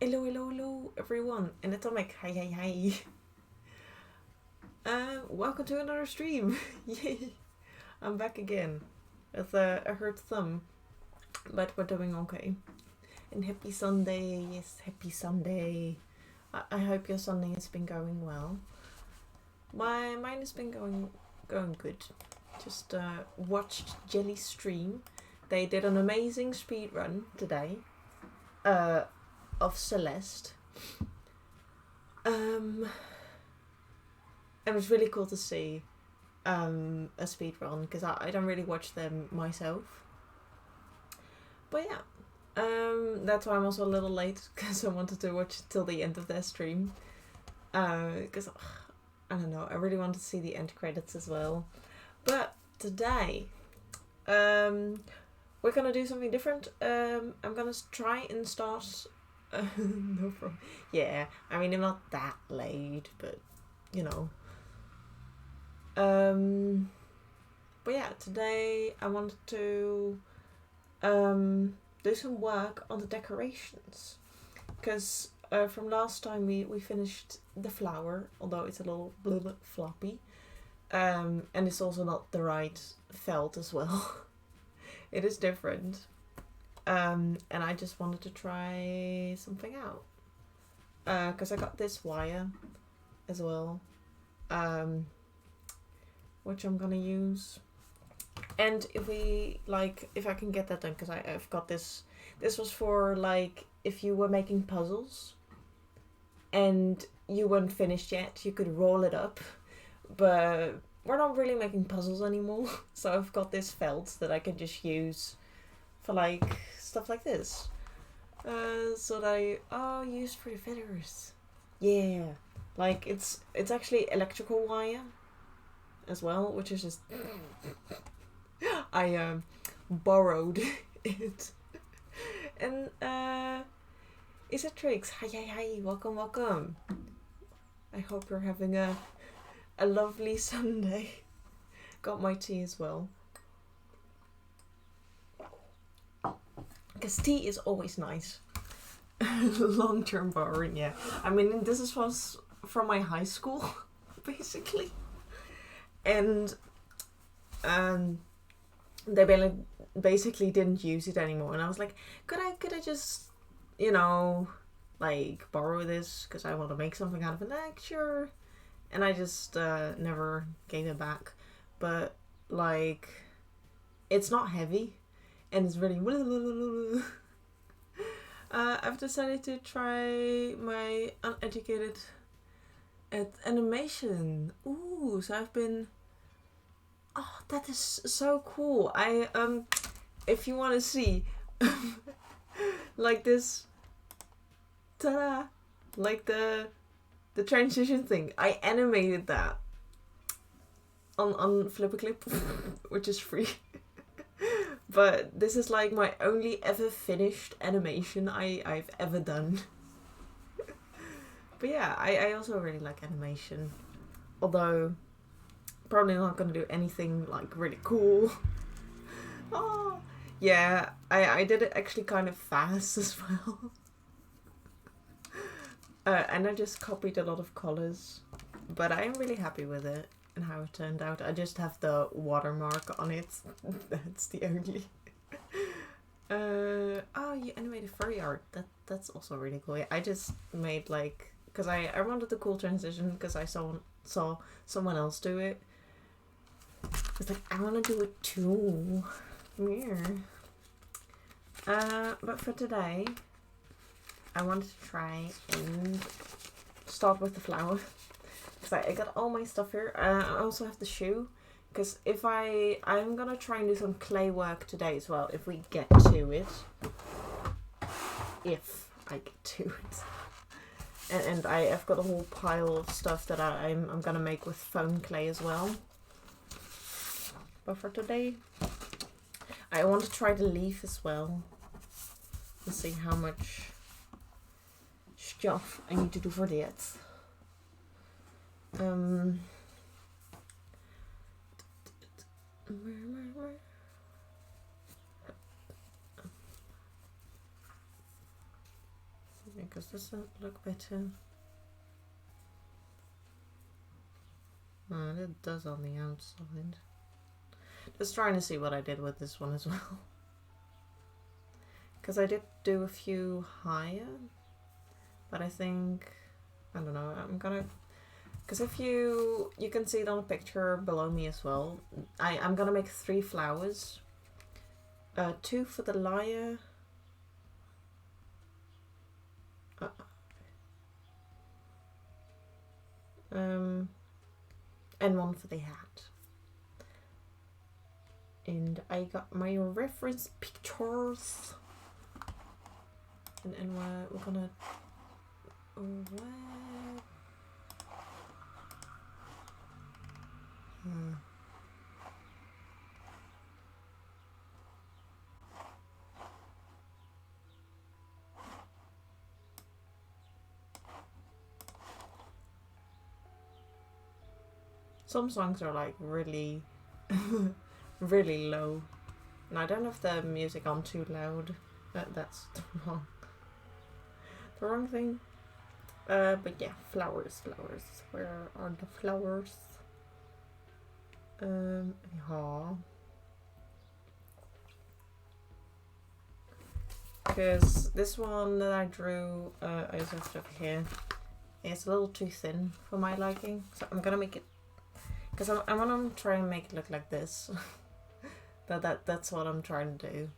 Hello, hello, hello, everyone, and Atomic, hi, hi, hi. Welcome to another stream. Yay! I'm back again with a hurt thumb, but we're doing okay. And happy Sunday, yes, happy Sunday. I hope your Sunday has been going well. Mine has been going good. Just watched Jelly stream. They did an amazing speed run today. Of Celeste. It was really cool to see a speed run because I don't really watch them myself. But yeah, that's why I'm also a little late because I wanted to watch it till the end of their stream. Because I don't know, I really wanted to see the end credits as well. But today, we're gonna do something different. I'm gonna try and start. No problem. Yeah, I mean, I'm not that late, but you know. But yeah, today I wanted to do some work on the decorations because from last time we finished the flower, although it's a little floppy, and it's also not the right felt as well. It is different. And I just wanted to try something out. Because I got this wire as well. Which I'm gonna use. And if I can get that done, because I've got this. This was for, like, if you were making puzzles and you weren't finished yet, you could roll it up. But we're not really making puzzles anymore. So I've got this felt that I can just use for, like, stuff like this. So that I use for the feathers. Yeah, like it's actually electrical wire as well, which is just I borrowed it. And is it Trix? Hi, welcome. I hope you're having a lovely Sunday. Got my tea as well. Because tea is always nice. Long-term borrowing, yeah. I mean, this was from my high school, basically. And they basically didn't use it anymore. And I was like, could I just, like, borrow this because I want to make something out of it? Like, sure. And I just never gave it back. But, like, it's not heavy. And it's really... I've decided to try my uneducated at animation. Ooh, so I've been... Oh, that is so cool. If you want to see, like this... Ta-da! Like the transition thing. I animated that on Flipperclip, which is free. But this is like my only ever finished animation I've ever done. But yeah, I also really like animation. Although, probably not going to do anything like really cool. Oh, yeah, I did it actually kind of fast as well. And I just copied a lot of colors. But I am really happy with it. And how it turned out. I just have the watermark on it. That's the only. You animated furry art. That's also really cool. Yeah, I just made like, because I wanted the cool transition because I saw someone else do it. It's like, I want to do it too. Weird. But for today, I wanted to try and start with the flower. Because I got all my stuff here. I also have the shoe. Because I'm going to try and do some clay work today as well. If we get to it. If I get to it. And I've got a whole pile of stuff that I'm going to make with foam clay as well. But for today, I want to try the leaf as well. And see how much stuff I need to do for that. because this doesn't look better. Oh, it does on the outside. Just trying to see what I did with this one as well. Because I did do a few higher, but I think, I don't know, I'm gonna, because if you can see it on a picture below me as well, I'm gonna make 3 flowers, 2 for the lyre, and 1 for the hat. And I got my reference pictures. And we're gonna what? Some songs are like really really low. And I don't have the music on too loud. That's the wrong thing. But yeah, flowers. Where are the flowers? Ja. Because this one that I drew, I just have it over here. It's a little too thin for my liking, so I'm gonna make it. Because I want to try and make it look like this. That's what I'm trying to do.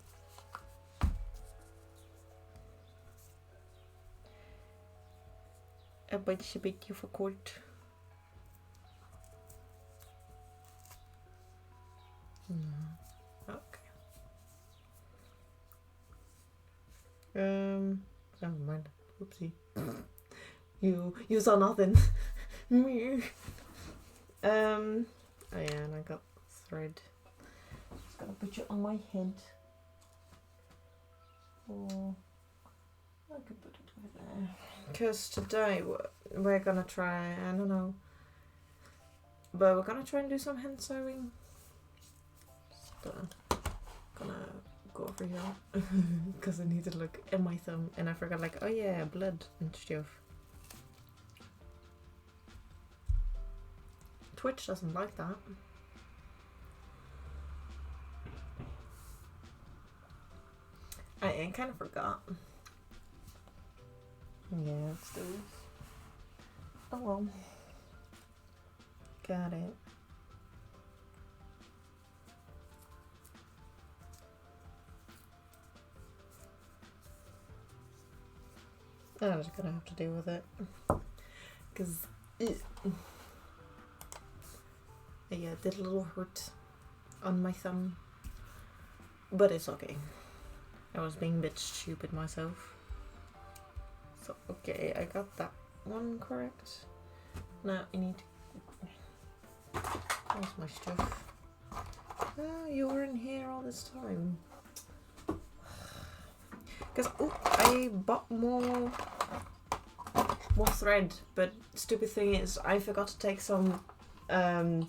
A bit difficult. Okay. Never mind. Oopsie. You saw nothing. Me. Oh yeah, and I got thread. Just gotta put it on my head. Or I could put it over there. Because today we're gonna try, I don't know, but we're gonna try and do some hand sewing. Just gonna go over here because I need to look at my thumb and I forgot, like, oh yeah, blood and stuff. Twitch doesn't like that. I kind of forgot. Yeah, let's do this. Oh well. Got it. I'm just gonna have to deal with it. Because yeah, it did a little hurt on my thumb. But it's okay. I was being a bit stupid myself. So, okay, I got that one correct. Now I need to... Where's my stuff? Oh, you were in here all this time. Because, I bought more thread, but stupid thing is I forgot to take some... I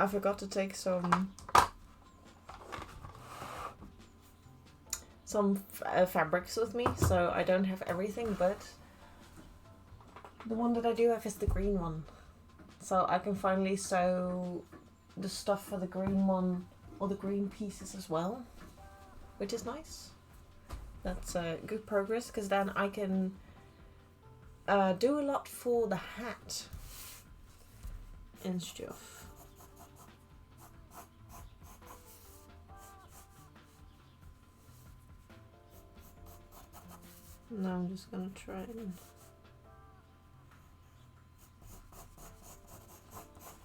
forgot to take some fabrics with me, so I don't have everything, but the one that I do have is the green one. So I can finally sew the stuff for the green one, or the green pieces as well, which is nice. That's good progress, because then I can do a lot for the hat and stuff. Now I'm just gonna try and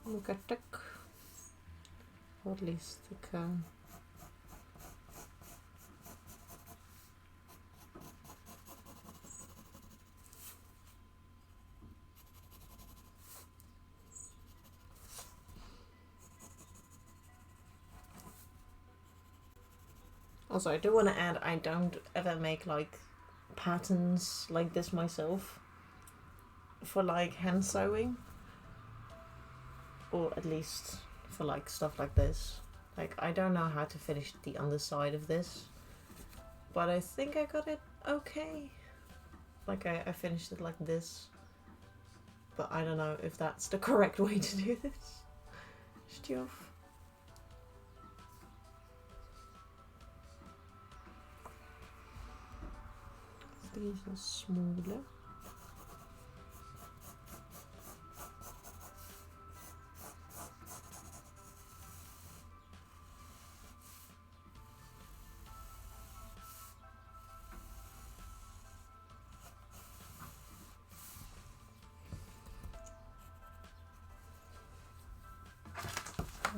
look at the, or at least the cone. Also, I do want to add, I don't ever make like patterns like this myself for like hand sewing, or at least for like stuff like this. Like, I don't know how to finish the underside of this, but I think I got it okay. Like I finished it like this. But I don't know if that's the correct way to do this. Stjof. These are smaller.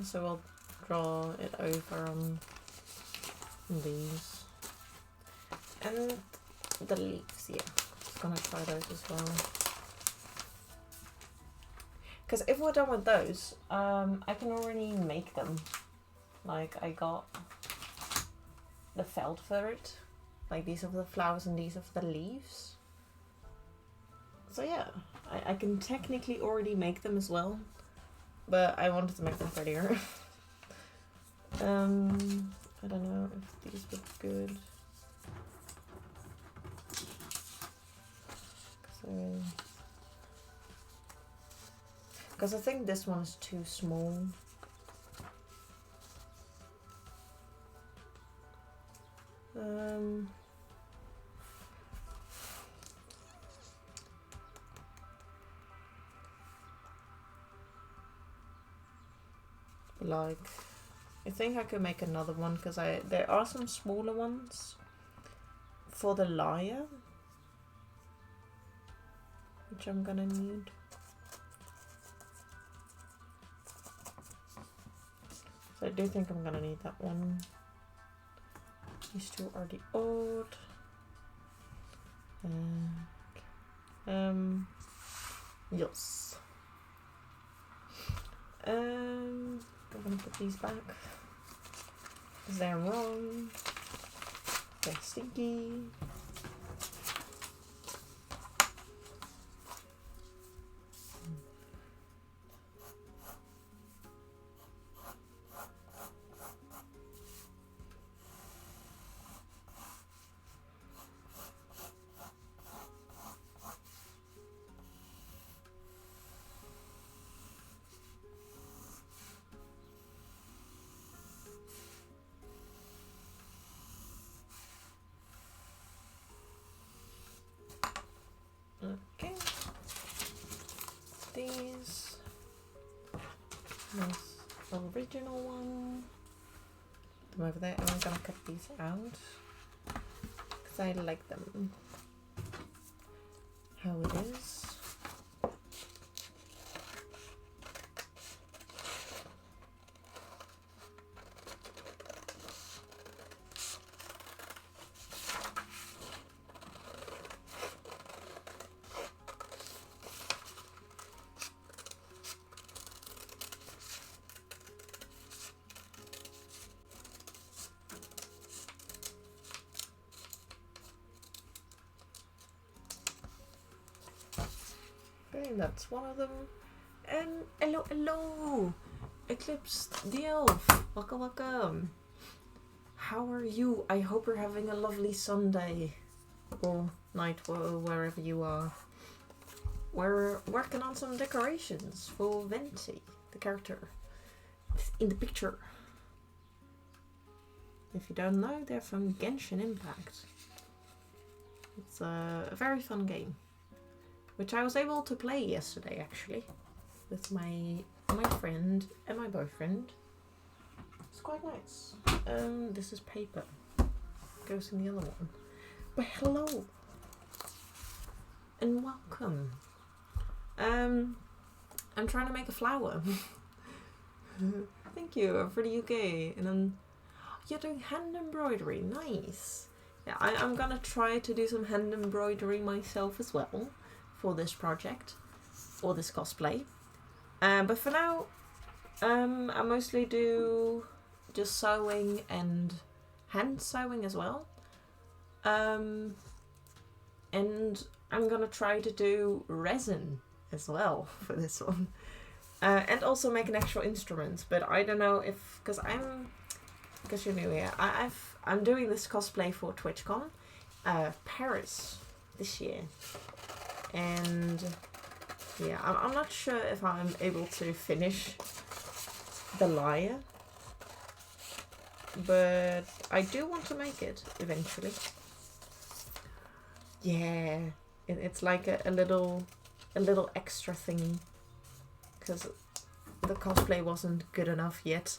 So we'll draw it over on these. And the leaves, yeah. Just gonna try those as well. Because if we're done with those, I can already make them. Like I got the felt for it. Like these are the flowers and these are the leaves. So yeah, I can technically already make them as well. But I wanted to make them prettier. I don't know if these look good. Because I think this one is too small. Like, I think I could make another one because there are some smaller ones for the lyre, which I'm gonna need. So I do think I'm gonna need that one. These two are the odd. Yes. I'm gonna put these back because they're wrong. They're stinky. Okay, these, nice original one, put them over there, and I'm gonna cut these out because I like them how it is. That's one of them. And hello, Eclipse the Elf. Welcome. How are you? I hope you're having a lovely Sunday or night, wherever you are. We're working on some decorations for Venti, the character in the picture. If you don't know, they're from Genshin Impact. It's a very fun game, which I was able to play yesterday actually with my friend and my boyfriend. It's quite nice. This is paper. Goes in the other one. But hello and welcome. I'm trying to make a flower. Thank you for the UK. And then you're doing hand embroidery. Nice. Yeah, I'm gonna try to do some hand embroidery myself as well for this project or this cosplay. But for now, I mostly do just sewing and hand sewing as well. And I'm gonna try to do resin as well for this one. And also make an actual instrument, but I don't know if, because you're new here, I'm doing this cosplay for TwitchCon, Paris this year. And yeah, I'm not sure if I'm able to finish the lyre, but I do want to make it eventually. Yeah, it's like a little extra thingy, because the cosplay wasn't good enough yet.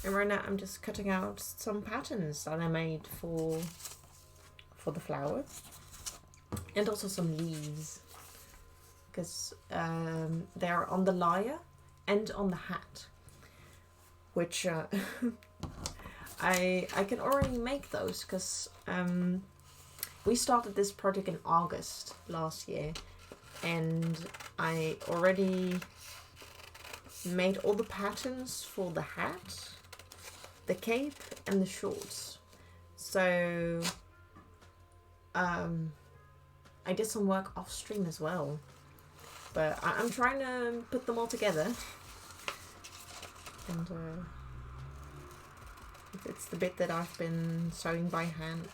And right now I'm just cutting out some patterns that I made for the flower, and also some leaves, because they are on the lyre and on the hat, which I can already make those, because we started this project in August last year, and I already made all the patterns for the hat, the cape, and the shorts. So I did some work off stream as well, but I'm trying to put them all together. And it's the bit that I've been sewing by hand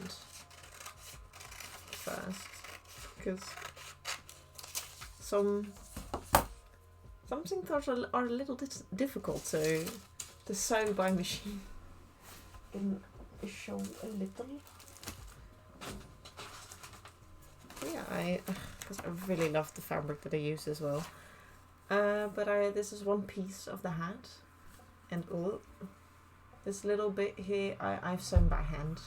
first, because some things are a little difficult to sew by machine. Can show a little. Yeah, because I really love the fabric that I use as well. But this is one piece of the hat, and this little bit here I've sewn by hand.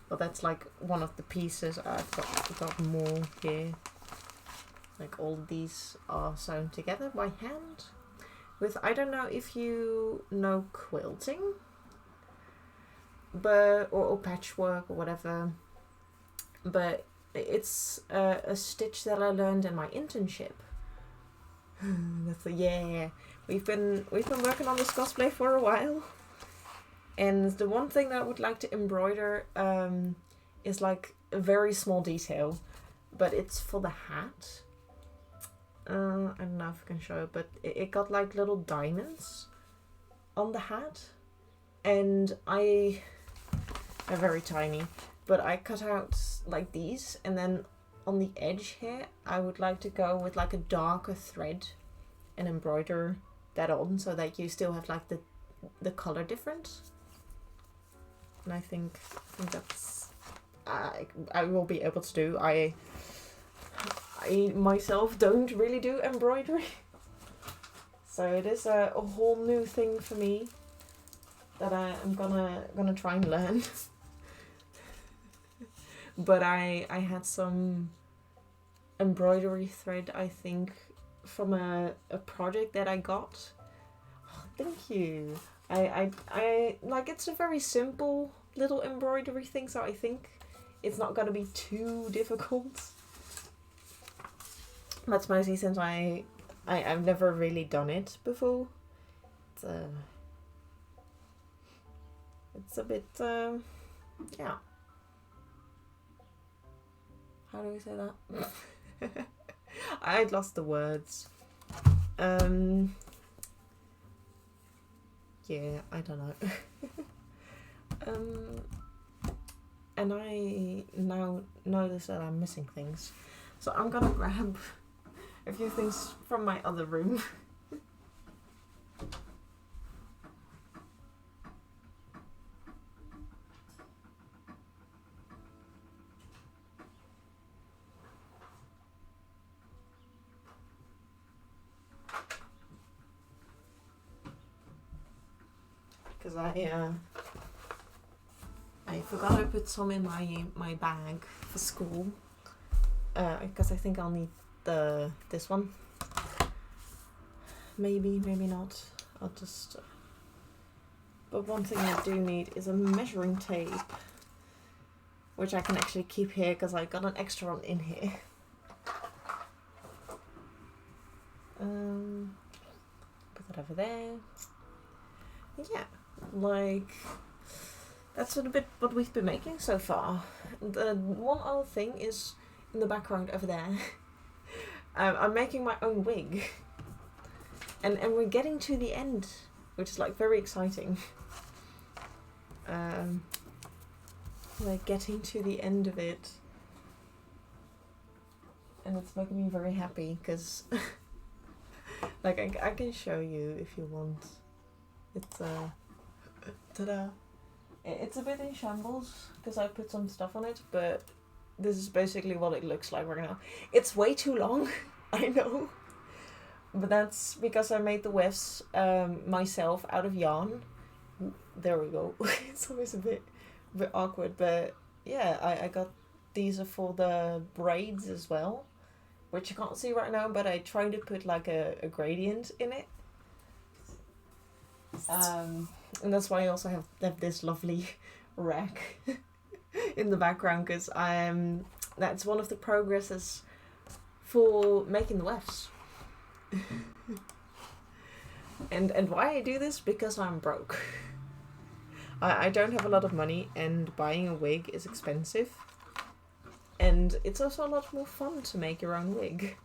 Well, that's like one of the pieces. I've got more here. Like all of these are sewn together by hand. With, I don't know if you know quilting, but or patchwork or whatever, but it's a stitch that I learned in my internship. We've been working on this cosplay for a while, and the one thing that I would like to embroider is like a very small detail, but it's for the hat. I don't know if I can show it, but it got like little diamonds on the hat, and they're very tiny, but I cut out like these, and then on the edge here I would like to go with like a darker thread and embroider that on, so that you still have like the color difference. And I think that's I will be able to do. I myself don't really do embroidery, so it is a whole new thing for me that I'm gonna try and learn. But I had some embroidery thread, I think, from a project that I got. Oh, thank you. I like, it's a very simple little embroidery thing, so I think it's not gonna be too difficult. That's mostly since I've never really done it before. It's a bit yeah. How do we say that? I'd lost the words. Yeah, I don't know. And I now notice that I'm missing things, so I'm gonna grab a few things from my other room. Because I forgot to put some in my bag for school. Because I think I'll need this one. Maybe not. I'll just. But one thing I do need is a measuring tape, which I can actually keep here because I got an extra one in here. Put that over there. Yeah, like, that's a bit what we've been making so far. The one other thing is in the background over there. I'm making my own wig, and we're getting to the end, which is like very exciting. like getting to the end of it. And it's making me very happy because like I can show you if you want. It's ta-da. It's a bit in shambles because I put some stuff on it, but this is basically what it looks like right now. It's way too long, I know. But that's because I made the wefts myself out of yarn. There we go. It's always a bit awkward, but yeah, I got these are for the braids as well, which you can't see right now, but I tried to put like a gradient in it. And that's why I also have this lovely rack in the background, because that's one of the progresses for making the wefts. and why I do this? Because I'm broke. I don't have a lot of money, and buying a wig is expensive. And it's also a lot more fun to make your own wig.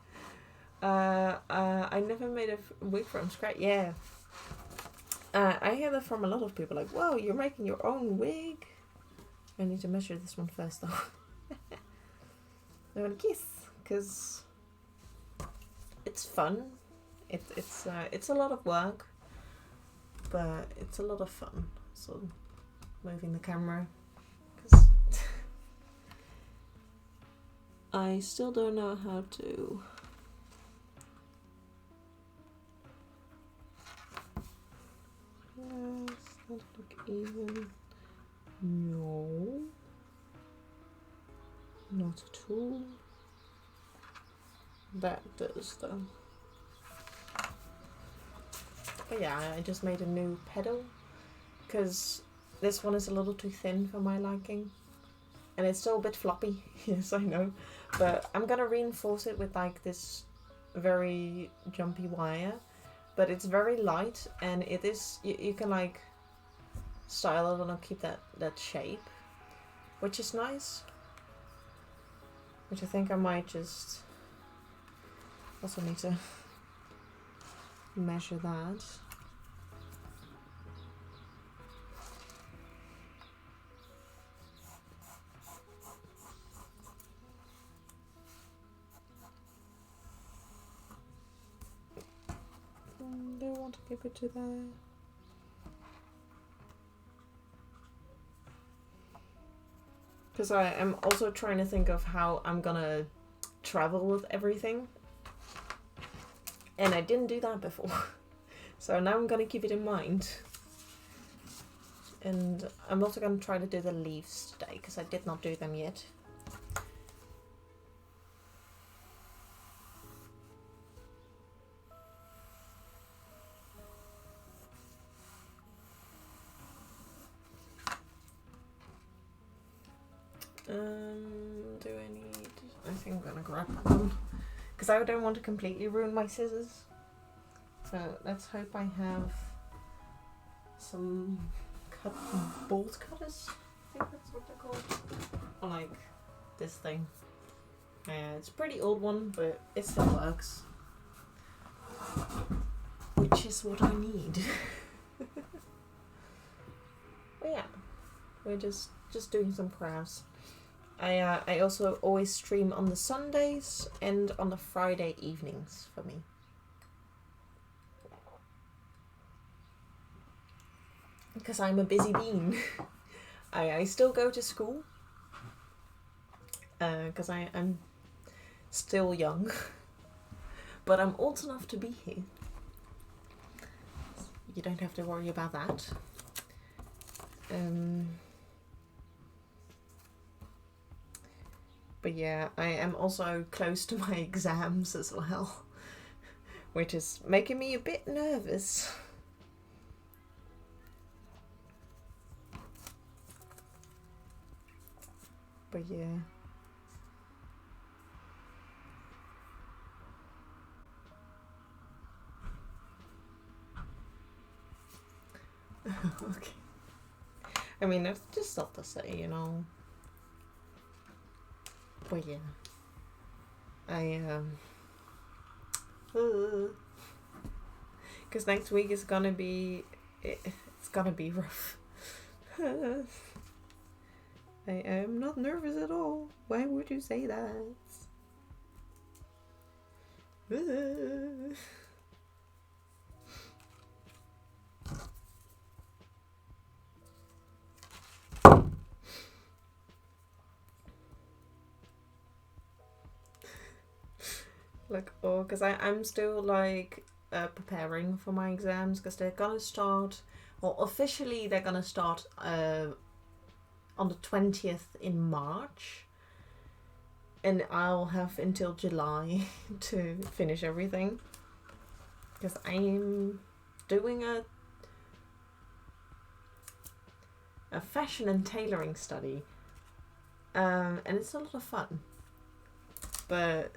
I never made a wig from scratch. Yeah. I hear that from a lot of people, like, "Whoa, you're making your own wig." I need to measure this one first, though. I want to kiss, because it's fun. It's a lot of work, but it's a lot of fun. So, moving the camera, because I still don't know how to. Does that look even? No. Not at all. That does though. But yeah, I just made a new pedal because this one is a little too thin for my liking. And it's still a bit floppy, yes I know. But I'm gonna reinforce it with like this very jumpy wire. But it's very light, and it is, you can like style it and keep that shape, which is nice. Which I think I might just also need to measure that. Do I want to keep it to there? Because I am also trying to think of how I'm gonna travel with everything. And I didn't do that before. So now I'm gonna keep it in mind. And I'm also gonna try to do the leaves today, because I did not do them yet. Do I need... I think I'm gonna grab one. Because I don't want to completely ruin my scissors. So let's hope I have some bolt cutters. I think that's what they're called. Or like this thing. Yeah, it's a pretty old one, but it still works. Which is what I need. But yeah, we're just doing some crafts. I also always stream on the Sundays and on the Friday evenings for me. Because I'm a busy bean. I still go to school. Because I'm still young. But I'm old enough to be here. You don't have to worry about that. But yeah, I am also close to my exams as well, which is making me a bit nervous. But yeah. Okay. I mean, it's just stuff to say, you know. But yeah. Because next week is gonna be... It's gonna be rough. I am not nervous at all. Why would you say that? Like, oh, because I'm still like preparing for my exams because they're gonna start. Well, officially they're gonna start on the 20th in March, and I'll have until July to finish everything because I'm doing a fashion and tailoring study, and it's a lot of fun, but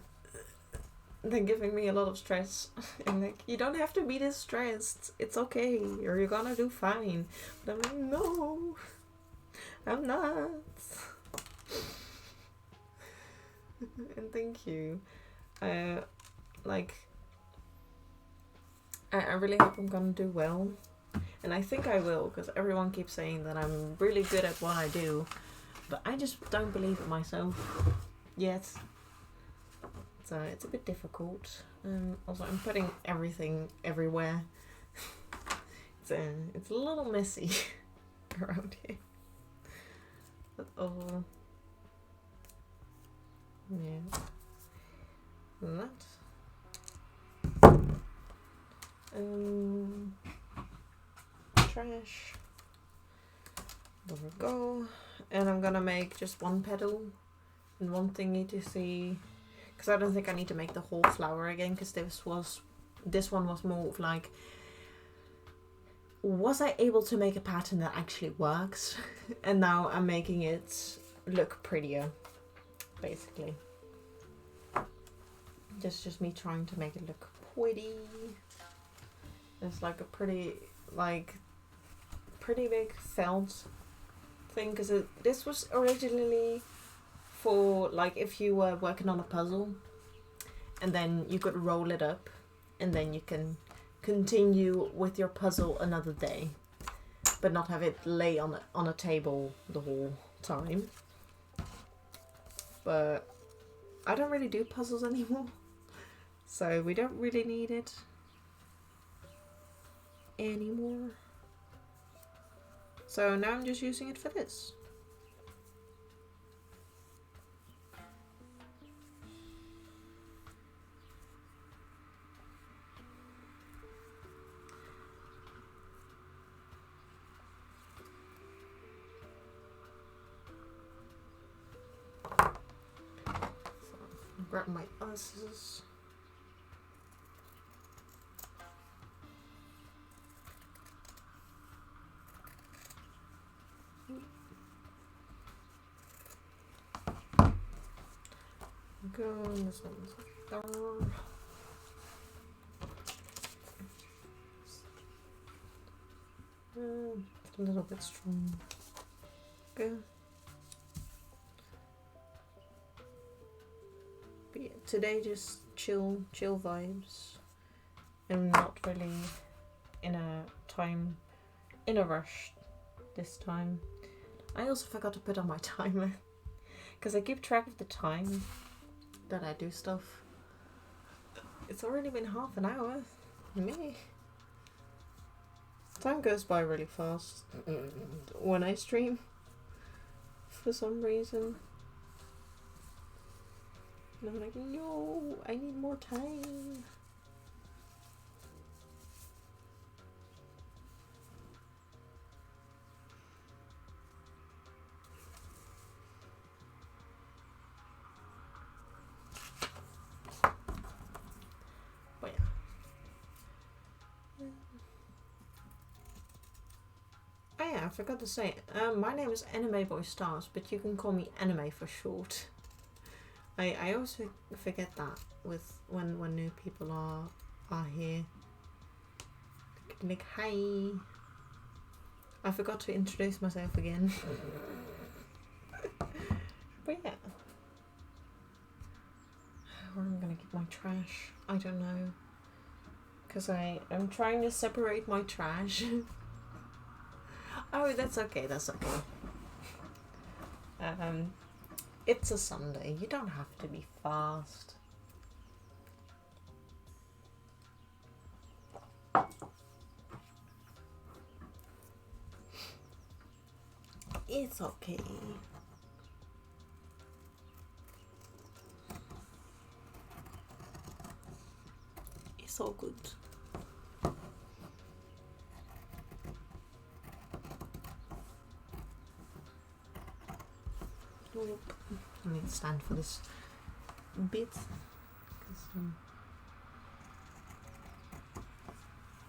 they're giving me a lot of stress. And like, you don't have to be this stressed. It's okay, or you're gonna do fine. But I'm like, no, I'm not. And thank you. Like, I really hope I'm gonna do well. And I think I will, because everyone keeps saying that I'm really good at what I do. But I just don't believe it myself yet. So it's a bit difficult. Also, I'm putting everything everywhere. It's a little messy around here. But oh, yeah, that. Trash. There we go. And I'm gonna make just one petal and one thingy to see. Because I don't think I need to make the whole flower again, because this one was more of like, was I able to make a pattern that actually works? And now I'm making it look prettier, basically. Just me trying to make it look pretty. It's like a pretty big felt thing, because this was originally for like if you were working on a puzzle and then you could roll it up and then you can continue with your puzzle another day, but not have it lay on a table the whole time. But I don't really do puzzles anymore, so we don't really need it anymore. So now I'm just using it for this. Grab my other scissors. Go, this one's there. It's a little bit strong. Go. But yeah, today just chill vibes. I'm not really in a rush this time. I also forgot to put on my timer because I keep track of the time that I do stuff. It's already been half an hour. Me. Time goes by really fast when I stream for some reason. And I'm like, no, I need more time. But yeah. Oh yeah, I forgot to say, my name is Anime Boy Stars, but you can call me Anime for short. I always forget that with when new people are here. Like, hi. I forgot to introduce myself again. But yeah. Where am I gonna keep my trash? I don't know. Because I'm trying to separate my trash. Oh, that's okay, that's okay. It's a Sunday. You don't have to be fast. It's okay. It's all good. Nope. I need to stand for this bit.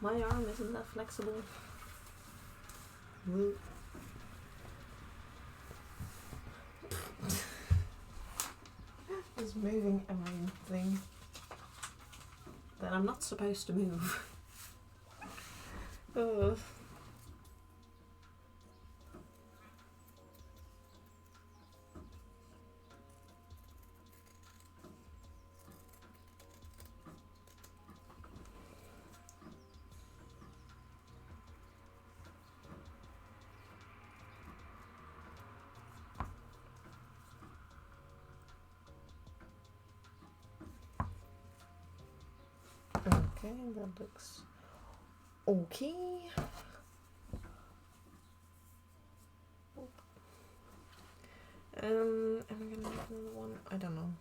My arm isn't that flexible. Woo. Just moving everything that I'm not supposed to move. Ugh. Okay, that looks okay. Am I gonna make another one? I don't know.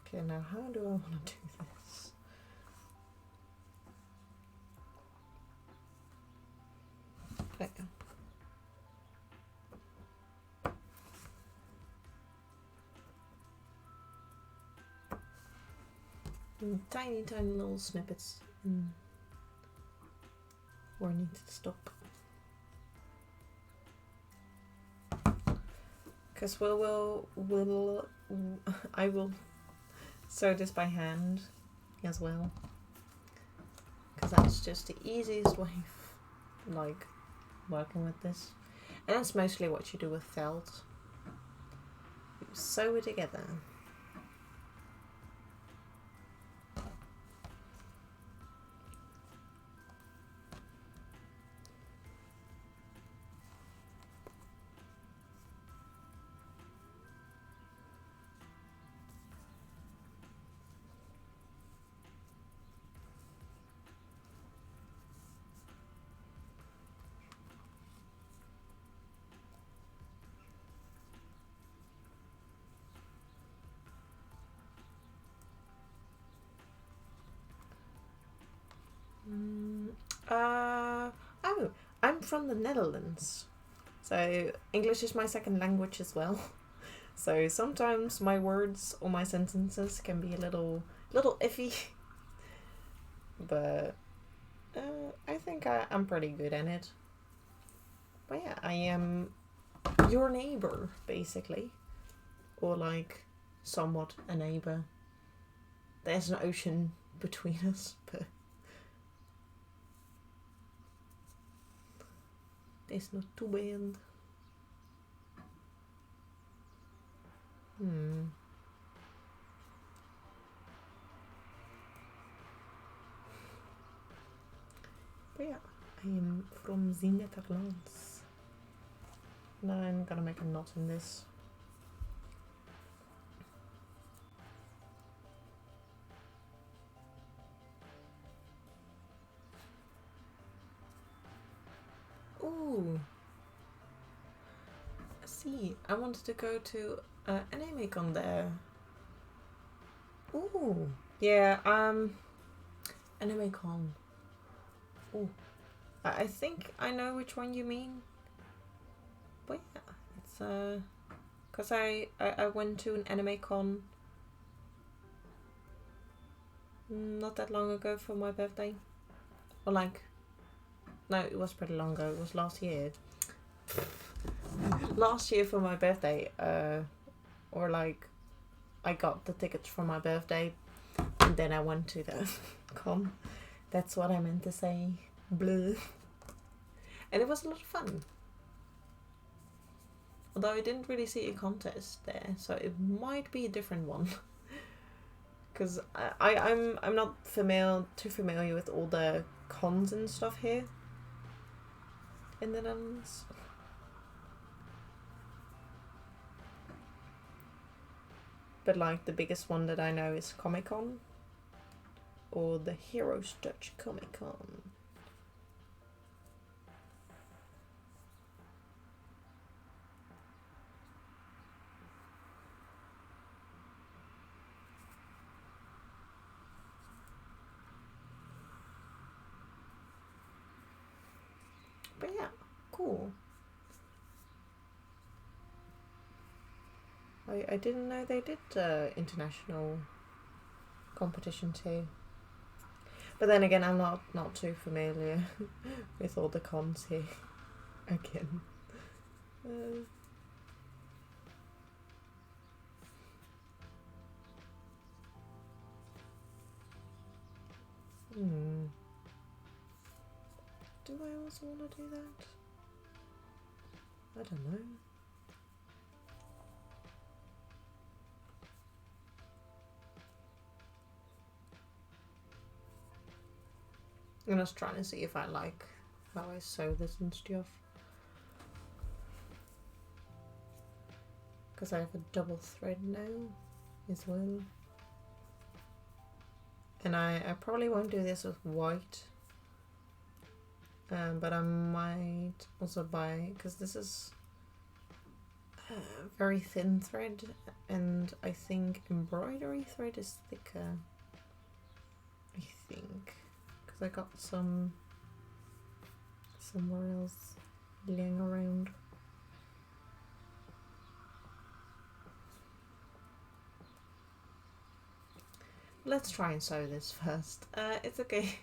Okay, now how do I want to do this? Okay. Tiny, tiny little snippets where I need to stop. Because I will sew this by hand as well. Because that's just the easiest way of like working with this. And that's mostly what you do with felt. You sew it together. Oh, I'm from the Netherlands, so English is my second language as well. So sometimes my words or my sentences can be a little iffy, but I think I'm pretty good at it. But yeah, I am your neighbor, basically, or like somewhat a neighbor. There's an ocean between us, but it's not too bad. But yeah, I am from the Netherlands. Now I'm gonna make a knot in this. Ooh. See, I wanted to go to Anime Con there. Ooh. Yeah, Anime Con. Ooh. I think I know which one you mean. But yeah, it's cause I went to an Anime Con not that long ago for my birthday. Or like, no, it was pretty long ago. It was last year. Last year for my birthday, or like, I got the tickets for my birthday, and then I went to the con. That's what I meant to say. Bleh. And it was a lot of fun. Although I didn't really see a contest there, so it might be a different one. Because I'm not too familiar with all the cons and stuff here in the Netherlands. But like the biggest one that I know is Comic-Con, or the Heroes Dutch Comic-Con. But yeah, cool. I didn't know they did international competition too. But then again, I'm not too familiar with all the cons here. Again. Do I also want to do that? I don't know. I'm just trying to see if I like how I sew this and stuff. Because I have a double thread now as well. And I probably won't do this with white. But I might also buy, because this is very thin thread, and I think embroidery thread is thicker. I think. I got some somewhere else laying around. Let's try and sew this first. It's okay.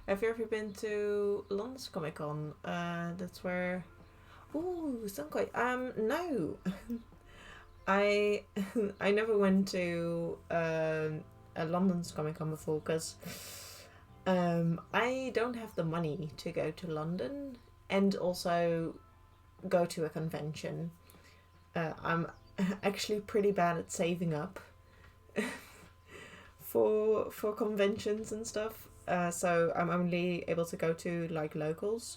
Have you ever been to London's Comic Con? That's where. Ooh, Sunquay. No. I never went to a London's Comic Con before because. I don't have the money to go to London and also go to a convention. I'm actually pretty bad at saving up for conventions and stuff. So I'm only able to go to like locals.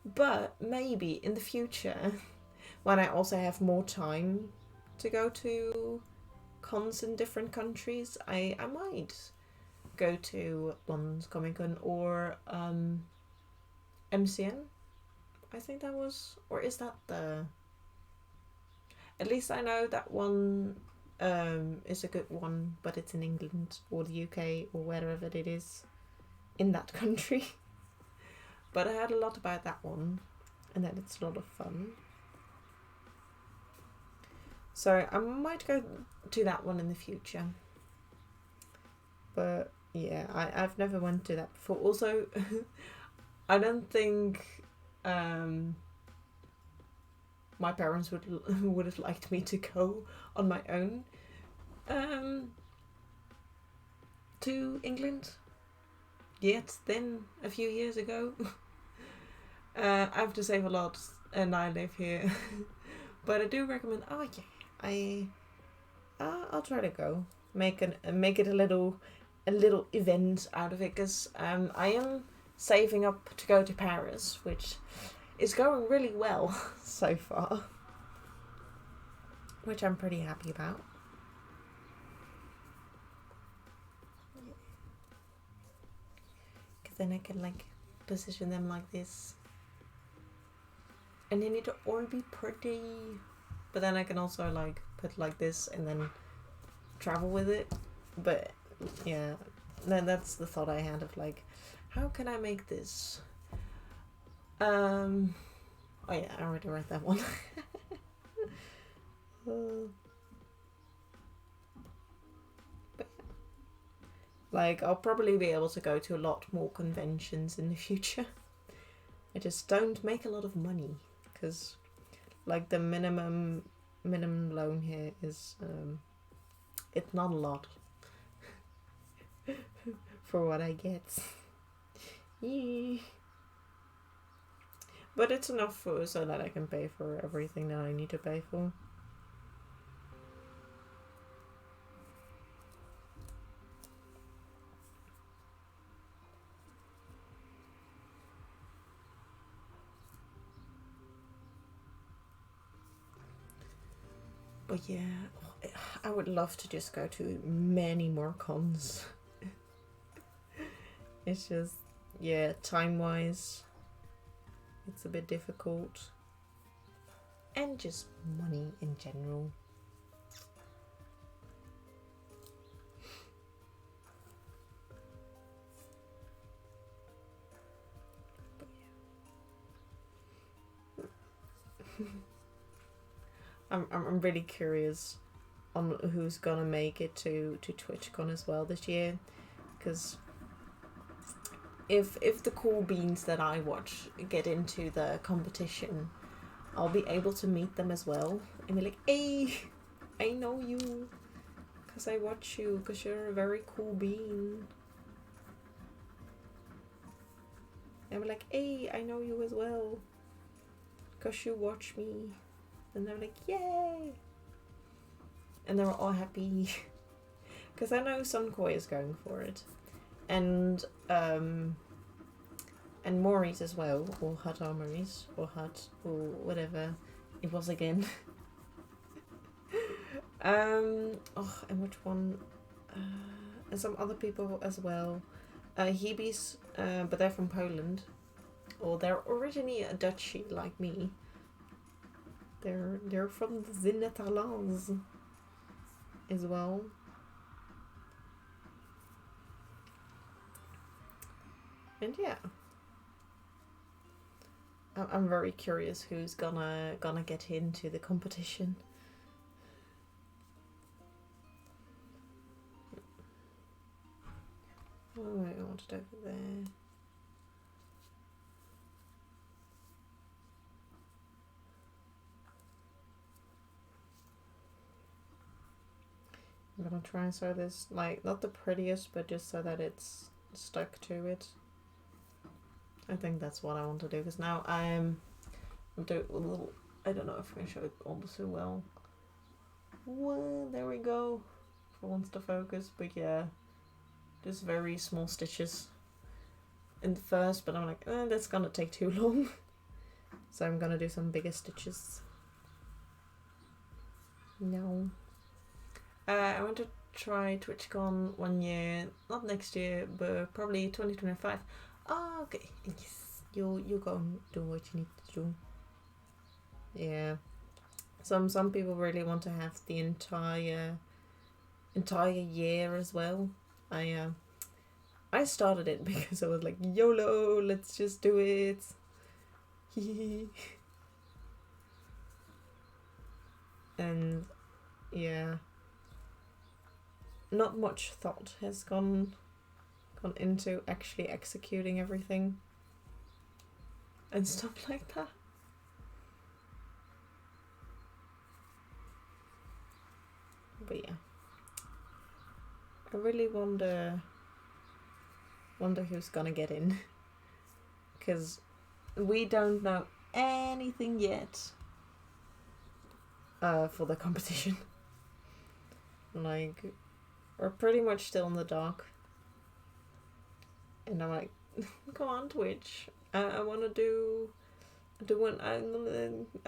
But maybe in the future, when I also have more time to go to cons in different countries, I might go to London's Comic Con or MCN. I think that was, or is that the? At least I know that one is a good one, but it's in England or the UK or wherever it is in that country. But I heard a lot about that one, and that it's a lot of fun. So I might go to that one in the future. But yeah, I've never went to that before. Also, I don't think my parents would have liked me to go on my own to England. Yet then, a few years ago. I have to save a lot, and I live here. But I do recommend. Oh yeah, I'll try to go. Make it a little event out of it, because I am saving up to go to Paris, which is going really well so far, which I'm pretty happy about. Because then I can like position them like this, and they need to all be pretty. But then I can also like put like this and then travel with it. But yeah, then that's the thought I had of like, how can I make this? Oh yeah, I already read that one. But, like, I'll probably be able to go to a lot more conventions in the future. I just don't make a lot of money, because like the minimum loan here is it's not a lot for what I get. But it's enough so that I can pay for everything that I need to pay for. But yeah, I would love to just go to many more cons. It's just, yeah, time-wise, it's a bit difficult. And just money in general. I'm really curious on who's gonna make it to TwitchCon as well this year, because if the cool beans that I watch get into the competition, I'll be able to meet them as well and be like, hey, I know you because I watch you because you're a very cool bean. And I'm like, hey, I know you as well because you watch me. And they're like, yay! And they're all happy. Because I know Sunkoi is going for it. And Maurice as well. Or Hut Armories. Or Hut. Or whatever it was again. And which one? And some other people as well. Hebes, but they're from Poland. Or they're originally a Dutchie like me. They're from the Netherlands as well. And yeah, I'm very curious who's gonna get into the competition. Oh, I want it over there. I'm gonna try and sew this, like, not the prettiest, but just so that it's stuck to it. I think that's what I want to do, because now I'm doing a little, I don't know if I can show it all so well. Well, there we go. If it wants to focus, but yeah, just very small stitches in the first, but I'm like, that's gonna take too long. So I'm gonna do some bigger stitches. No. I want to try TwitchCon one year, not next year, but probably 2025. Oh, okay. Yes, you go and do what you need to do. Yeah. Some people really want to have the entire year as well. I started it because I was like, YOLO, let's just do it. And yeah, not much thought has gone into actually executing everything and stuff like that. But yeah, I really wonder who's gonna get in, because we don't know anything yet for the competition. Like, we're pretty much still in the dark. And I'm like, come on, Twitch. I want to do one. I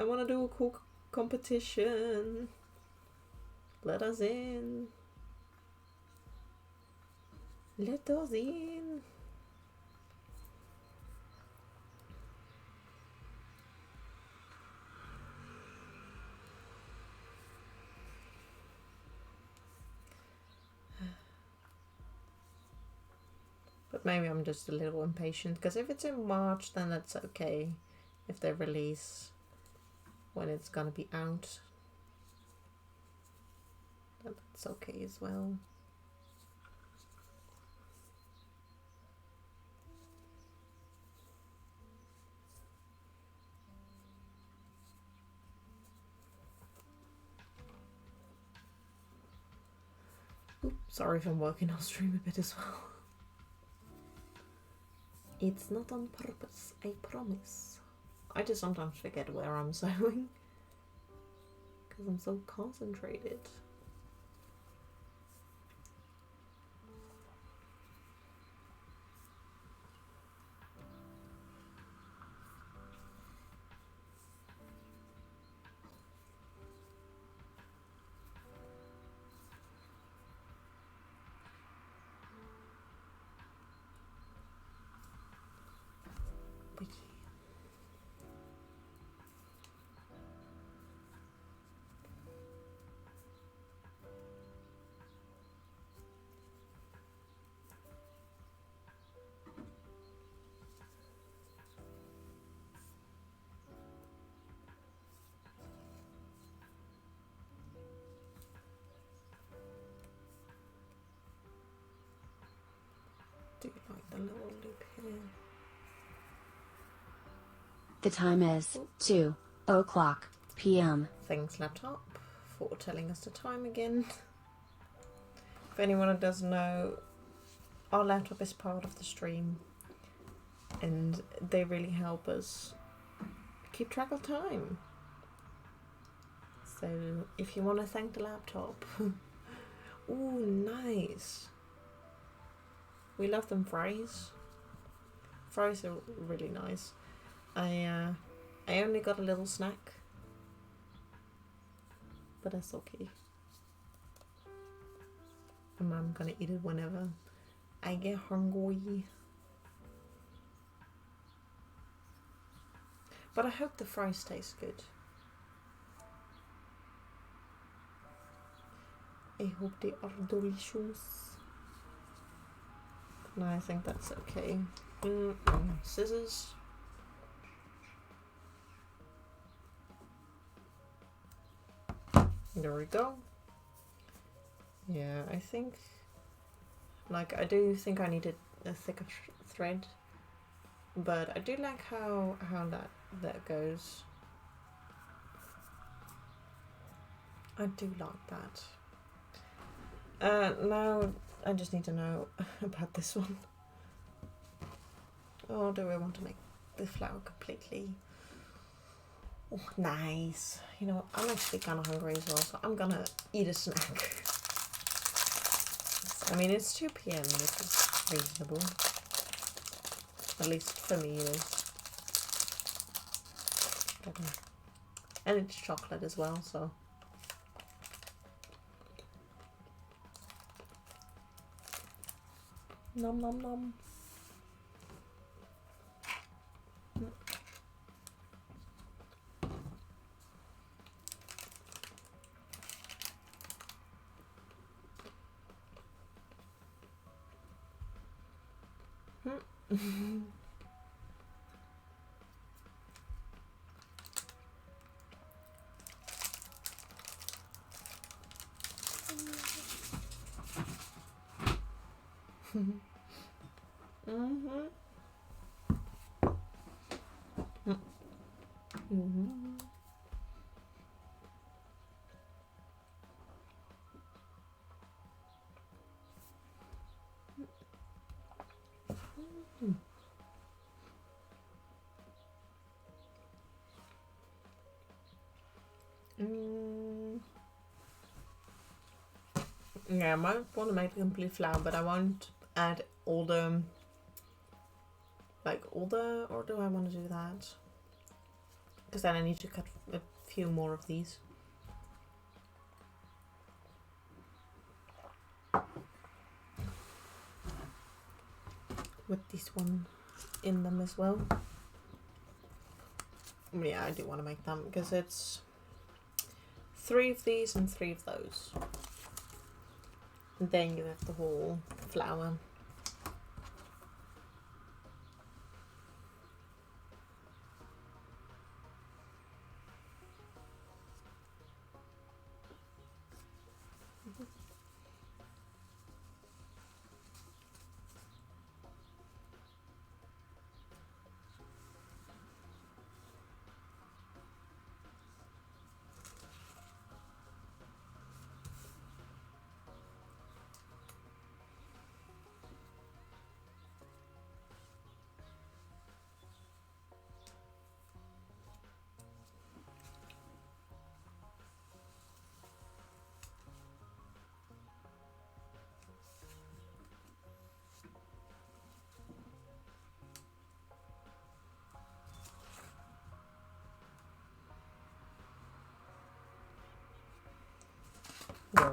want to do a cool competition. Let us in. Let us in. But maybe I'm just a little impatient, because if it's in March, then that's okay. If they release when it's gonna be out, then that's okay as well. Oops, sorry if I'm working on stream a bit as well. It's not on purpose, I promise. I just sometimes forget where I'm sewing because I'm so concentrated. Do like the little loop here. The time is 2:00 p.m. Thanks, laptop, for telling us the time again. If anyone who doesn't know, our laptop is part of the stream, and they really help us keep track of time. So if you want to thank the laptop, ooh, nice. We love them fries. Fries are really nice. I only got a little snack, but that's okay. And I'm gonna eat it whenever I get hungry. But I hope the fries taste good. I hope they are delicious. No, I think that's okay. Scissors. There we go. Yeah, I think, like, I do think I needed a thicker thread, but I do like how that goes. I do like that. Now I just need to know about this one. Or do I want to make the flower completely? Oh, nice. You know what? I'm actually kind of hungry as well, so I'm gonna eat a snack. I mean, it's 2 p.m, which is reasonable. At least for me it is. And it's chocolate as well, so. Nom nom nom. Yeah, I might want to make a complete flower, but I won't add all the, or do I want to do that? Because then I need to cut a few more of these. With this one in them as well. Yeah, I do want to make them because it's 3 of these and 3 of those. And then you have the whole flower.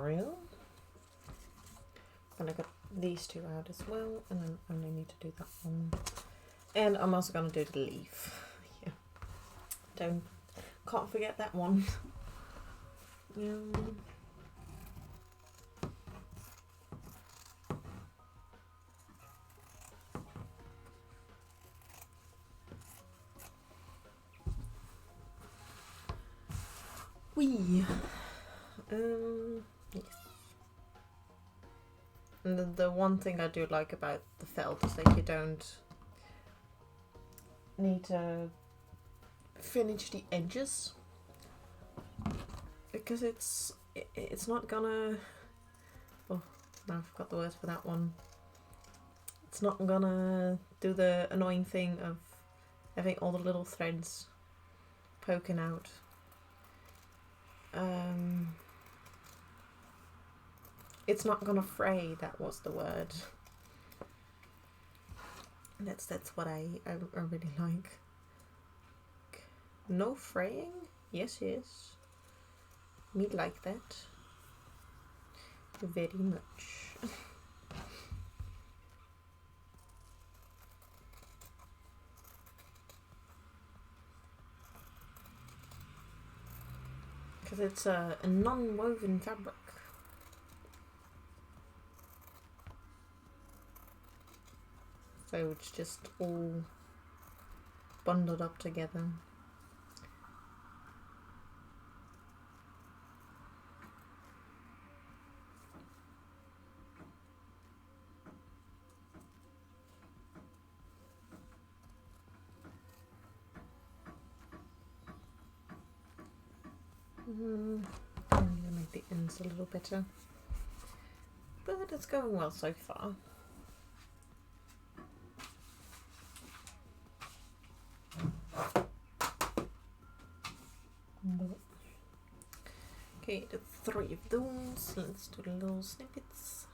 Real. Gonna get these 2 out as well, and then I only need to do that one. And I'm also gonna do the leaf. Yeah, can't forget that one. Yes. And the one thing I do like about the felt is that you don't need to finish the edges, because it's not gonna, oh now I forgot the words for that one, it's not gonna do the annoying thing of having all the little threads poking out. It's not gonna fray, that was the word. That's what I really like. No fraying? Yes, yes. Me like that. Very much. Because it's a non-woven fabric. So it's just all bundled up together. I'm gonna make the ends a little better, but it's going well so far. Okay, the 3 of those. Let's do the little snippets.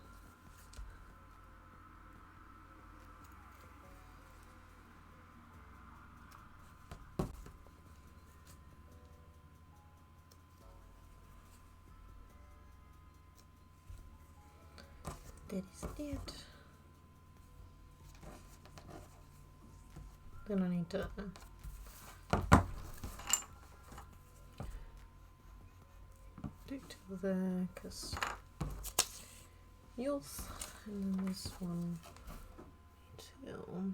That is it. Then I need to do till there, because youth, and then this one till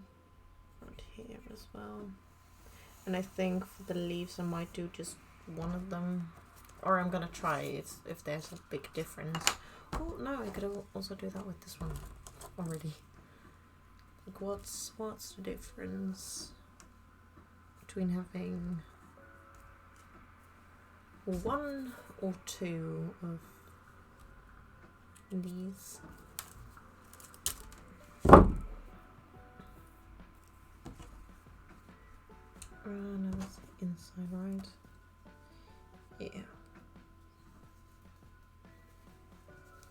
right here as well. And I think for the leaves I might do just one of them, or I'm gonna try it if there's a big difference. Oh no, I could also do that with this one already. Like what's the difference between having 1 or 2 of these? No, that's the inside, right? Yeah.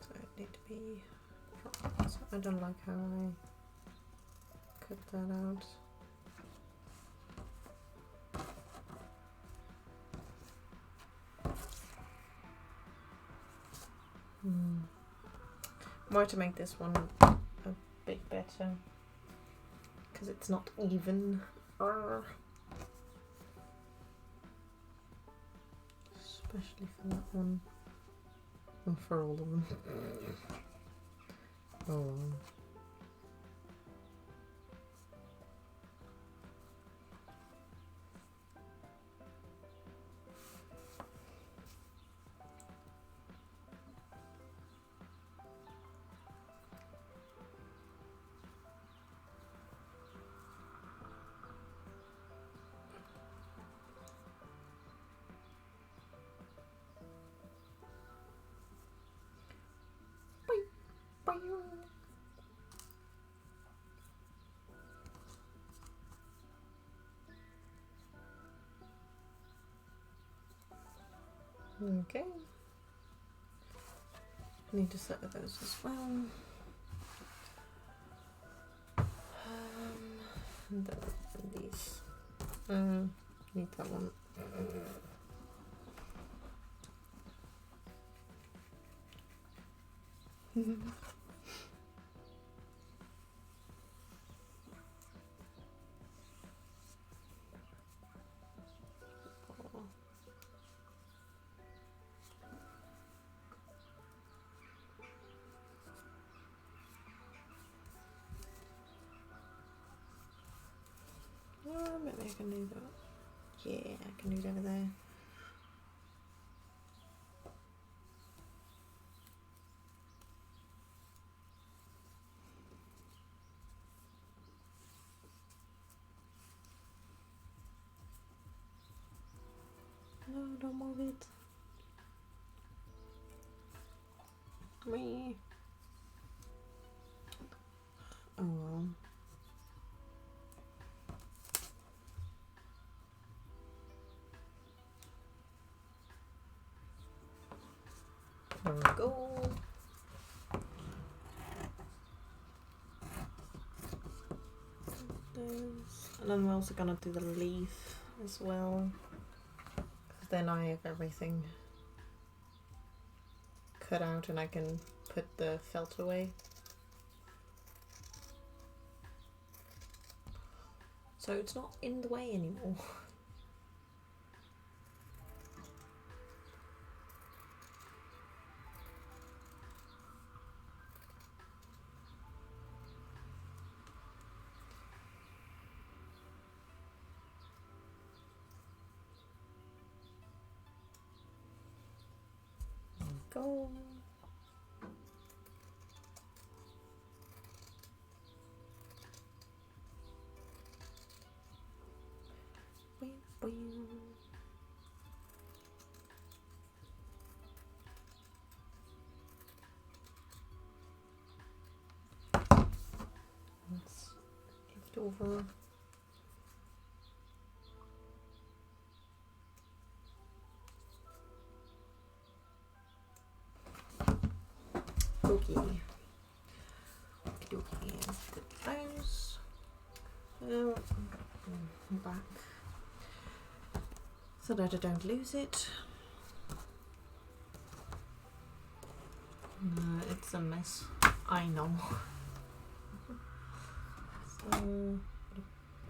So it need to be proper. So I don't like how I cut that out. I might to make this one a bit better, because it's not even. Especially for that one. Well, for all of them. Oh. Okay. I need to set those as well. And then these. Need that one. Maybe I can do that. Yeah, I can do that over there. don't move it. Me. Oh well. There we go. And then we're also gonna do the leaf as well. Because then I have everything cut out and I can put the felt away. So it's not in the way anymore. Go. Let's give it over. Okay. Okay, let's put those back so that I don't lose it. It's a mess, I know. So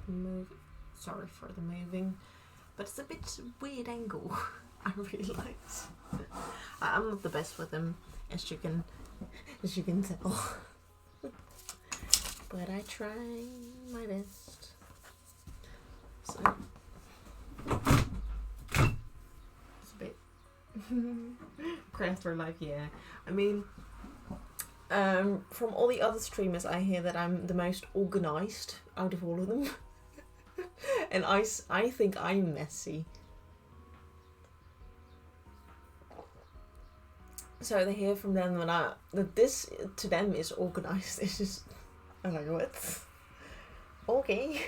move. Sorry for the moving, but it's a bit weird angle. I realise I'm not the best with them, as you can tell. But I try my best. So it's a bit craft for life, yeah. I mean, from all the other streamers, I hear that I'm the most organised out of all of them. And I think I'm messy. So they hear from them that this to them is organised. It's just, I'm like, what? Okay.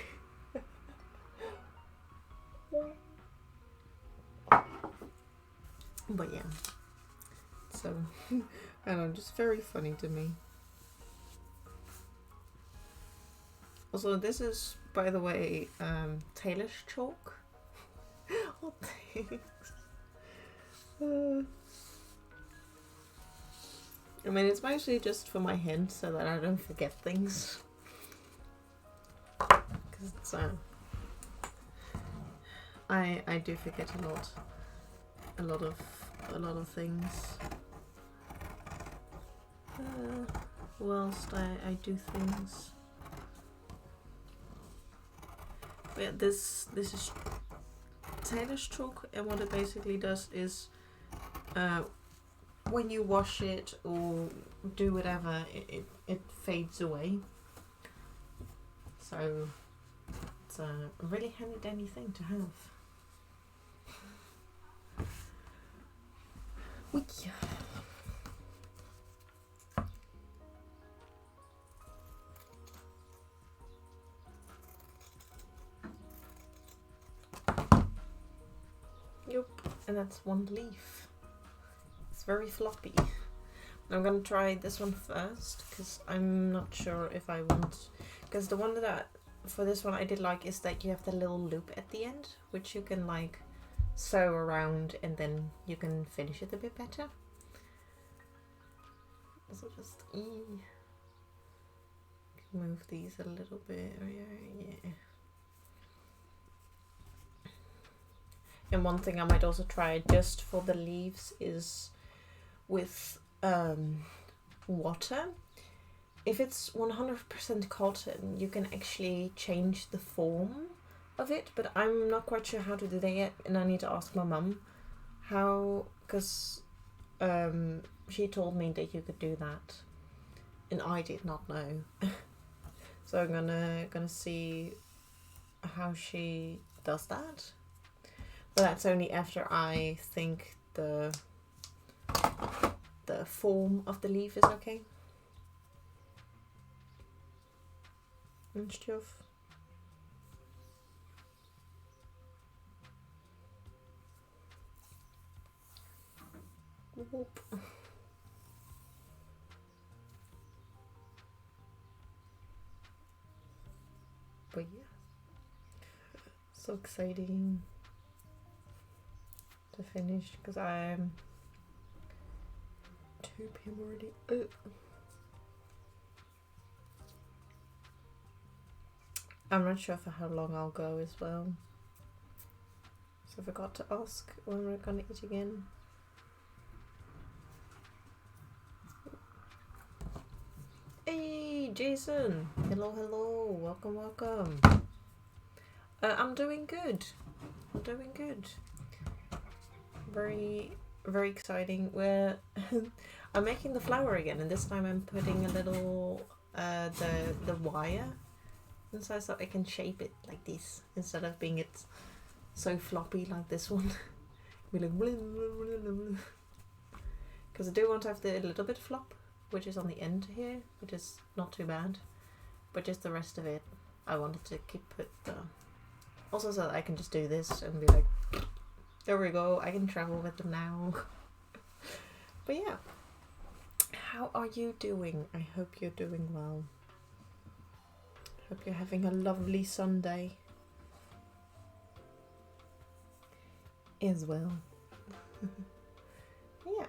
But yeah. So, I don't know, just very funny to me. Also, this is, by the way, Taylor's chalk. Oh, thanks. I mean, it's mostly just for my hints so that I don't forget things. Because it's, I do forget a lot of things. Whilst I do things. But yeah, this is Taylor's chalk, and what it basically does is when you wash it or do whatever, it fades away. So it's a really handy dandy thing to have. Wiki. Yep, and that's one leaf. It's very floppy. I'm gonna try this one first because I'm not sure if I want. Because the one that for this one I did like is that you have the little loop at the end, which you can like sew around and then you can finish it a bit better. So just move these a little bit. Yeah. And one thing I might also try just for the leaves is with water. If it's 100% cotton, you can actually change the form of it, but I'm not quite sure how to do that yet, and I need to ask my mum how, because she told me that you could do that, and I did not know. So I'm gonna see how she does that. But that's only after I think the form of the leaf is okay. And stuff. Whoop. But yeah, so exciting to finish because I'm 2 p.m. already. I'm not sure for how long I'll go as well. So I forgot to ask when we're gonna eat again. Hey, Jason! Hello, hello! Welcome, welcome! I'm doing good. I'm doing good. Very, very exciting. I'm making the flower again, and this time I'm putting a little the wire inside so I can shape it like this instead of being it so floppy like this one. Because I do want to have the little bit flop, which is on the end here, which is not too bad, but just the rest of it I wanted to keep it also so that I can just do this and be like, there we go, I can travel with them now. But yeah, how are you doing? I hope you're doing well. Hope you're having a lovely Sunday as well. Yeah.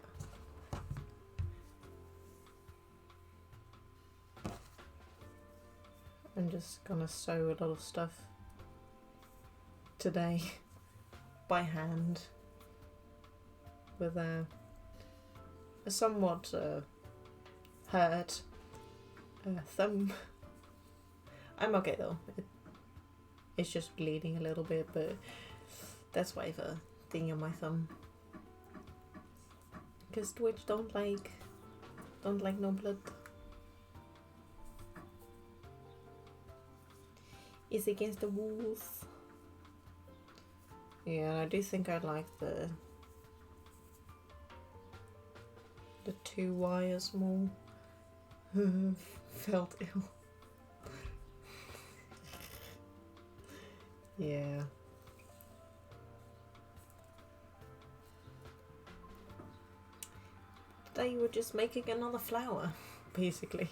I'm just gonna sew a lot of stuff today by hand with a somewhat hurt thumb. I'm okay though. It's just bleeding a little bit, but that's why the thing on my thumb. Because Twitch don't like no blood. It's against the rules. Yeah, I do think I like the 2 wires more. Felt ill. Yeah. Today we're just making another flower, basically.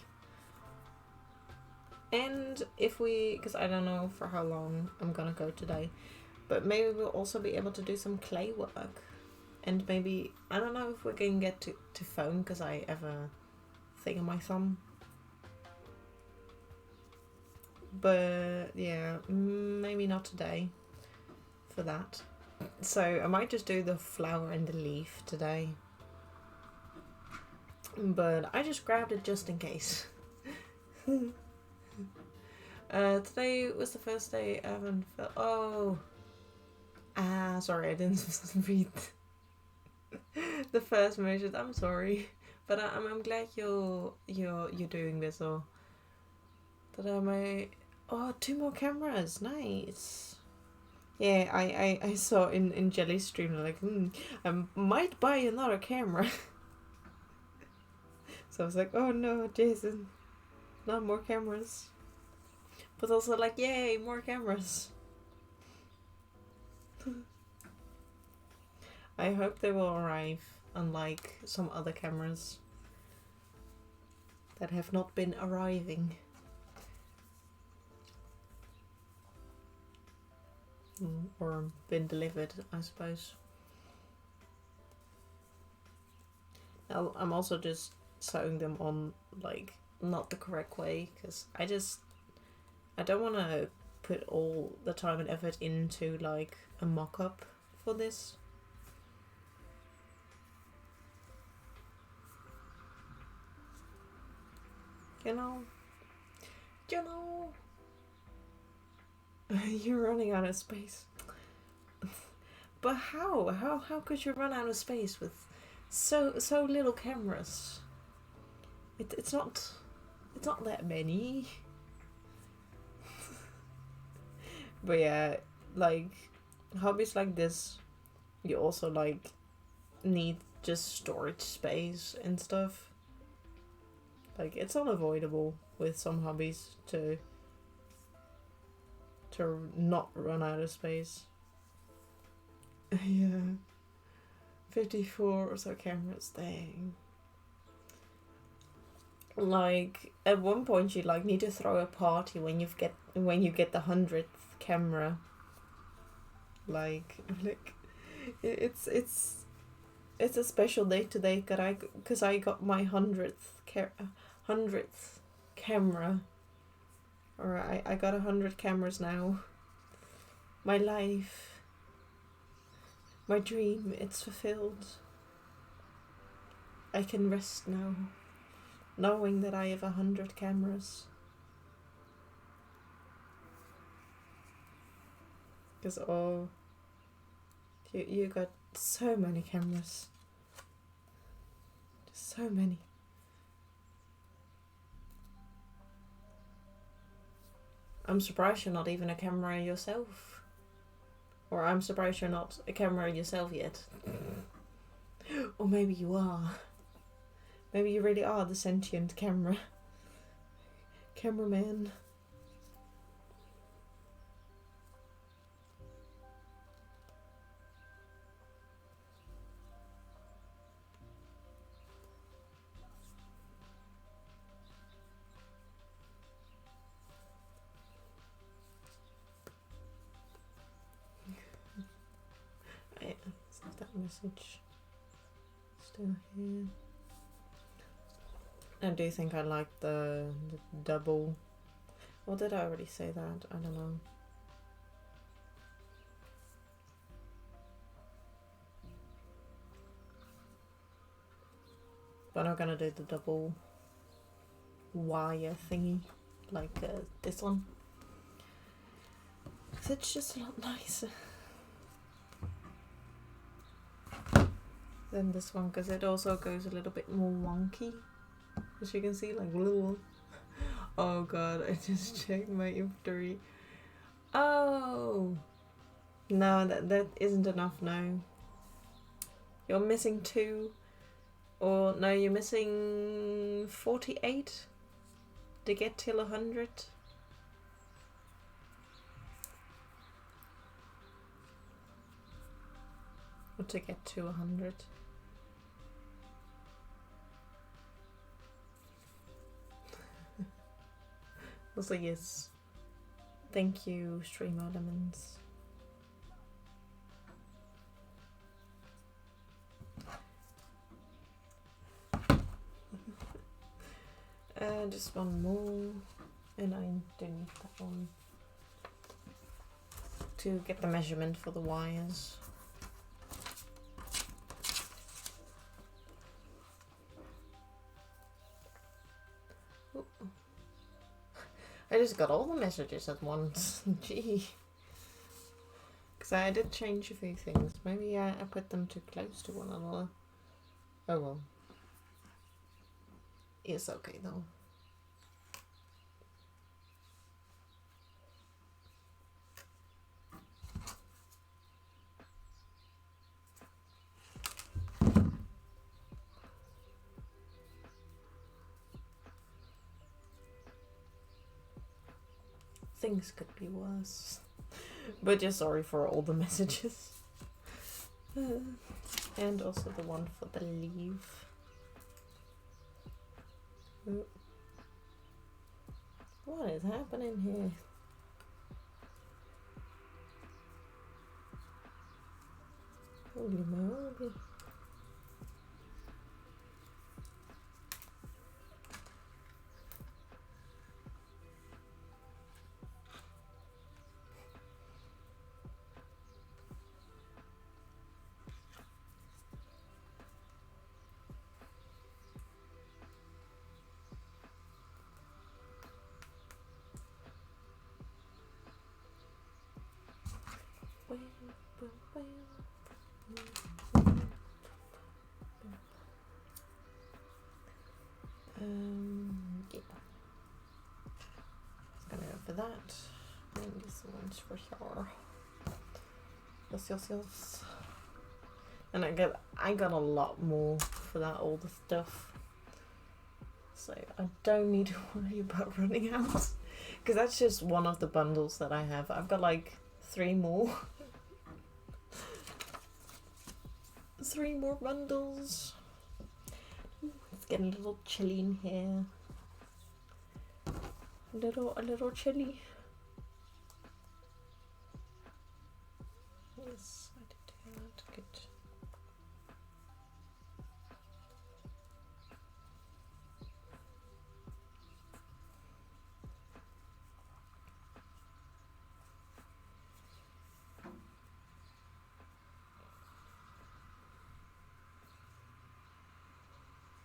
And if because I don't know for how long I'm gonna go today, but maybe we'll also be able to do some clay work. And maybe, I don't know if we can get to foam, because I have a thing on my thumb. But yeah, maybe not today for that. So I might just do the flower and the leaf today. But I just grabbed it just in case. Today was the first day I haven't felt. Oh. Sorry, I didn't read the first message. I'm sorry, but I'm glad you're doing this. Or that I may. Oh, 2 more cameras. Nice. Yeah, I saw in Jelly's stream like I might buy another camera. So I was like, oh no, Jason, not more cameras. But also like, yay, more cameras. I hope they will arrive, unlike some other cameras that have not been arriving. Or been delivered, I suppose. I'm also just sewing them on, like, not the correct way, because I don't want to put all the time and effort into, like, a mock-up for this. You know? You're running out of space. But how? How could you run out of space with so little cameras? It's not that many. But yeah, like hobbies like this you also like need just storage space and stuff. Like, it's unavoidable with some hobbies to not run out of space. Yeah. 54 or so cameras, dang. Like, at one point you like need to throw a party when you get the 100th camera. Like it's a special day today, cause I got my 100th camera. Or I got 100 cameras now. My life, my dream, it's fulfilled. I can rest now, knowing that I have 100 cameras. Because, oh, you got so many cameras. Just so many. I'm surprised you're not even a camera yourself. Or I'm surprised you're not a camera yourself yet. Or maybe you are. Maybe you really are the sentient cameraman. Is that message still here? I do think I like the double. Or did I already say that? I don't know. But I'm gonna do the double wire thingy, like this one. 'Cause it's just a lot nicer than this one, because it also goes a little bit more wonky. As you can see, like little. Oh god, I just checked my inventory. Oh! No, that isn't enough now. You're missing 2. Or no, you're missing 48 to get till 100. Or to get to 100. Also, yes. Thank you, Stream Elements. Just one more, and I do need that one to get the measurement for the wires. Ooh. I just got all the messages at once. Gee. Because I did change a few things. Maybe I put them too close to one another. Oh well. It's okay though. Things could be worse. But just sorry for all the messages. And also the one for the leave. What is happening here? Holy moly. Yeah. It's gonna go for that. And this one's for sure. Yes. And I got a lot more for that older stuff. So I don't need to worry about running out. Because that's just one of the bundles that I have. I've got like 3 more. 3 more bundles. Ooh, it's getting a little chilly in here. A little chilly. Yes, I did hear that. Good.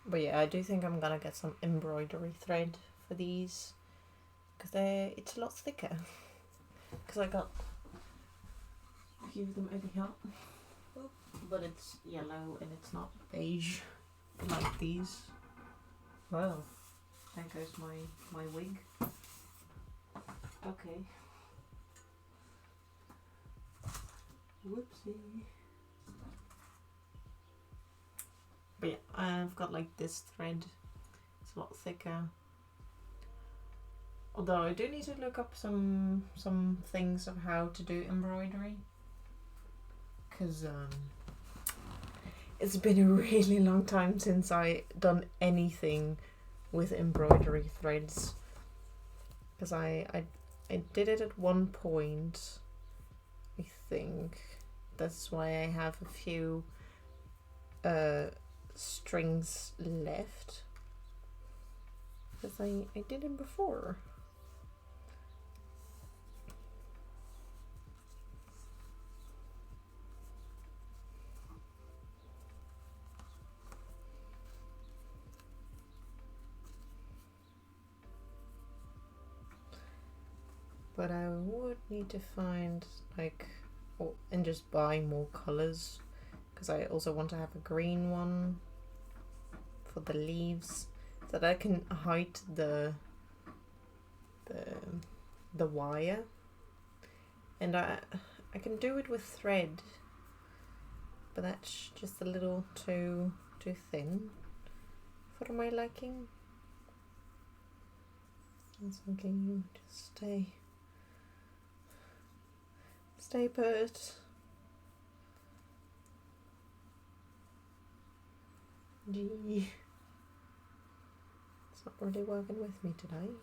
But yeah, I do think I'm gonna get some embroidery thread for these, because it's a lot thicker. Because I got a few of them over here, but it's yellow and it's not beige like these. Well, there goes my wig. Okay. Whoopsie. But yeah, I've got like this thread. It's a lot thicker. Although I do need to look up some things of how to do embroidery. Because it's been a really long time since I done anything with embroidery threads. Because I did it at one point, I think. That's why I have a few strings left. Because I did it before. But I would need to find and just buy more colors, because I also want to have a green one for the leaves so that I can hide the wire, and I can do it with thread, but that's just a little too thin for my liking. I was thinking you just stay put. Gee, it's not really working with me today.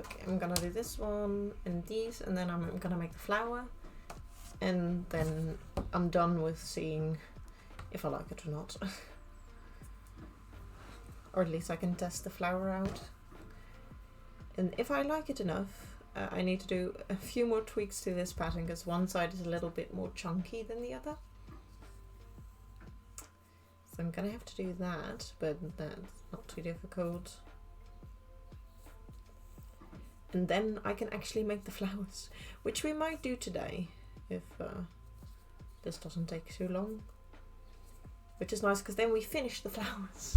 Okay, I'm gonna do this one and these, and then I'm gonna make the flower, and then I'm done with seeing if I like it or not. Or at least I can test the flower out. And if I like it enough, I need to do a few more tweaks to this pattern, because one side is a little bit more chunky than the other. So I'm gonna have to do that, but that's not too difficult. And then I can actually make the flowers, which we might do today if this doesn't take too long. Which is nice, because then we finish the flowers.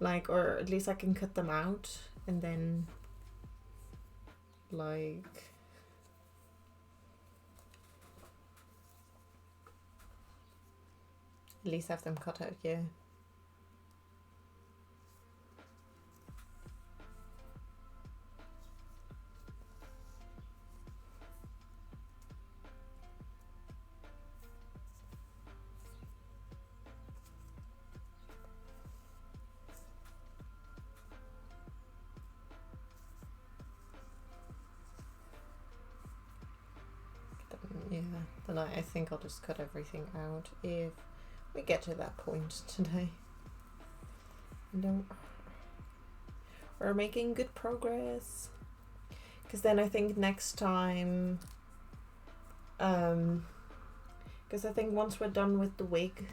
Like, or at least I can cut them out and then like at least have them cut out, yeah. Yeah, then I think I'll just cut everything out if we get to that point today. No, we're making good progress. Because then I think next time, because I think once we're done with the wig,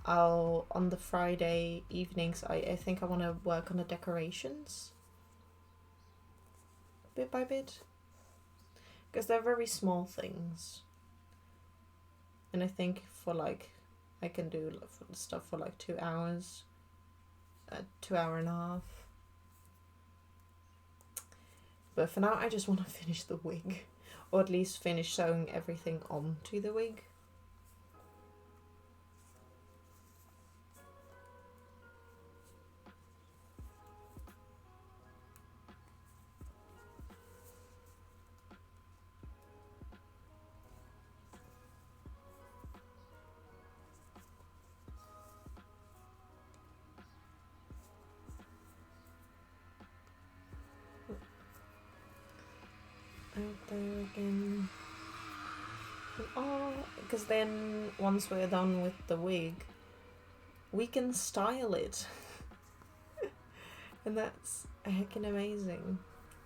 on the Friday evenings, I think I want to work on the decorations bit by bit. Because they're very small things. And I think for like, I can do stuff for like 2 hours. 2 hour and a half. But for now I just want to finish the wig. Or at least finish sewing everything onto the wig. Out there again. Oh, because then once we're done with the wig, we can style it. And that's heckin' amazing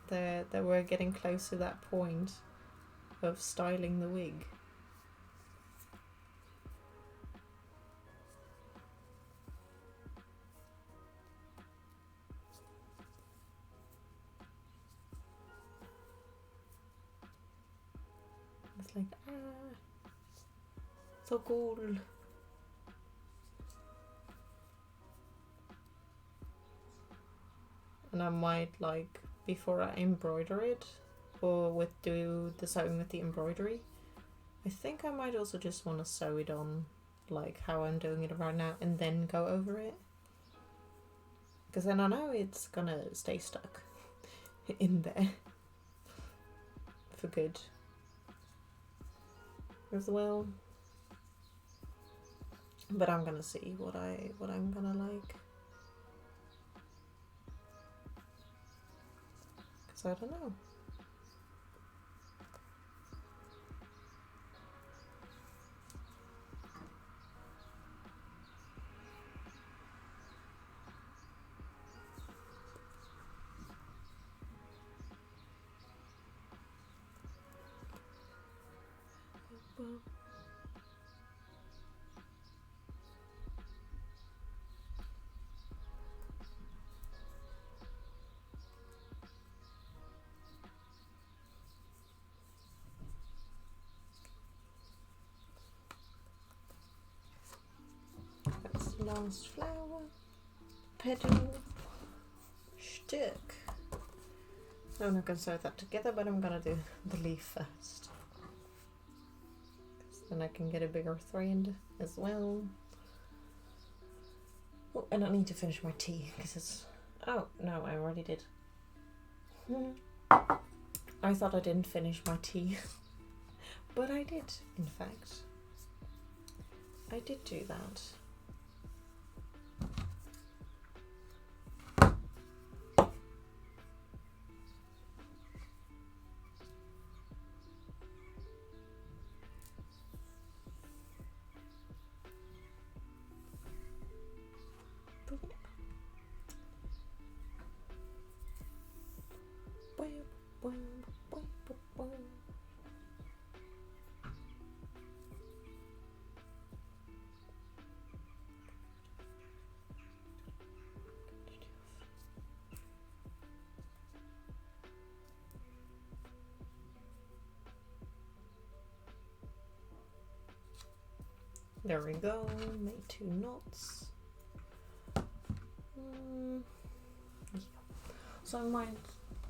that we're getting close to that point of styling the wig. It's like, so cool. And I might, like, before I embroider it, or do the sewing with the embroidery, I think I might also just want to sew it on, like how I'm doing it right now, and then go over it. Because then I know it's gonna stay stuck in there for good as well. But I'm gonna see what I'm gonna like. Because I don't know. That's the last flower. Petal. Stick. I'm not gonna sew that together, but I'm gonna do the leaf first. Then I can get a bigger thread as well. Oh, and I need to finish my tea because it's... Oh, no, I already did. I thought I didn't finish my tea. But I did, in fact. I did do that. There we go, made 2 knots. Yeah. So I might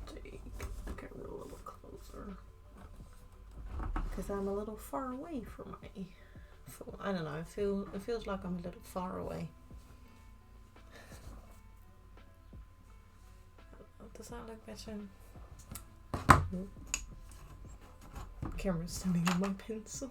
take the camera a little closer because I'm a little far away from my phone. I don't know, it feels like I'm a little far away. Does that look better? Nope. Camera's standing on my pencil.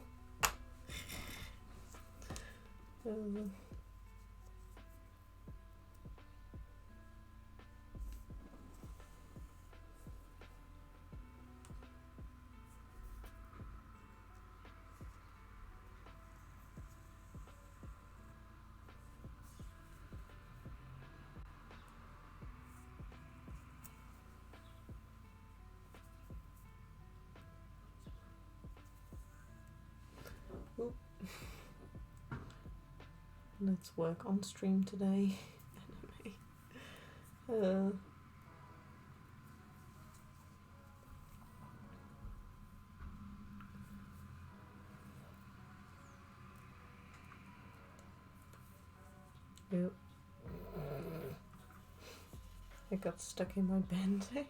Oop. Let's work on stream today. Ew. It got stuck in my band-aid.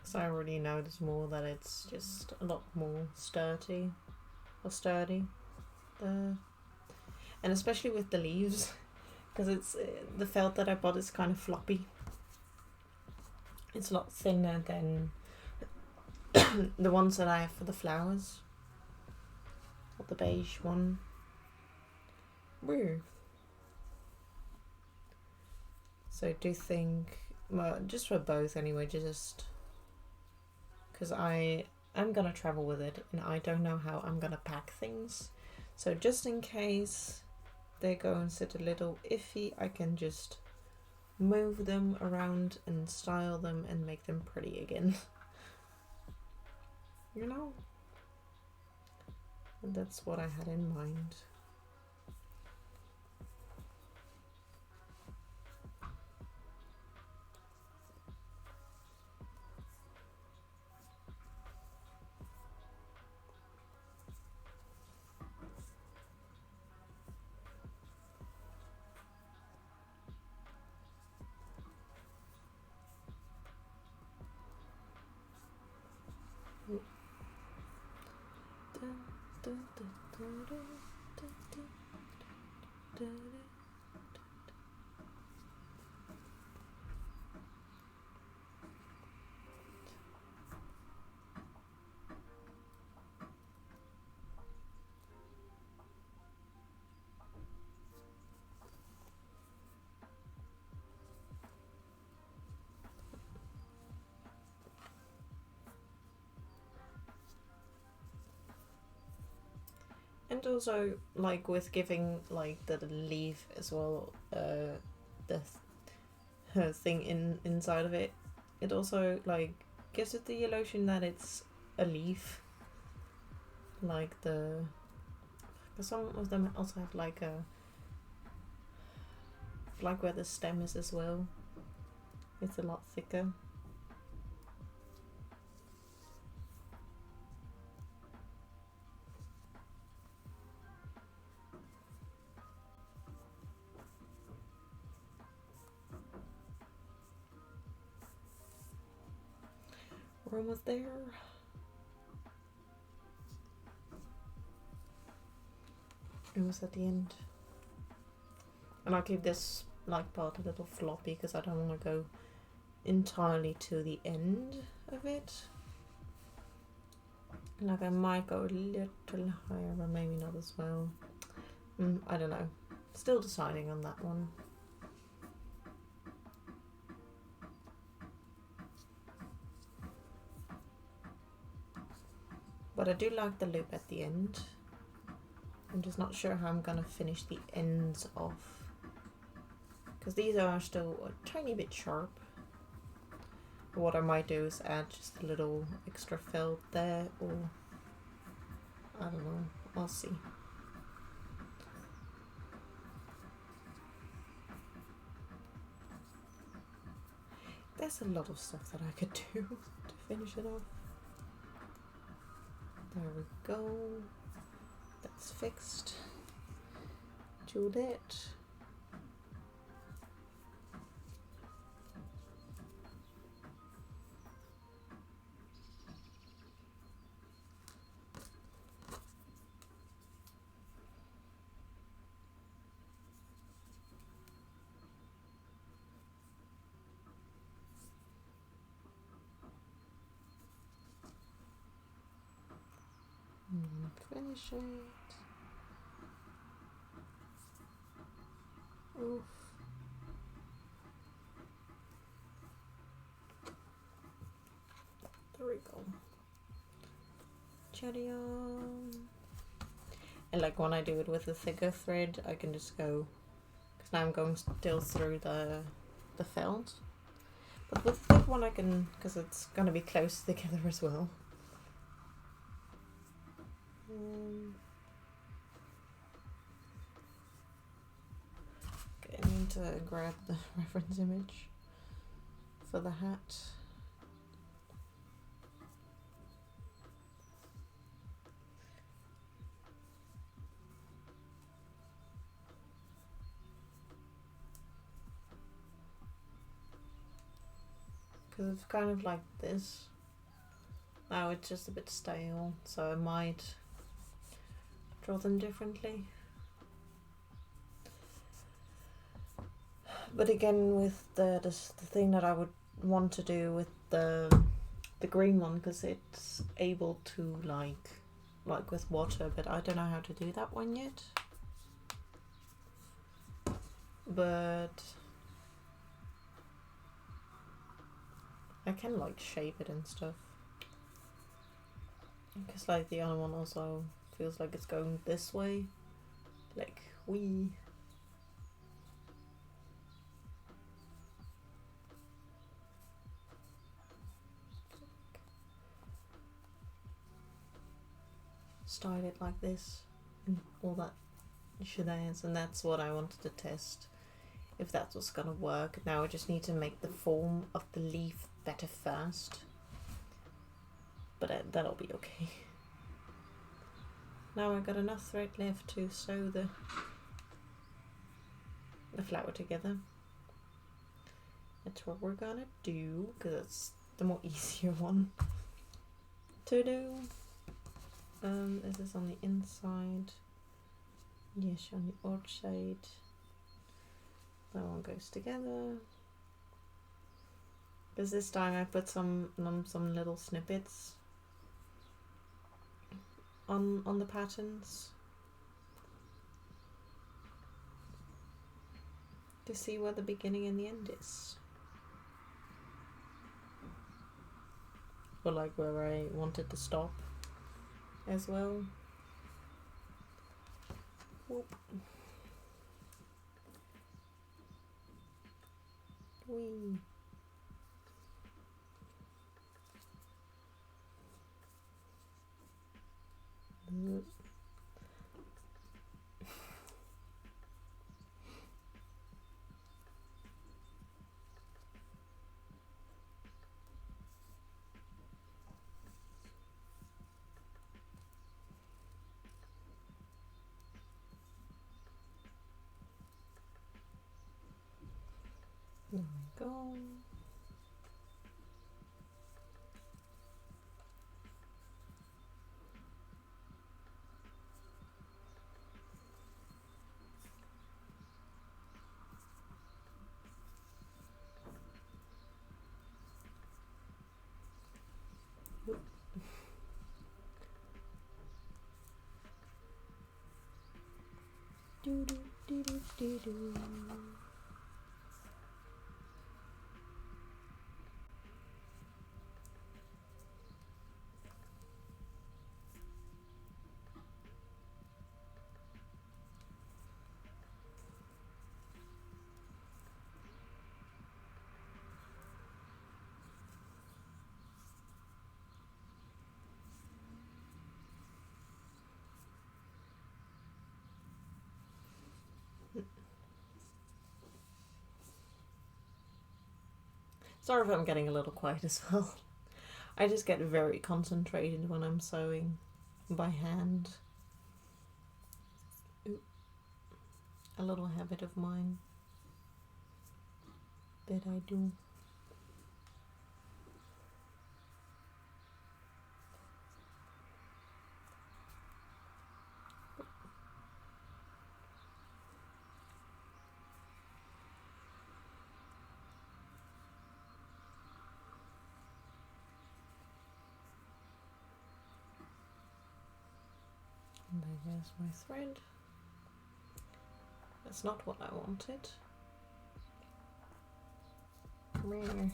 So I already noticed more that it's just a lot more sturdy. And especially with the leaves, because it's the felt that I bought is kind of floppy. It's a lot thinner than the ones that I have for the flowers. Or the beige one. Weird. So I do think, well, just for both anyway, just because I'm gonna travel with it and I don't know how I'm gonna pack things. So just in case they go and sit a little iffy, I can just move them around and style them and make them pretty again. You know? And that's what I had in mind. And also, like, with giving, like, the leaf as well, the thing inside of it, it also, like, gives it the illusion that it's a leaf. Like the... Because some of them also have, like, like where the stem is as well. It's a lot thicker. We're almost there. Almost at the end. And I'll keep this like part a little floppy because I don't want to go entirely to the end of it. Like I might go a little higher, but maybe not as well. I don't know. Still deciding on that one. But I do like the loop at the end. I'm just not sure how I'm gonna finish the ends off. Because these are still a tiny bit sharp. What I might do is add just a little extra felt there, or I don't know, I'll see. There's a lot of stuff that I could do to finish it off. There we go. That's fixed. Juliet. Finish it. Oof. There we go. Cherry on. And like when I do it with a thicker thread, I can just go, because now I'm going still through the felt. But with the thick one I can, because it's going to be close together as well. Okay, I need to grab the reference image for the hat. Because it's kind of like this. Now it's just a bit stale, so I might draw them differently. But again, with the thing that I would want to do with the green one, because it's able to like with water, but I don't know how to do that one yet. But I can like shape it and stuff. Because like the other one also feels like it's going this way. Like, wee. Style it like this. And all that shenanigans. And that's what I wanted to test. If that was gonna work. Now I just need to make the form of the leaf better first. But that'll be okay. Now I've got enough thread left to sew the flower together. That's what we're gonna do, because it's the more easier one to do. This is on the inside. Yes, on the outside. That one goes together. Because this time I put some little snippets on the patterns to see where the beginning and the end is, or like where I wanted to stop as well. Whoop. Whee. There we go. Do do do do do do. Sorry if I'm getting a little quiet as well. I just get very concentrated when I'm sewing by hand. Ooh. A little habit of mine that I do. And there's my thread. That's not what I wanted. Meh.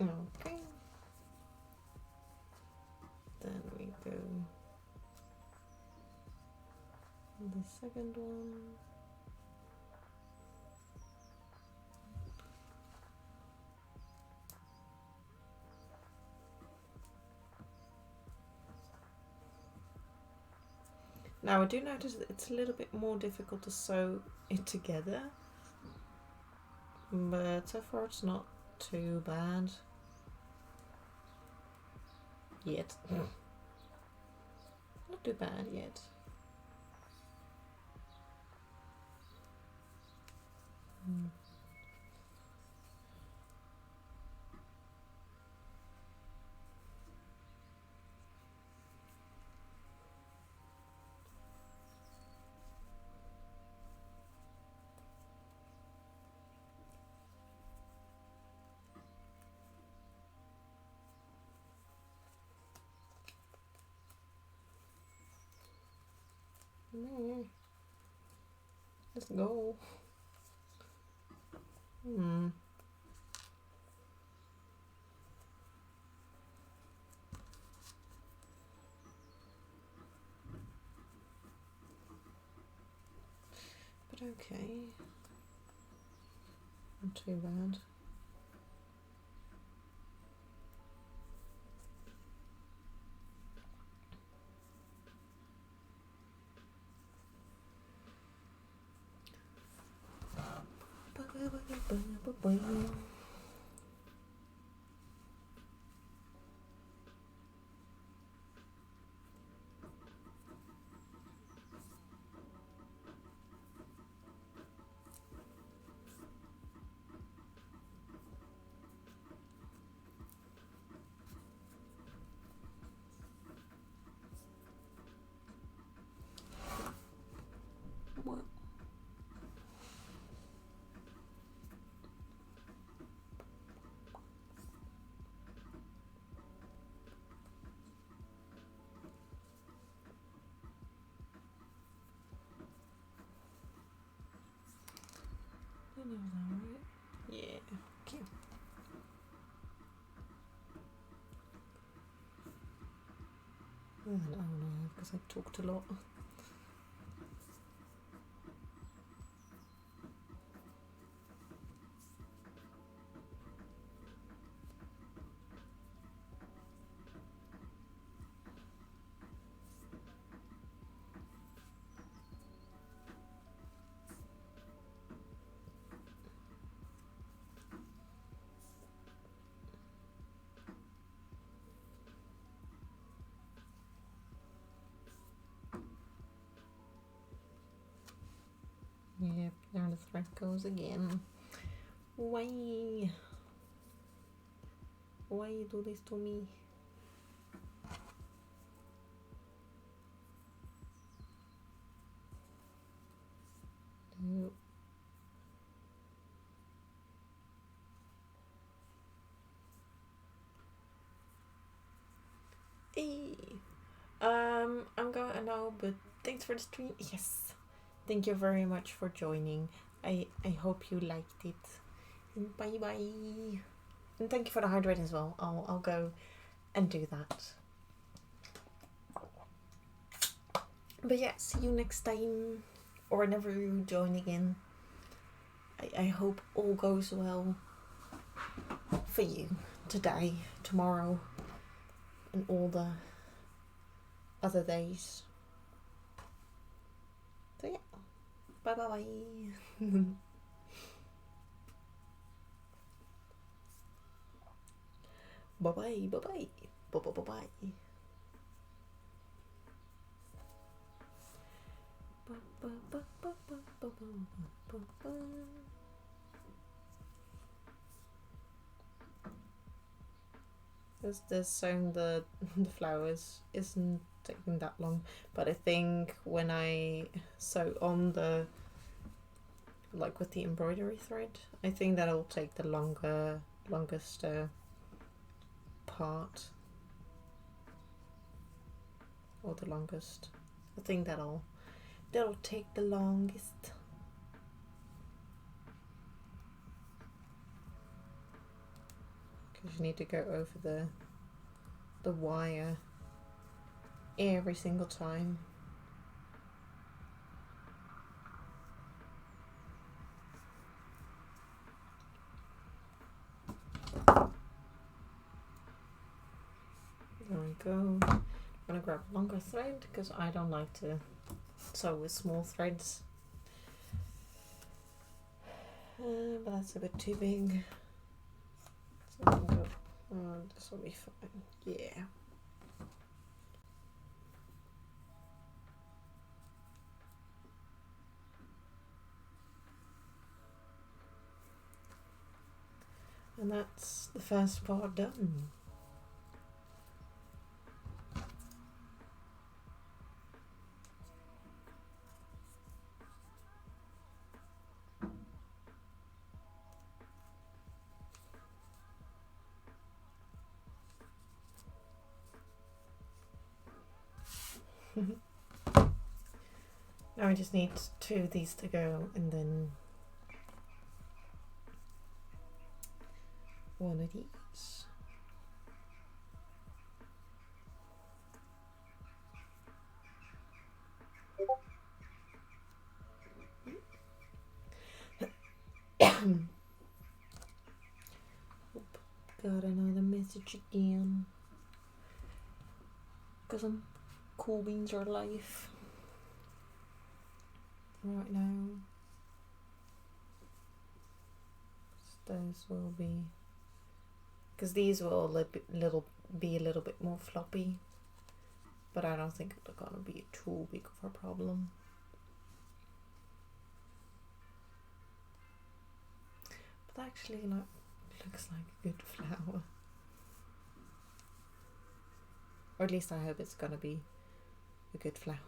Okay. Then we go the second one. Now I do notice that it's a little bit more difficult to sew it together, but so far it's not too bad. Yet. Not too bad yet. Let's go. But okay. Not too bad. What? I know that, right? Yeah. Okay. Oh no, because I talked a lot. Yep, there the thread goes again. Why? Why you do this to me? No. Hey. I'm going now, but thanks for the stream. Yes. Thank you very much for joining. I hope you liked it. And bye bye. And thank you for the hydrate as well. I'll go and do that. But yeah, see you next time, or whenever you join again. I hope all goes well for you today, tomorrow, and all the other days. So yeah, bye bye bye. Bye bye, bye bye, bye bye, bye bye. This sewing the flowers isn't taking that long, but I think when I sew on the, like with the embroidery thread, I think that'll take the longest part, or the longest. I think that'll take the longest. Because you need to go over the wire every single time. There we go. I'm gonna grab a longer thread because I don't like to sew with small threads. But that's a bit too big. So I can go, this will be fine. Yeah. And that's the first part done. Now I just need 2 of these to go, and then 1 of these. Got another message again. Because some cool beans are life right now. Those will be, because these will be a little bit more floppy, but I don't think they're gonna be too big of a problem. But actually, like, looks like a good flower, or at least I hope it's gonna be a good flower.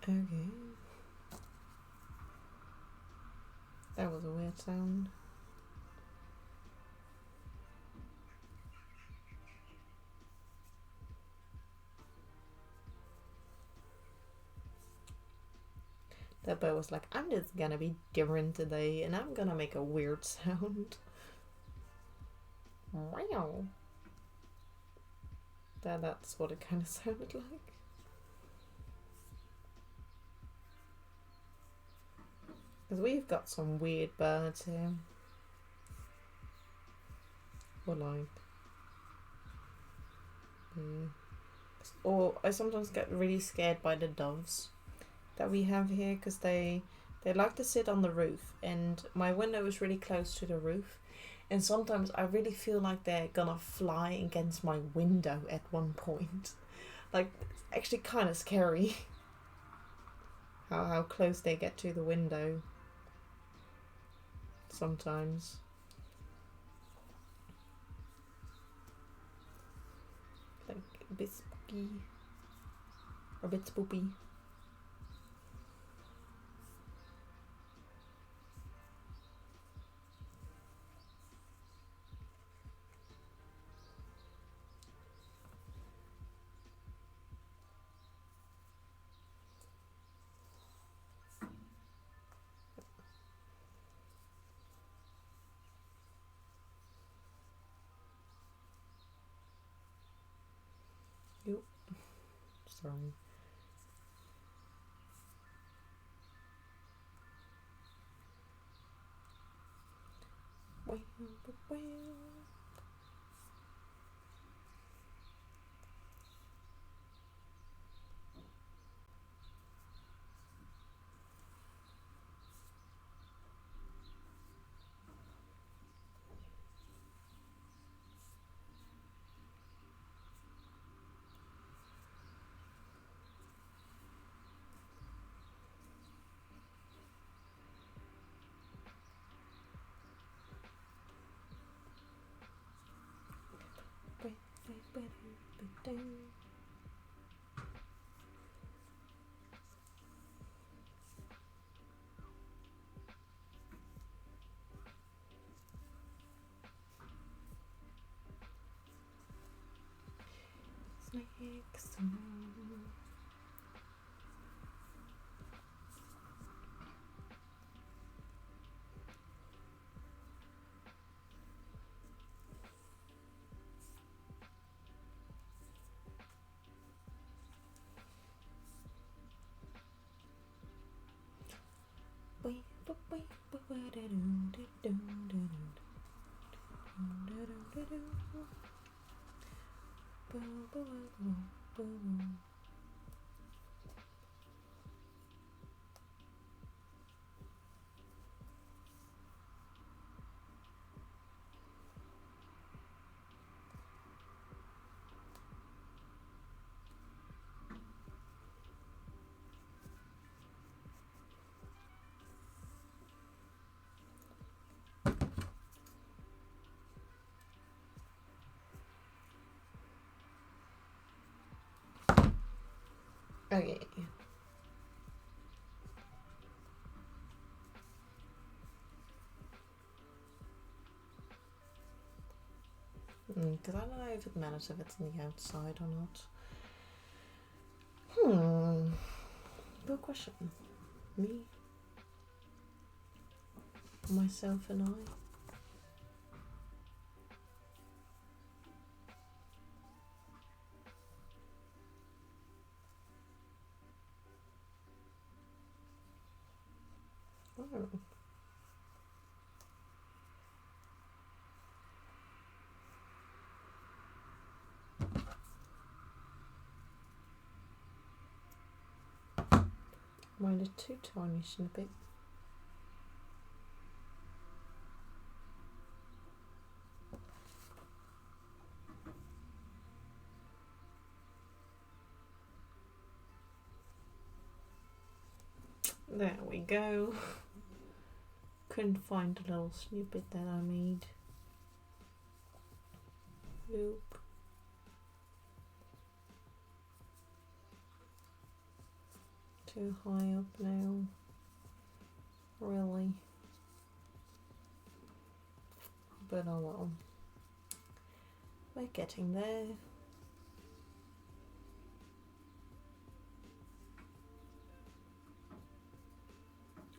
Okay. That was a weird sound. That bird was like, I'm just gonna be different today and I'm gonna make a weird sound. Wow. That's what it kind of sounded like. Because we've got some weird birds here. Or like... yeah. Or I sometimes get really scared by the doves that we have here, because they like to sit on the roof, and my window is really close to the roof, and sometimes I really feel like they're gonna fly against my window at one point. Like, it's actually kind of scary how close they get to the window sometimes. Like a bit spooky or a bit spoopy. Yep. Sorry. next. Okay. Because I don't know if it matters if it's on the outside or not. Good question. Me? Myself and I? Oh. Mine is too tarnished and a bit. There we go. Couldn't find the little snippet that I made. Loop. Too high up now. Really. But oh well. We're getting there.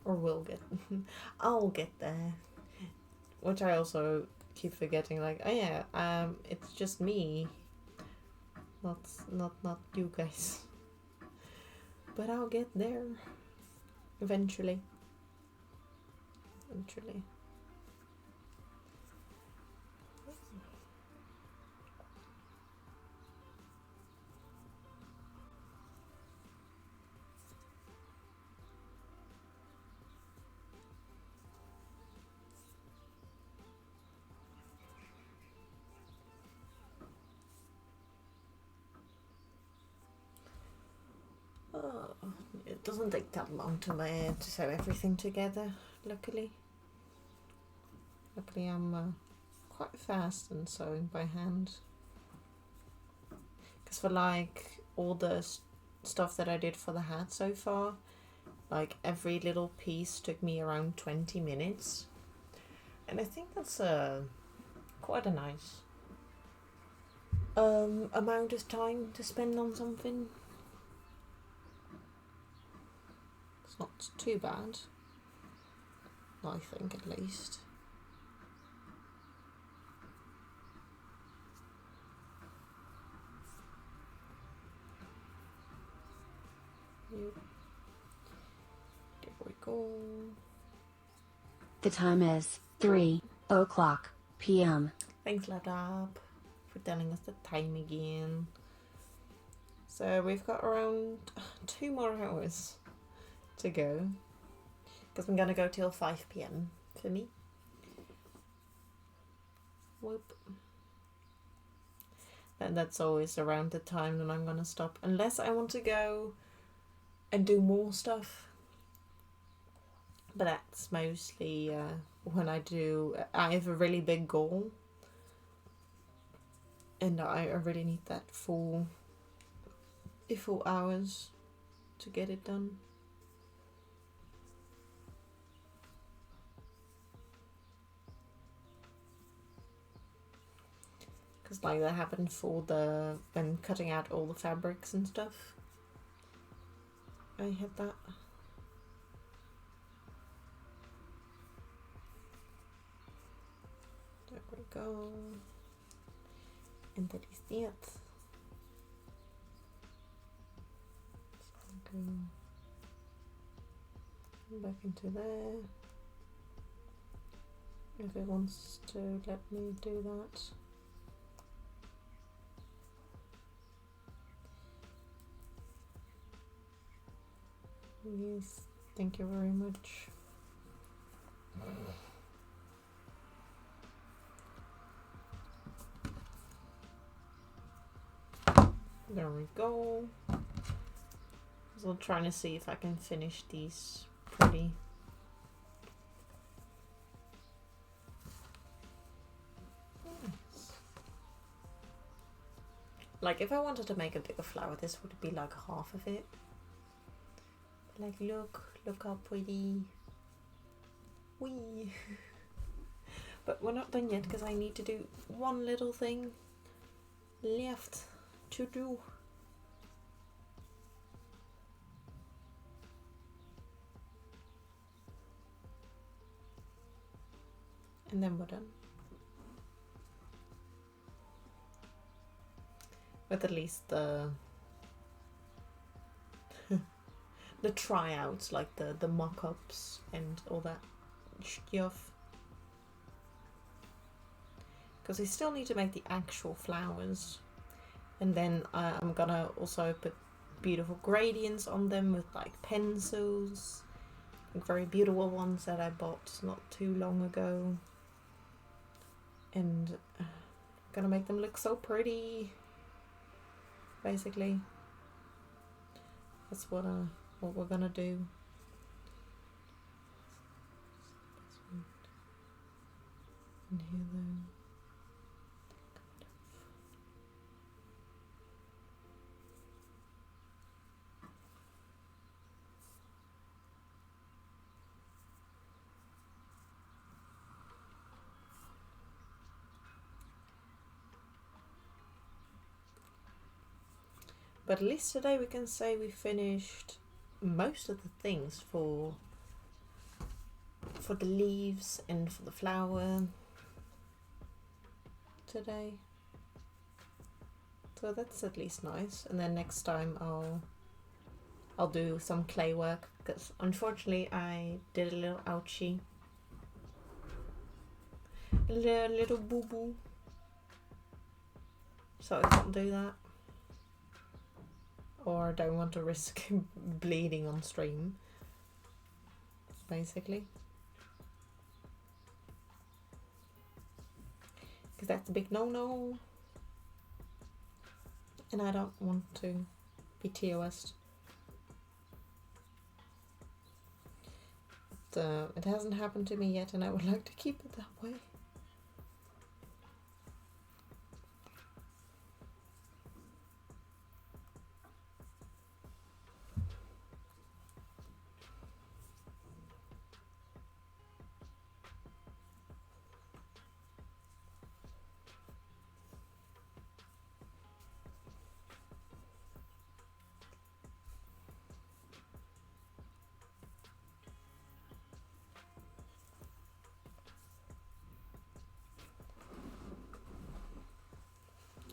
Or will get. I'll get there. Which I also keep forgetting, like, oh yeah, it's just me. Not you guys. But I'll get there. Eventually. Eventually. Oh, it doesn't take that long to sew everything together, luckily. Luckily I'm quite fast in sewing by hand. Because for like all the stuff that I did for the hat so far, like every little piece took me around 20 minutes. And I think that's quite a nice amount of time to spend on something. It's not too bad, I think, at least. Yep. There we go. The time is 3:00 p.m. Thanks, laptop, for telling us the time again. So we've got around 2 more hours to go, because I'm gonna go till 5 p.m. for me. Whoop. And that's always around the time that I'm gonna stop, unless I want to go and do more stuff. But that's mostly when I have a really big goal, and I really need that full hours to get it done. Because like that happened for when cutting out all the fabrics and stuff. I had that. There we go. And that is it. So go back into there. If it wants to let me do that. Yes, thank you very much. There we go. So I'm trying to see if I can finish these pretty. Nice. Like if I wanted to make a bigger flower, this would be like half of it. Like look how pretty. Wee. But we're not done yet because I need to do one little thing left to do. And then we're done. With at least the the tryouts, like the mock-ups and all that stuff. Because I still need to make the actual flowers. And then I'm gonna also put beautiful gradients on them with like pencils. Like very beautiful ones that I bought not too long ago. And gonna make them look so pretty. Basically. That's what we're gonna do. In here though. But at least today we can say we finished most of the things for the leaves and for the flower today. So that's at least nice. And then next time I'll do some clay work because unfortunately I did a little ouchie. A little boo-boo. So I can't do that. Or don't want to risk bleeding on stream, basically. Because that's a big no-no. And I don't want to be TOS'd. But, it hasn't happened to me yet and I would like to keep it that way.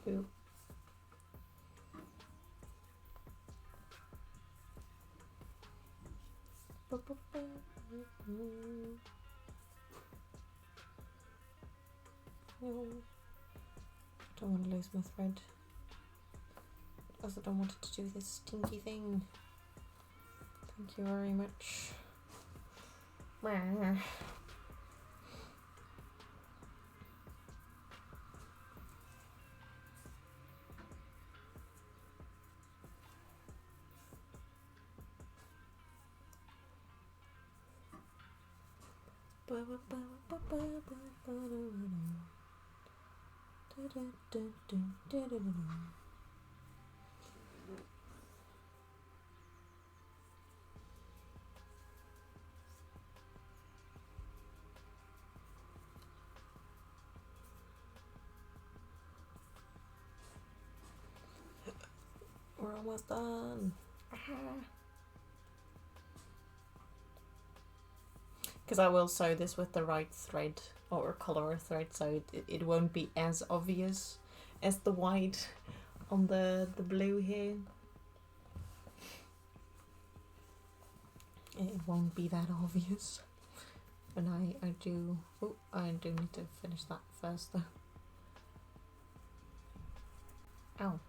Ooh. No. Don't want to lose my thread. I also don't want it to do this stinky thing. Thank you very much. we're almost done. Because I will sew this with the right thread or color thread, so it won't be as obvious as the white on the blue here. It won't be that obvious when I do. Oh, I do need to finish that first though. Ow.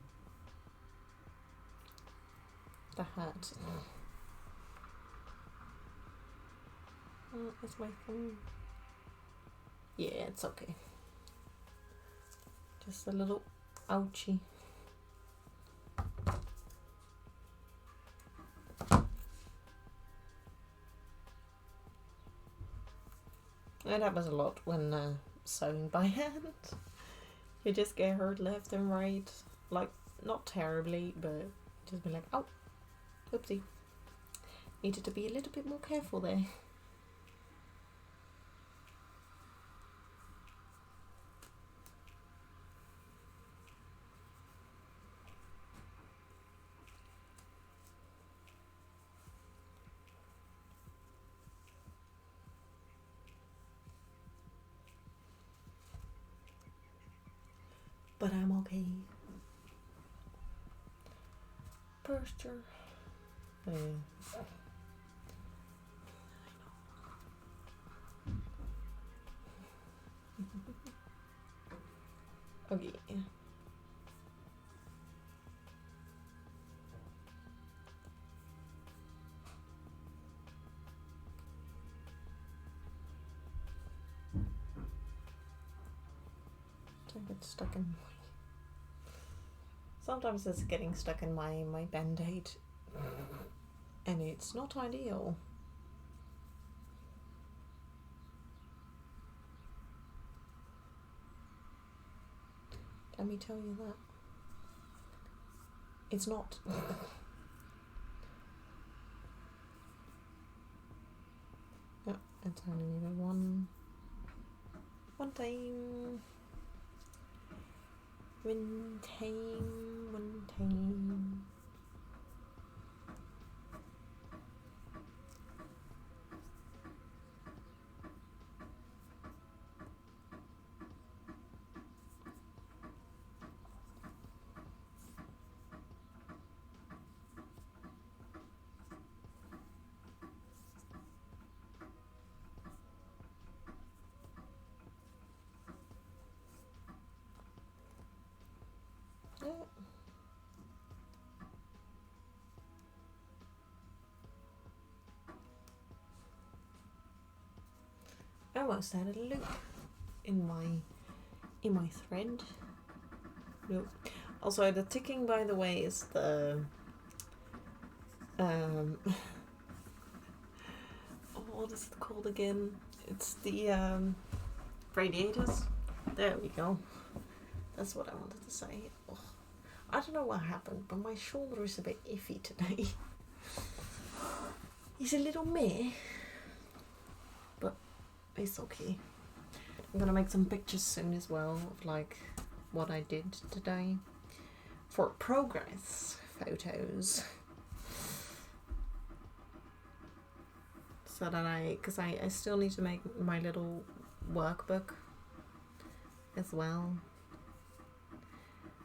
That hurt. It's my thumb. Yeah, it's okay. Just a little ouchie. It happens a lot when sewing by hand. You just get hurt left and right. Like, not terribly, but just be like, oh, oopsie. Needed to be a little bit more careful there. But I'm okay. Posture. Okay. Don't get stuck in. Sometimes it's getting stuck in my band-aid, and it's not ideal. Let me tell you that. It's not. No, it's only needed one time. One time. Yeah. I almost added a loop in my thread. Nope. Also, the ticking, by the way, is the what is it called again? It's the radiators. There we go. That's what I wanted to say. Ugh. I don't know what happened, but my shoulder is a bit iffy today. It's a little meh, but it's okay. I'm gonna make some pictures soon as well of like what I did today for progress photos. So that because I still need to make my little workbook as well.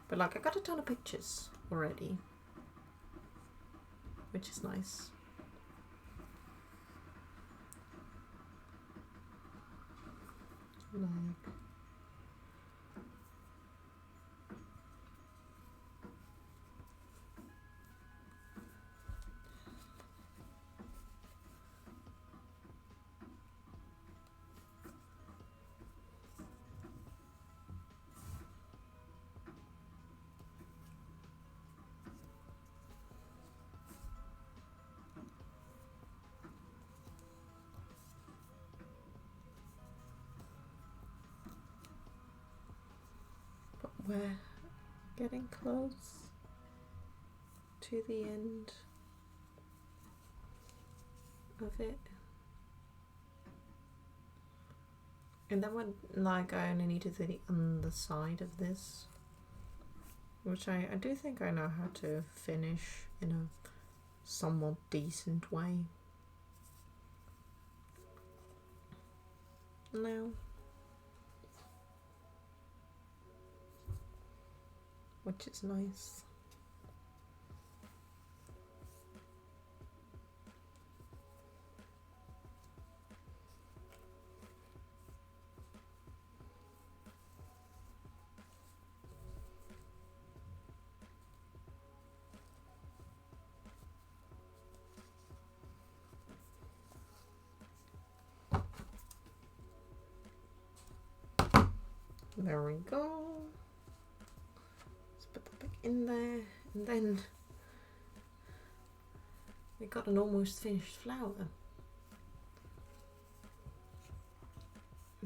But like I got a ton of pictures already, which is nice. Like we're getting close to the end of it. And then when like I only need to do the underside of this. which I do think I know how to finish in a somewhat decent way. Now, which is nice. There we go. Let's put that back in there, and then we got an almost finished flower.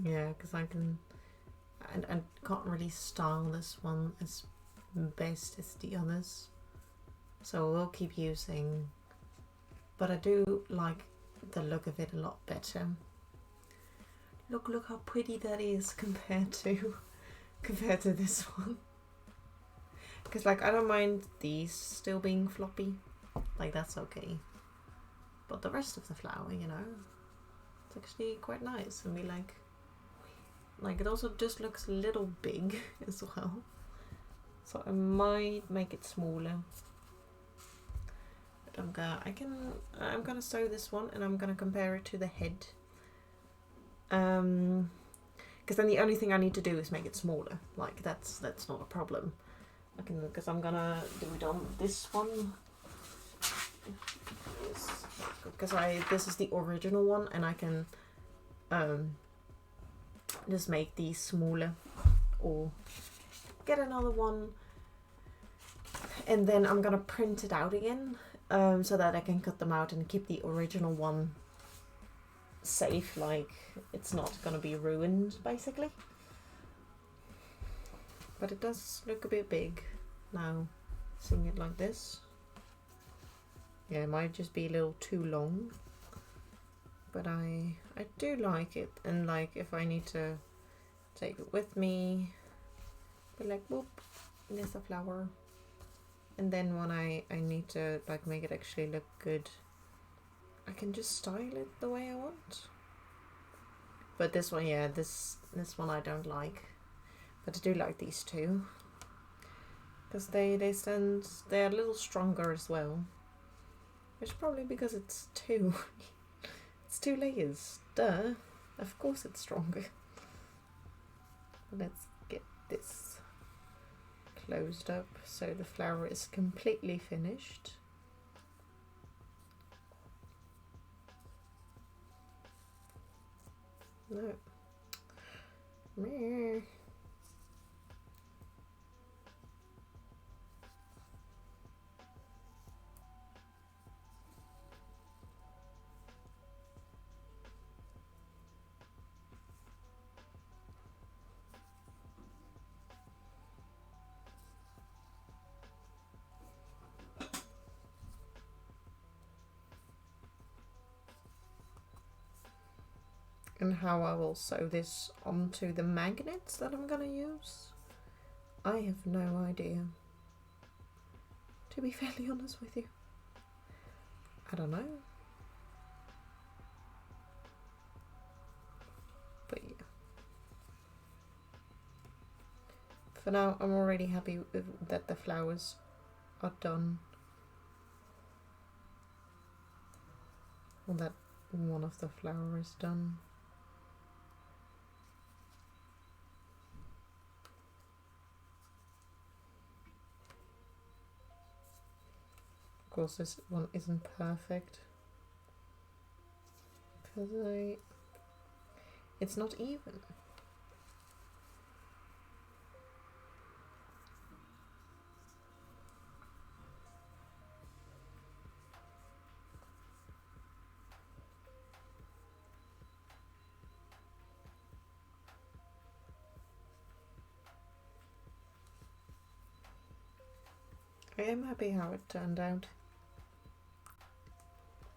Yeah, because I can't really style this one as best as the others, so we'll keep using, but I do like the look of it a lot better. Look how pretty that is compared to this one. Because like I don't mind these still being floppy, like that's okay, but the rest of the flower, you know, it's actually quite nice, and we like it also just looks a little big as well, so I might make it smaller. But I'm gonna sew this one, and I'm gonna compare it to the head. Because then the only thing I need to do is make it smaller. Like that's not a problem. Because I'm gonna do it on this one. Because this is the original one, and I can just make these smaller, or get another one, and then I'm gonna print it out again, so that I can cut them out and keep the original one safe, like it's not gonna be ruined basically. But it does look a bit big now, seeing it like this. Yeah, it might just be a little too long, but I do like it, and like if I need to take it with me, but like whoop, there's a flower, and then when I need to like make it actually look good, I can just style it the way I want. But this one, yeah, this one I don't like. But I do like these two, because they're a little stronger as well. Which is probably because it's two layers. Duh. Of course it's stronger. Let's get this closed up so the flower is completely finished. No. Meh. And how I will sew this onto the magnets that I'm gonna use, I have no idea. To be fairly honest with you, I don't know. But yeah. For now, I'm already happy with that the flowers are done. Well, that one of the flowers is done. Of course, this one isn't perfect because it's not even. I am happy how it turned out,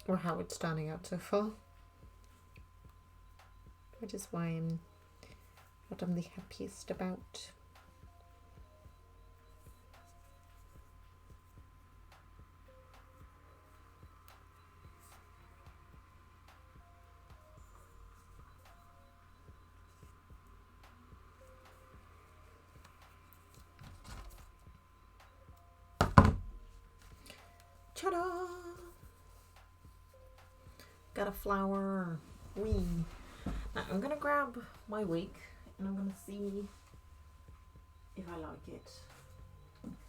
or how it's turning out so far, which is why I'm what I'm the happiest about. Ta-da! Got a flower. Wee. Now I'm gonna grab my wig and I'm gonna see if I like it.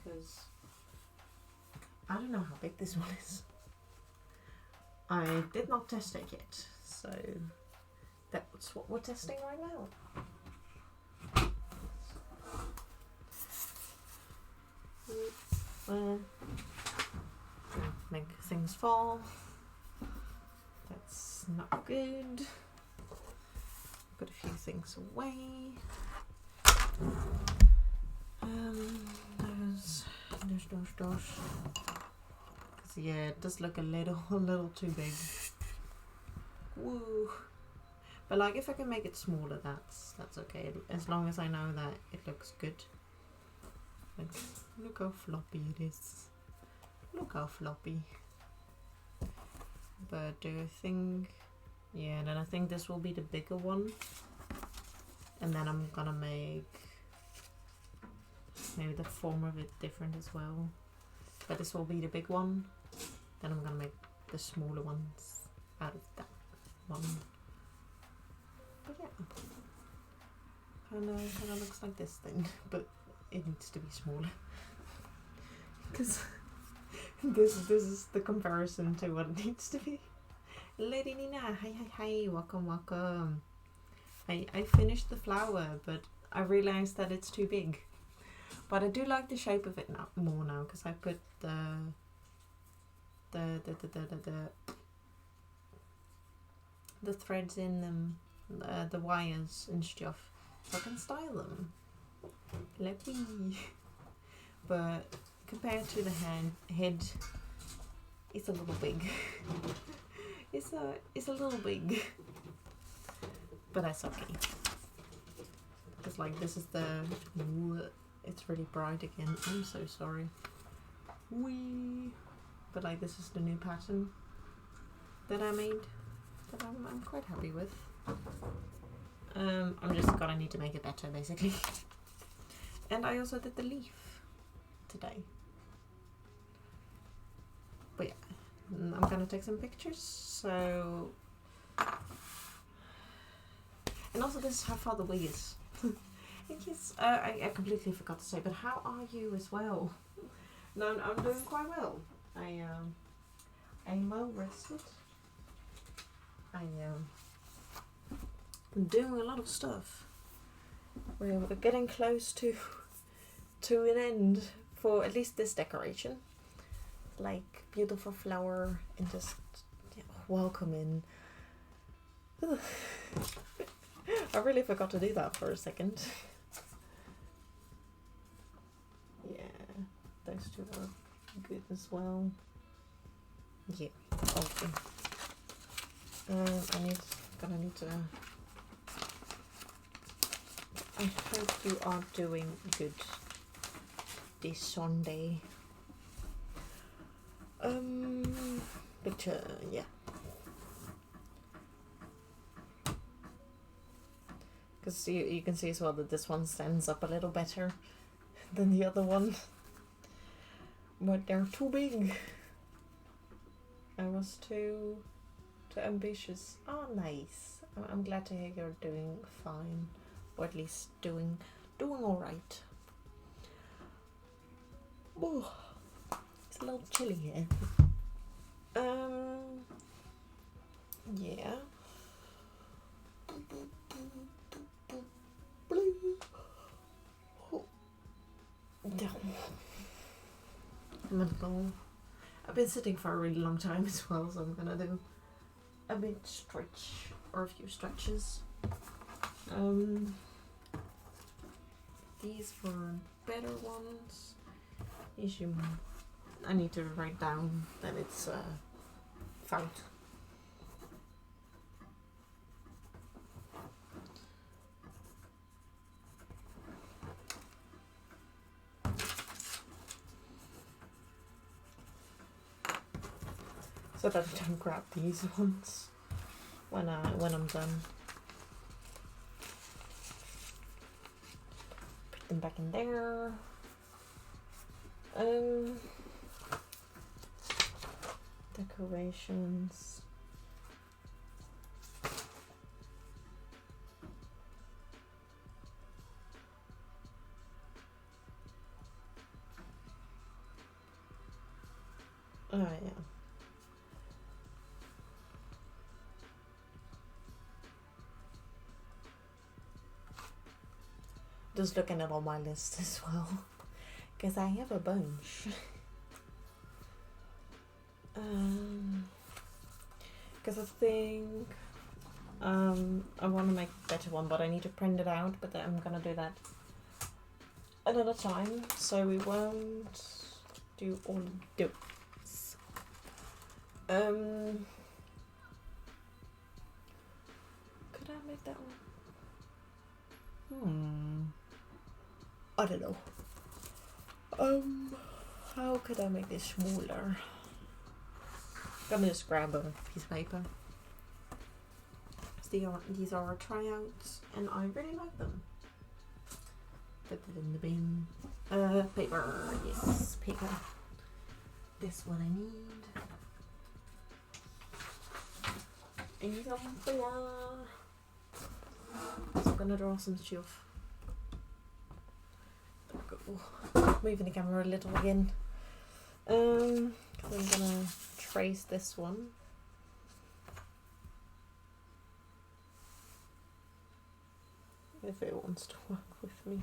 Because I don't know how big this one is. I did not test it yet, so that's what we're testing right now. Make things fall. That's not good. Put a few things away. Those. Yeah, it does look a little too big. Woo. But like, if I can make it smaller, that's okay. As long as I know that it looks good. Like, look how floppy it is. Look how floppy. But do I think... Yeah, then I think this will be the bigger one. And then I'm gonna make maybe the form of it different as well. But this will be the big one. Then I'm gonna make the smaller ones out of that one. But yeah, kinda looks like this thing, but it needs to be smaller. Because this is the comparison to what it needs to be. Lady Nina, hi, welcome. I finished the flower, but I realized that it's too big. But I do like the shape of it now, more now, because I put the threads in them, the wires and stuff, so I can style them. Let me. But compared to the head, it's a little big. It's a little big, but that's okay. Because like this is the. It's really bright again. I'm so sorry. Wee. But like this is the new pattern that I made that I'm quite happy with. I'm just gonna need to make it better basically. And I also did the leaf today. But yeah, I'm gonna take some pictures. So, and also this is how far the wig is. Yes, I completely forgot to say, but how are you as well? No, I'm doing quite well. I'm well rested. I'm doing a lot of stuff. We're getting close to an end for at least this decoration. Like beautiful flower and just welcome in. I really forgot to do that for a second. Yeah, those two are good as well. Yeah, okay. Gonna need to. I hope you are doing good this Sunday. Picture, yeah. Because you can see as well that this one stands up a little better than the other one. But they're too big. I was too ambitious. Oh, nice. I'm glad to hear you're doing fine. Or at least doing alright. Oh, it's a little chilly here. Yeah. I've been sitting for a really long time as well, so I'm gonna do a bit stretch or a few stretches. These were better ones. I need to write down that it's found. So that I don't grab these ones when I'm done. Put them back in there. Decorations. Oh yeah. Just looking at all my lists as well, because I have a bunch. Because I think I want to make a better one, but I need to print it out. But I'm gonna do that another time, so we won't do all those. Could I make that one? I don't know. How could I make this smaller? I'm gonna just grab a piece of paper. These are our tryouts, and I really like them. Put it in the bin. Paper. Yes, paper. This one I need. And some more. So I'm gonna draw some stuff. Moving the camera a little again. I'm gonna trace this one. If it wants to work with me.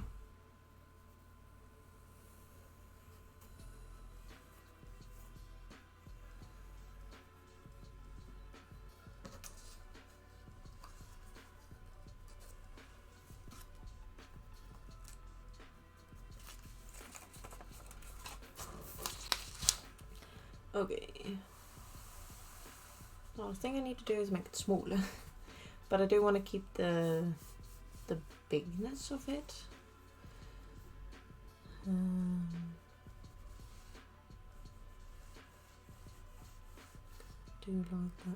Okay. Last thing I need to do is make it smaller, but I do want to keep the bigness of it. Do like that though.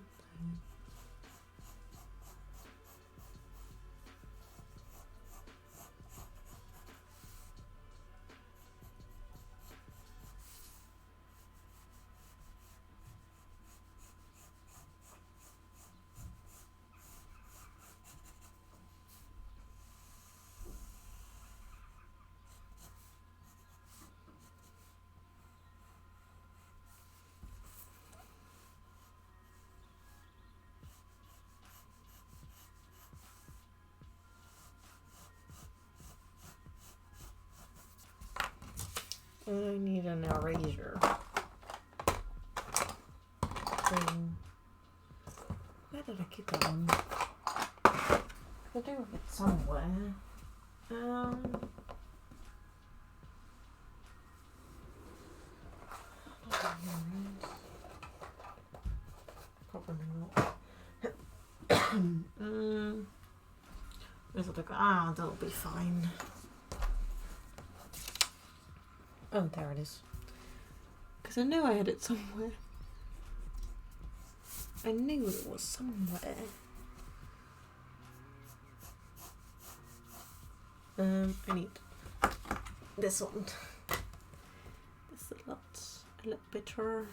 I need an eraser. Where did I keep that one? I do have it somewhere. Probably not. Where's it? That'll be fine. Oh, there it is. Because I knew I had it somewhere. I knew it was somewhere. I need this one. This is a little better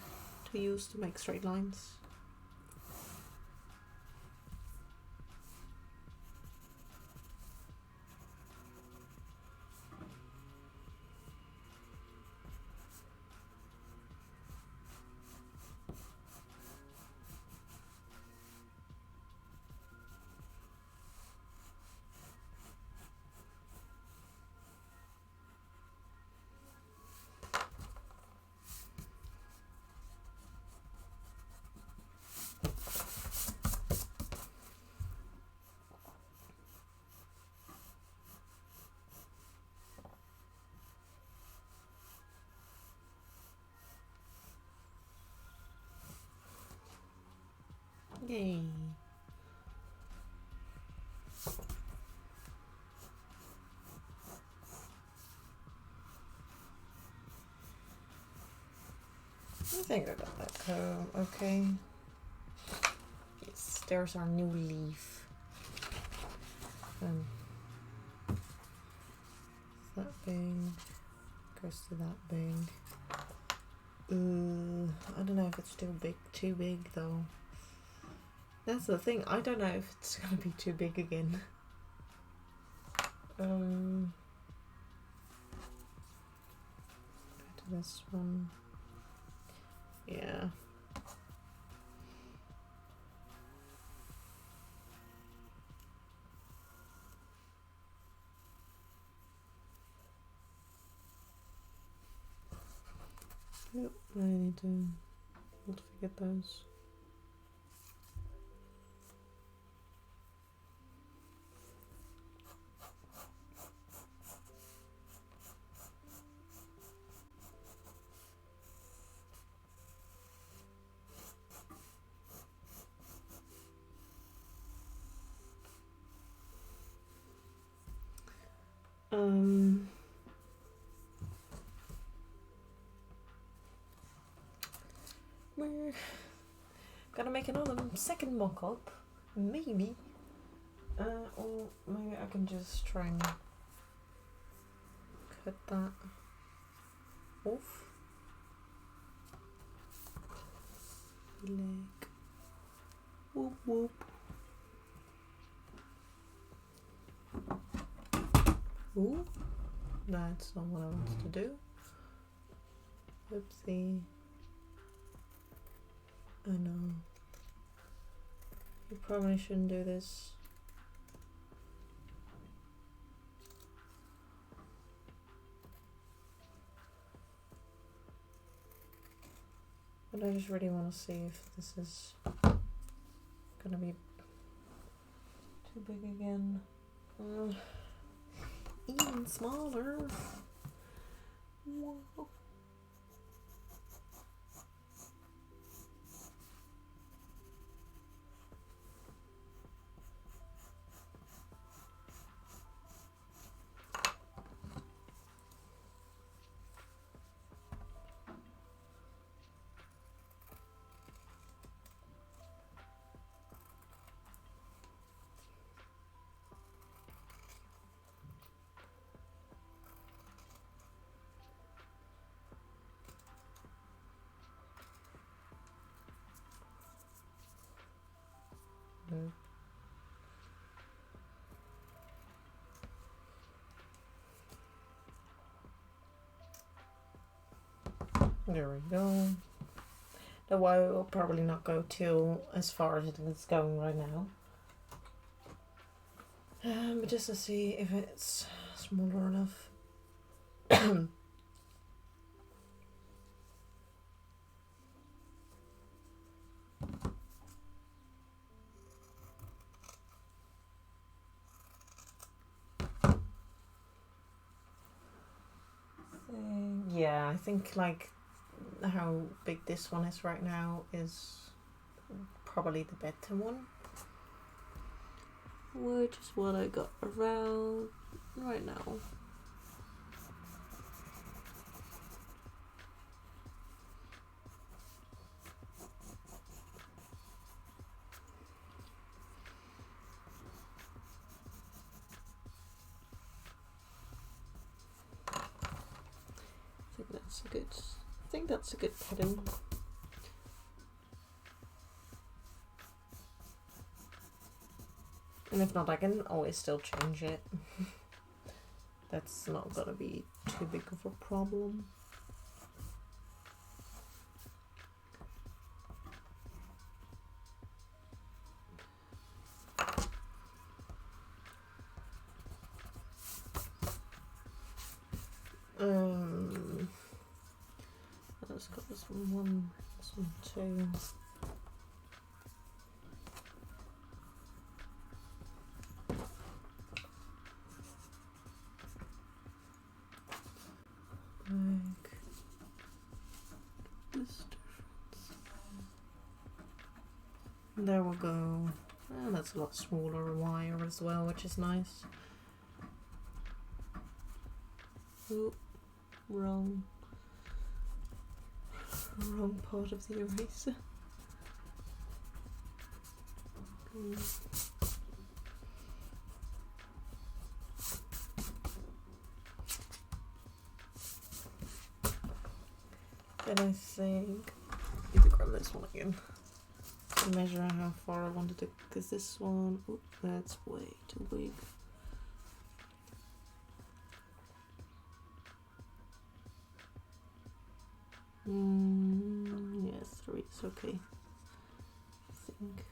to use to make straight lines. Yay. I think I got that comb. Okay. Yes, there's our new leaf. That big goes to that big. I don't know if it's too big though. That's the thing, I don't know if it's gonna be too big again. Go to this one. Yeah. Yep, I need to get those. We're gonna make another second mock-up, maybe. Or maybe I can just try and cut that off. Like, whoop whoop. Ooh, that's not what I wanted to do. Oopsie. I know. You probably shouldn't do this. But I just really want to see if this is gonna be too big again. Even smaller. Whoa. There we go. The wire will probably not go till as far as it's going right now. But just to see if it's smaller enough. Yeah, I think like how big this one is right now is probably the better one. Which is what I got around right now. I think that's a good pattern. And if not, I can always still change it. That's not gonna be too big of a problem. Let's got this one, two. Like this difference. There we go. And that's a lot smaller wire as well, which is nice. Oop, wrong part of the eraser. And I think I need to grab this one again to measure how far I wanted to, because this one, oops, that's way too big. Yes, 3 is okay, I think.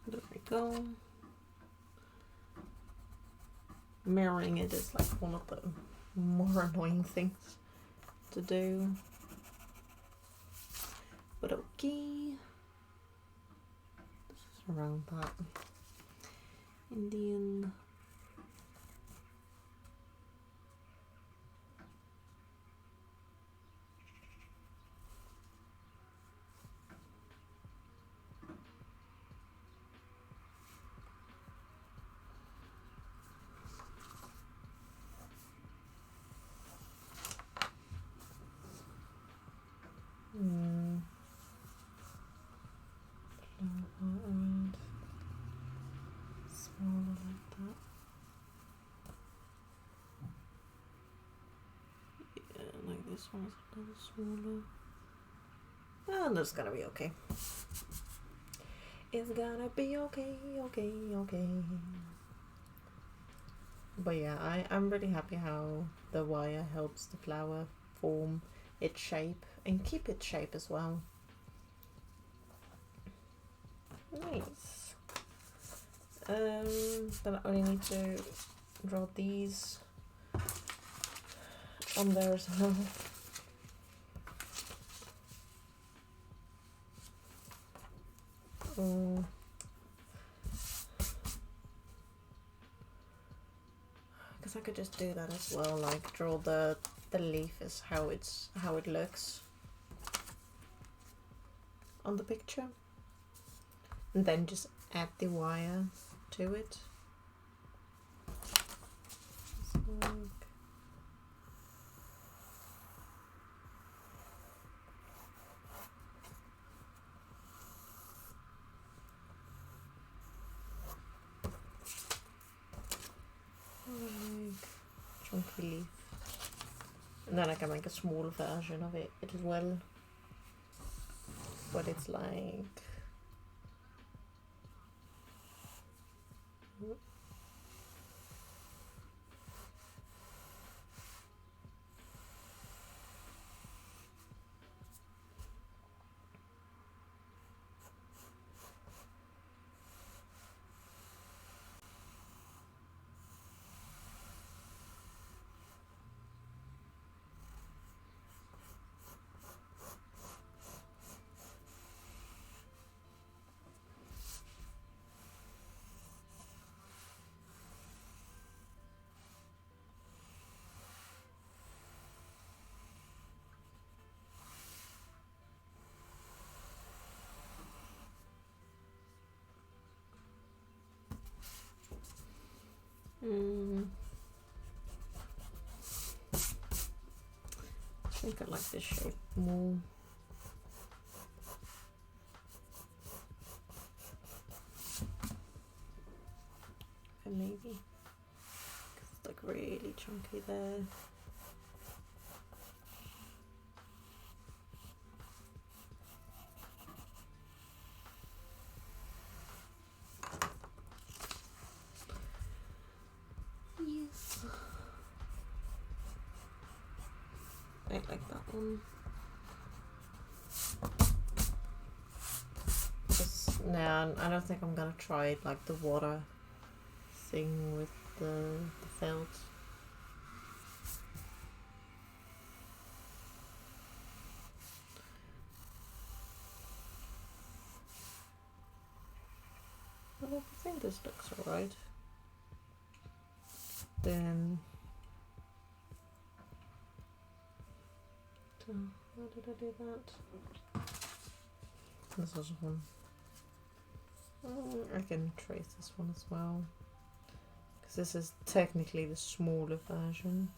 There we go. Mirroring it is like one of the more annoying things to do. But okay. This is around that. Indian. Around smaller like that. Yeah, like this one is a little smaller. And that's gonna be okay. It's gonna be okay, okay, okay. But yeah, I'm really happy how the wire helps the flower form its shape and keep its shape as well. Nice. Then I only need to draw these on there as well. Because I could just do that as well, like draw the leaf as how it looks on the picture, and then just add the wire to it. Chunky leaf, and then I can make a small version of it as well, but it's like I think I like this shape more. And maybe, because it's like really chunky there. Yes. I like that one. Just, no, I don't think I'm gonna try it like the water thing with the felt. Well, I think this looks alright. Then, so how did I do that? This is one. I can trace this one as well, because this is technically the smaller version.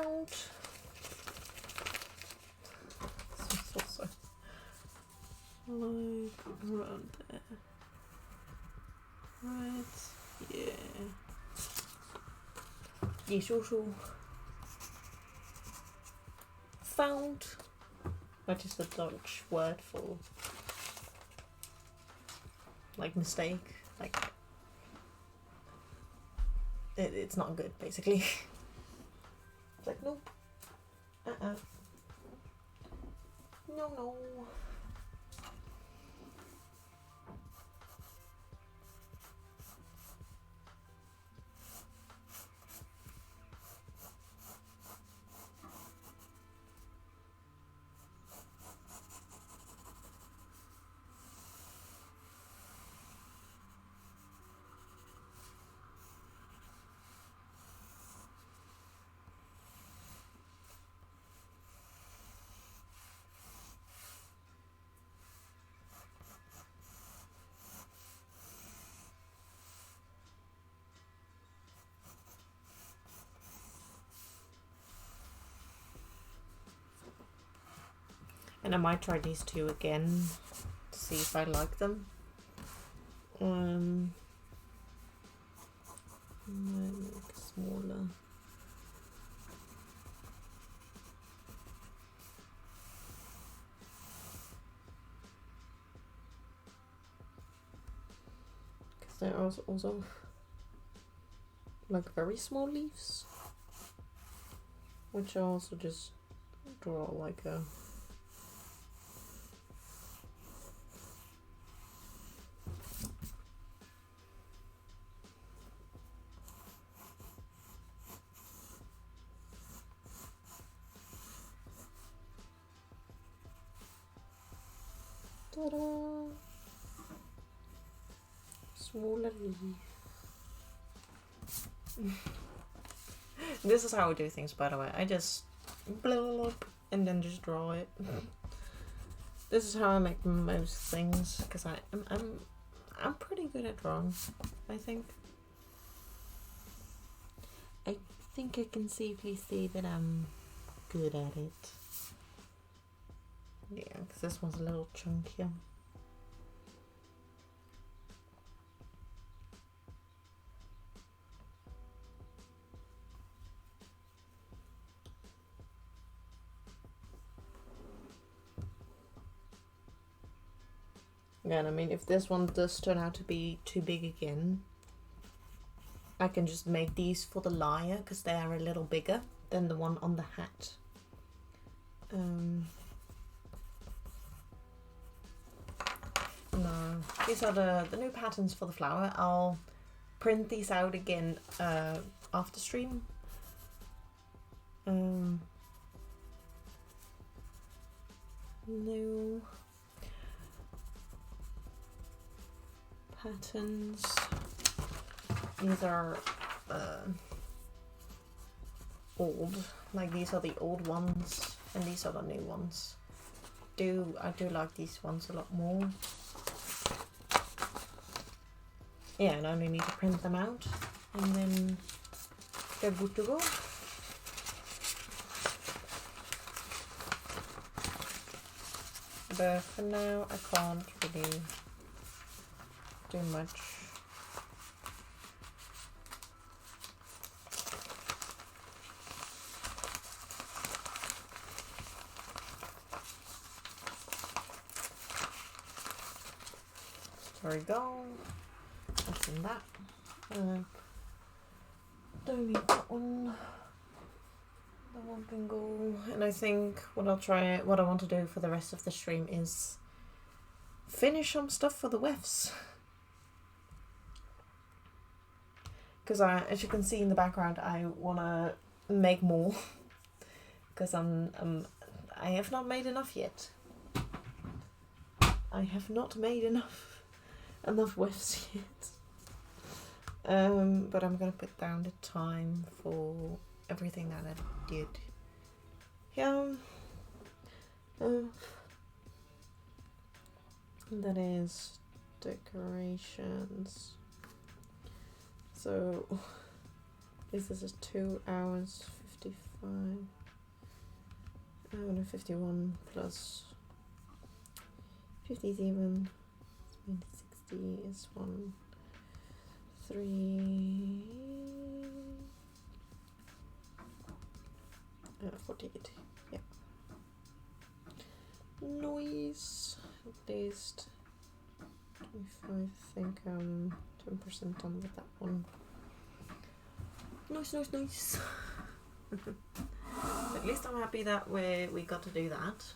Found. This is also like around there. Right. Yeah. Yes, also found. What is the Dutch word for like mistake? Like it's not good, basically. It's like nope. No. And I might try these two again to see if I like them. Might make smaller. Because there are also like very small leaves, which I also just draw like a ta-da! Smaller leaf. This is how I do things, by the way. I just blah, blah, blah, and then just draw it. This is how I make most things, because I'm pretty good at drawing, I think. I think I can safely say that I'm good at it. Yeah, because this one's a little chunkier. Yeah, and I mean, if this one does turn out to be too big again, I can just make these for the lyre, because they are a little bigger than the one on the hat. No, these are the new patterns for the flower. I'll print these out again after stream. New patterns. These are old, like these are the old ones, and these are the new ones. I do like these ones a lot more. Yeah, and I only need to print them out, and then they're good to go. But for now, I can't really do much. There we go. That's in that. Don't need that one. That one can go. And I think what I want to do for the rest of the stream is finish some stuff for the wefts. Because as you can see in the background, I want to make more. Because I have not made enough yet. I have not made enough wefts yet. But I'm gonna put down the time for everything that I did. Yeah. That is decorations. So this is 2 hours 155. 151 plus 57 60 is 1 3 48. Yeah. Noise. At least 25. I think 10% done with that one. Nice. At least I'm happy that we got to do that.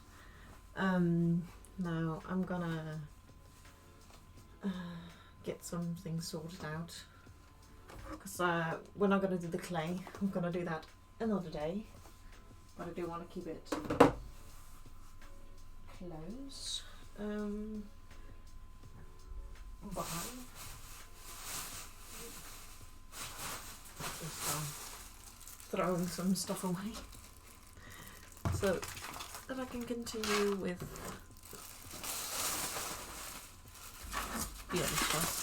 Now I'm gonna get some things sorted out, because we're not gonna do the clay. I'm gonna do that another day, but I do want to keep it close. Behind. Just throwing some stuff away so that I can continue with the other stuff.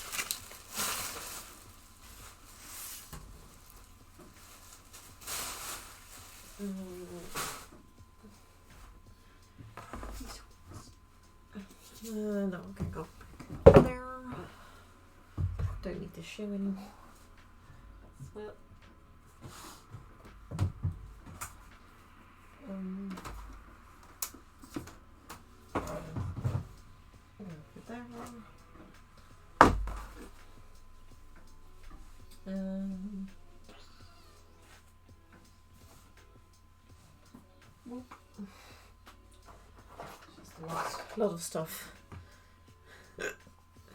No, I can go there. Don't need the shoe anymore. Well, there. Just a lot of stuff.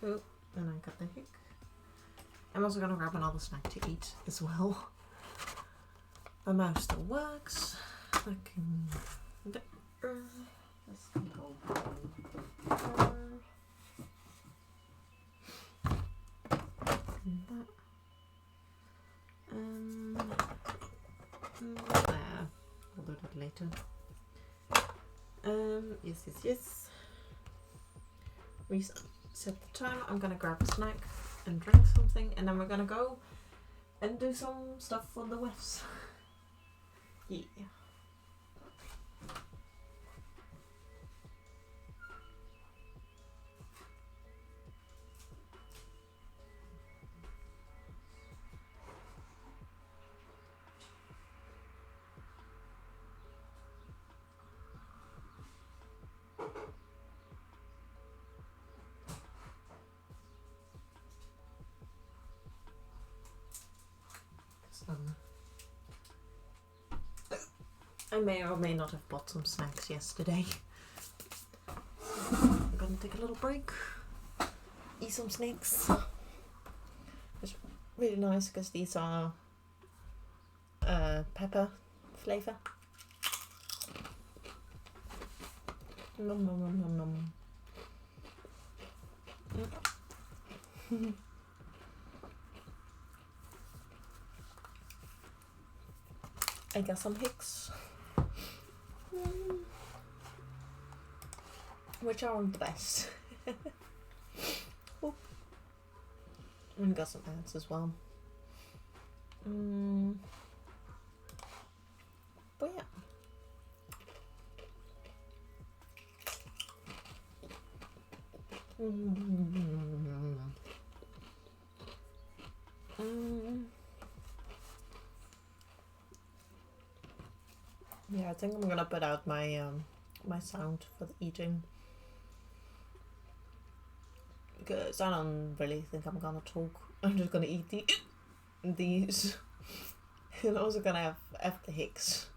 Oh, and I got the hick. I'm also gonna grab another snack to eat as well. My mouse still works. I can. This can go there. And that. There. I'll do that later. Yes. Reset the time. I'm gonna grab a snack and drink something, and then we're gonna go and do some stuff for the wefts. Yeah. I may or may not have bought some snacks yesterday. I'm gonna take a little break, eat some snacks. It's really nice because these are pepper flavour. Nom nom nom nom nom. I got some hicks, which aren't the best. And got some ants as well. But yeah. Yeah, I think I'm gonna put out my my sound for the eating, because I don't really think I'm gonna talk. I'm just gonna eat these, and also gonna have the hicks.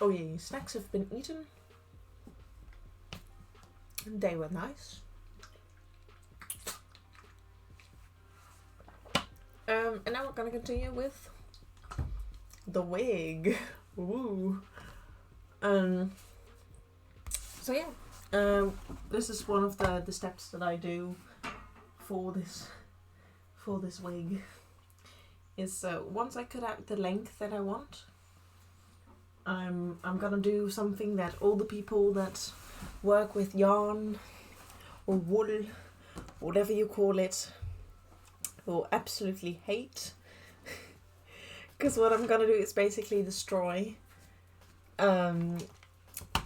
Oh yeah, snacks have been eaten. They were nice. And now we're gonna continue with the wig. Woo. So yeah, this is one of the steps that I do for this wig. Is once I cut out the length that I want, I'm gonna do something that all the people that work with yarn or wool, whatever you call it, will absolutely hate. Because what I'm gonna do is basically destroy the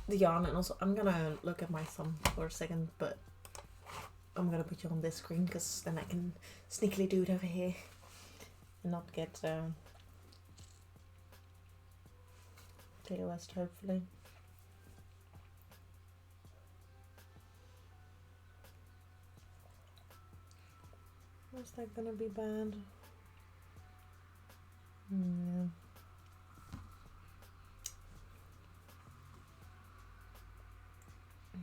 yarn, and also I'm gonna look at my thumb for a second, but I'm gonna put you on this screen because then I can sneakily do it over here and not get TOS hopefully. Is that gonna be bad? Yeah.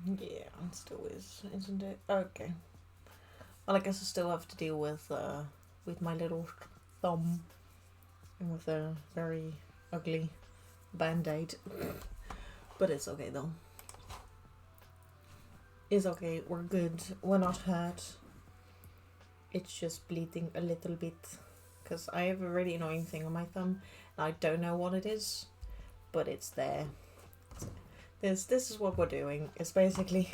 Yeah, it still is, isn't it? Okay. Well, I guess I still have to deal with my little thumb and with a very ugly band-aid. But it's okay though. It's okay, we're good. We're not hurt. It's just bleeding a little bit. Because I have a really annoying thing on my thumb. And I don't know what it is, but it's there. This is what we're doing. It's basically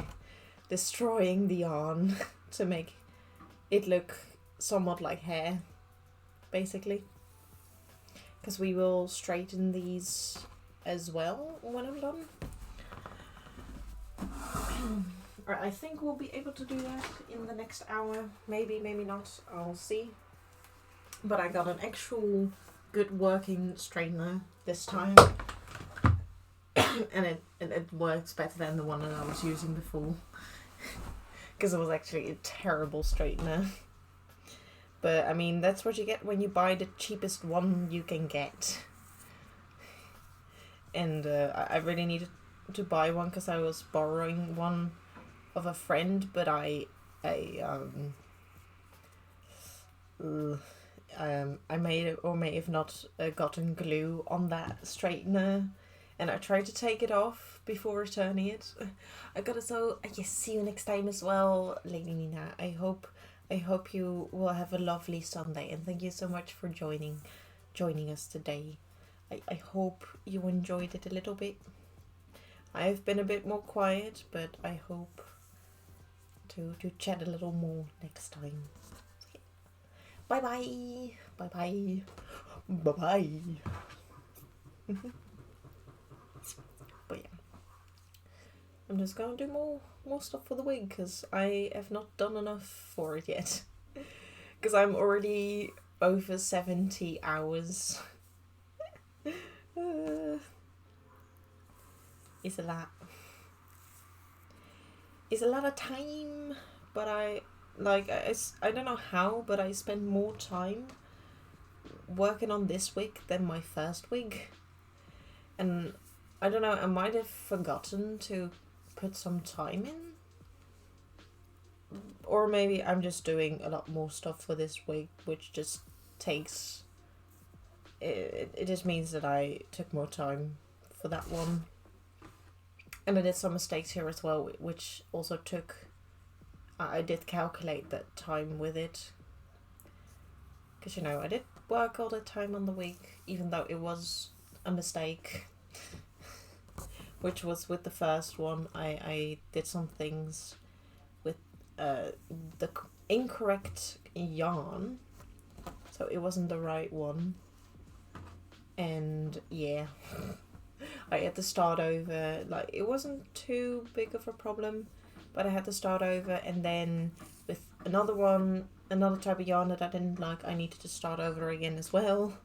destroying the yarn to make it look somewhat like hair, basically. Because we will straighten these as well when I'm done. Alright, I think we'll be able to do that in the next hour. Maybe, maybe not. I'll see. But I got an actual good working straightener this time. and it works better than the one that I was using before. Because it was actually a terrible straightener. But I mean, that's what you get when you buy the cheapest one you can get. And I really needed to buy one because I was borrowing one of a friend, but I may or may have not gotten glue on that straightener, and I tried to take it off before returning it. I got it. So yes, see you next time as well, Lady Nina. I hope you will have a lovely Sunday, and thank you so much for joining us today. I hope you enjoyed it a little bit. I've been a bit more quiet, but I hope to chat a little more next time. Bye bye. Bye bye. Bye bye. But yeah, I'm just gonna do more stuff for the wig because I have not done enough for it yet. Because I'm already over 70 hours. It's a lot. It's a lot of time, but I don't know how, but I spend more time working on this wig than my first wig. And I don't know, I might have forgotten to put some time in. Or maybe I'm just doing a lot more stuff for this wig, which just takes... It just means that I took more time for that one. And I did some mistakes here as well, which also took... I did calculate that time with it. Because, you know, I did work all the time on the wig, even though it was a mistake. Which was with the first one. I did some things with the incorrect yarn. So it wasn't the right one. And, yeah... I had to start over. Like, it wasn't too big of a problem, but I had to start over, and then with another type of yarn that I didn't like, I needed to start over again as well.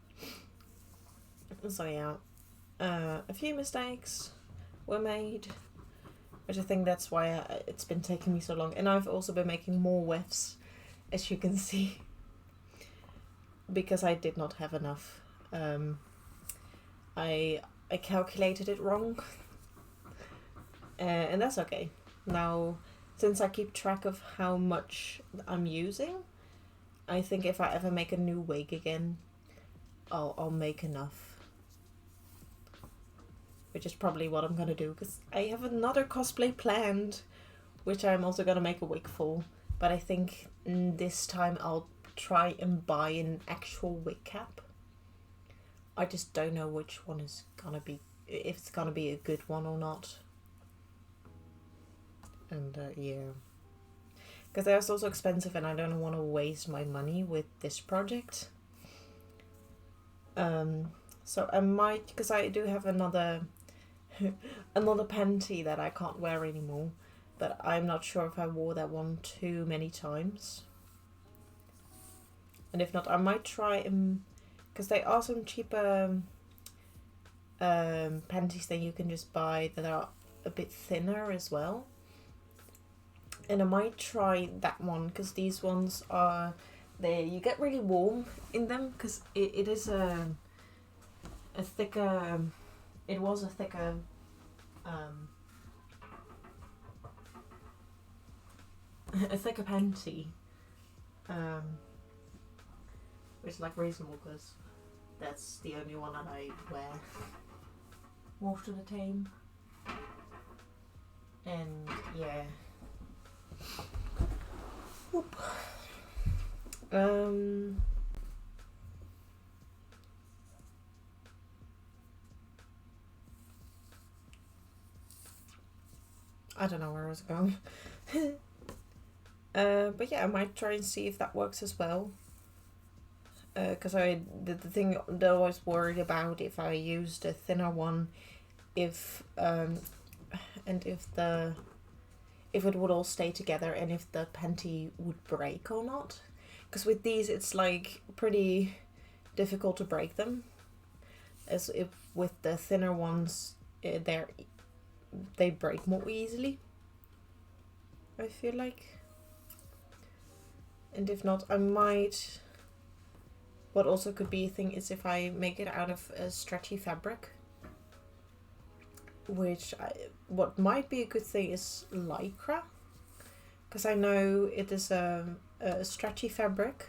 So yeah, a few mistakes were made, which I think that's why it's been taking me so long. And I've also been making more wefts, as you can see, because I did not have enough. I calculated it wrong. And that's okay. Now, since I keep track of how much I'm using, I think if I ever make a new wig again, I'll make enough. Which is probably what I'm gonna do, because I have another cosplay planned, which I'm also gonna make a wig for. But I think this time I'll try and buy an actual wig cap. I just don't know which one is gonna be, if it's gonna be a good one or not. And yeah, because they're also expensive, and I don't want to waste my money with this project. So I might, because I do have another another panty that I can't wear anymore, but I'm not sure if I wore that one too many times. And if not, I might try because they are some cheaper panties that you can just buy that are a bit thinner as well. And I might try that one, because these ones are, you get really warm in them, because it is a thicker, it was a thicker a thicker panty, which is like reasonable, because that's the only one that I wear most of the time. And yeah. Whoop. I don't know where I was going. But yeah, I might try and see if that works as well. Because the thing that I was worried about, if I used a thinner one, if it would all stay together, and if the panty would break or not. Because with these, it's like pretty difficult to break them. As if with the thinner ones, they break more easily, I feel like. And if not, I might... What also could be a thing is if I make it out of a stretchy fabric. What might be a good thing is lycra. Because I know it is a stretchy fabric.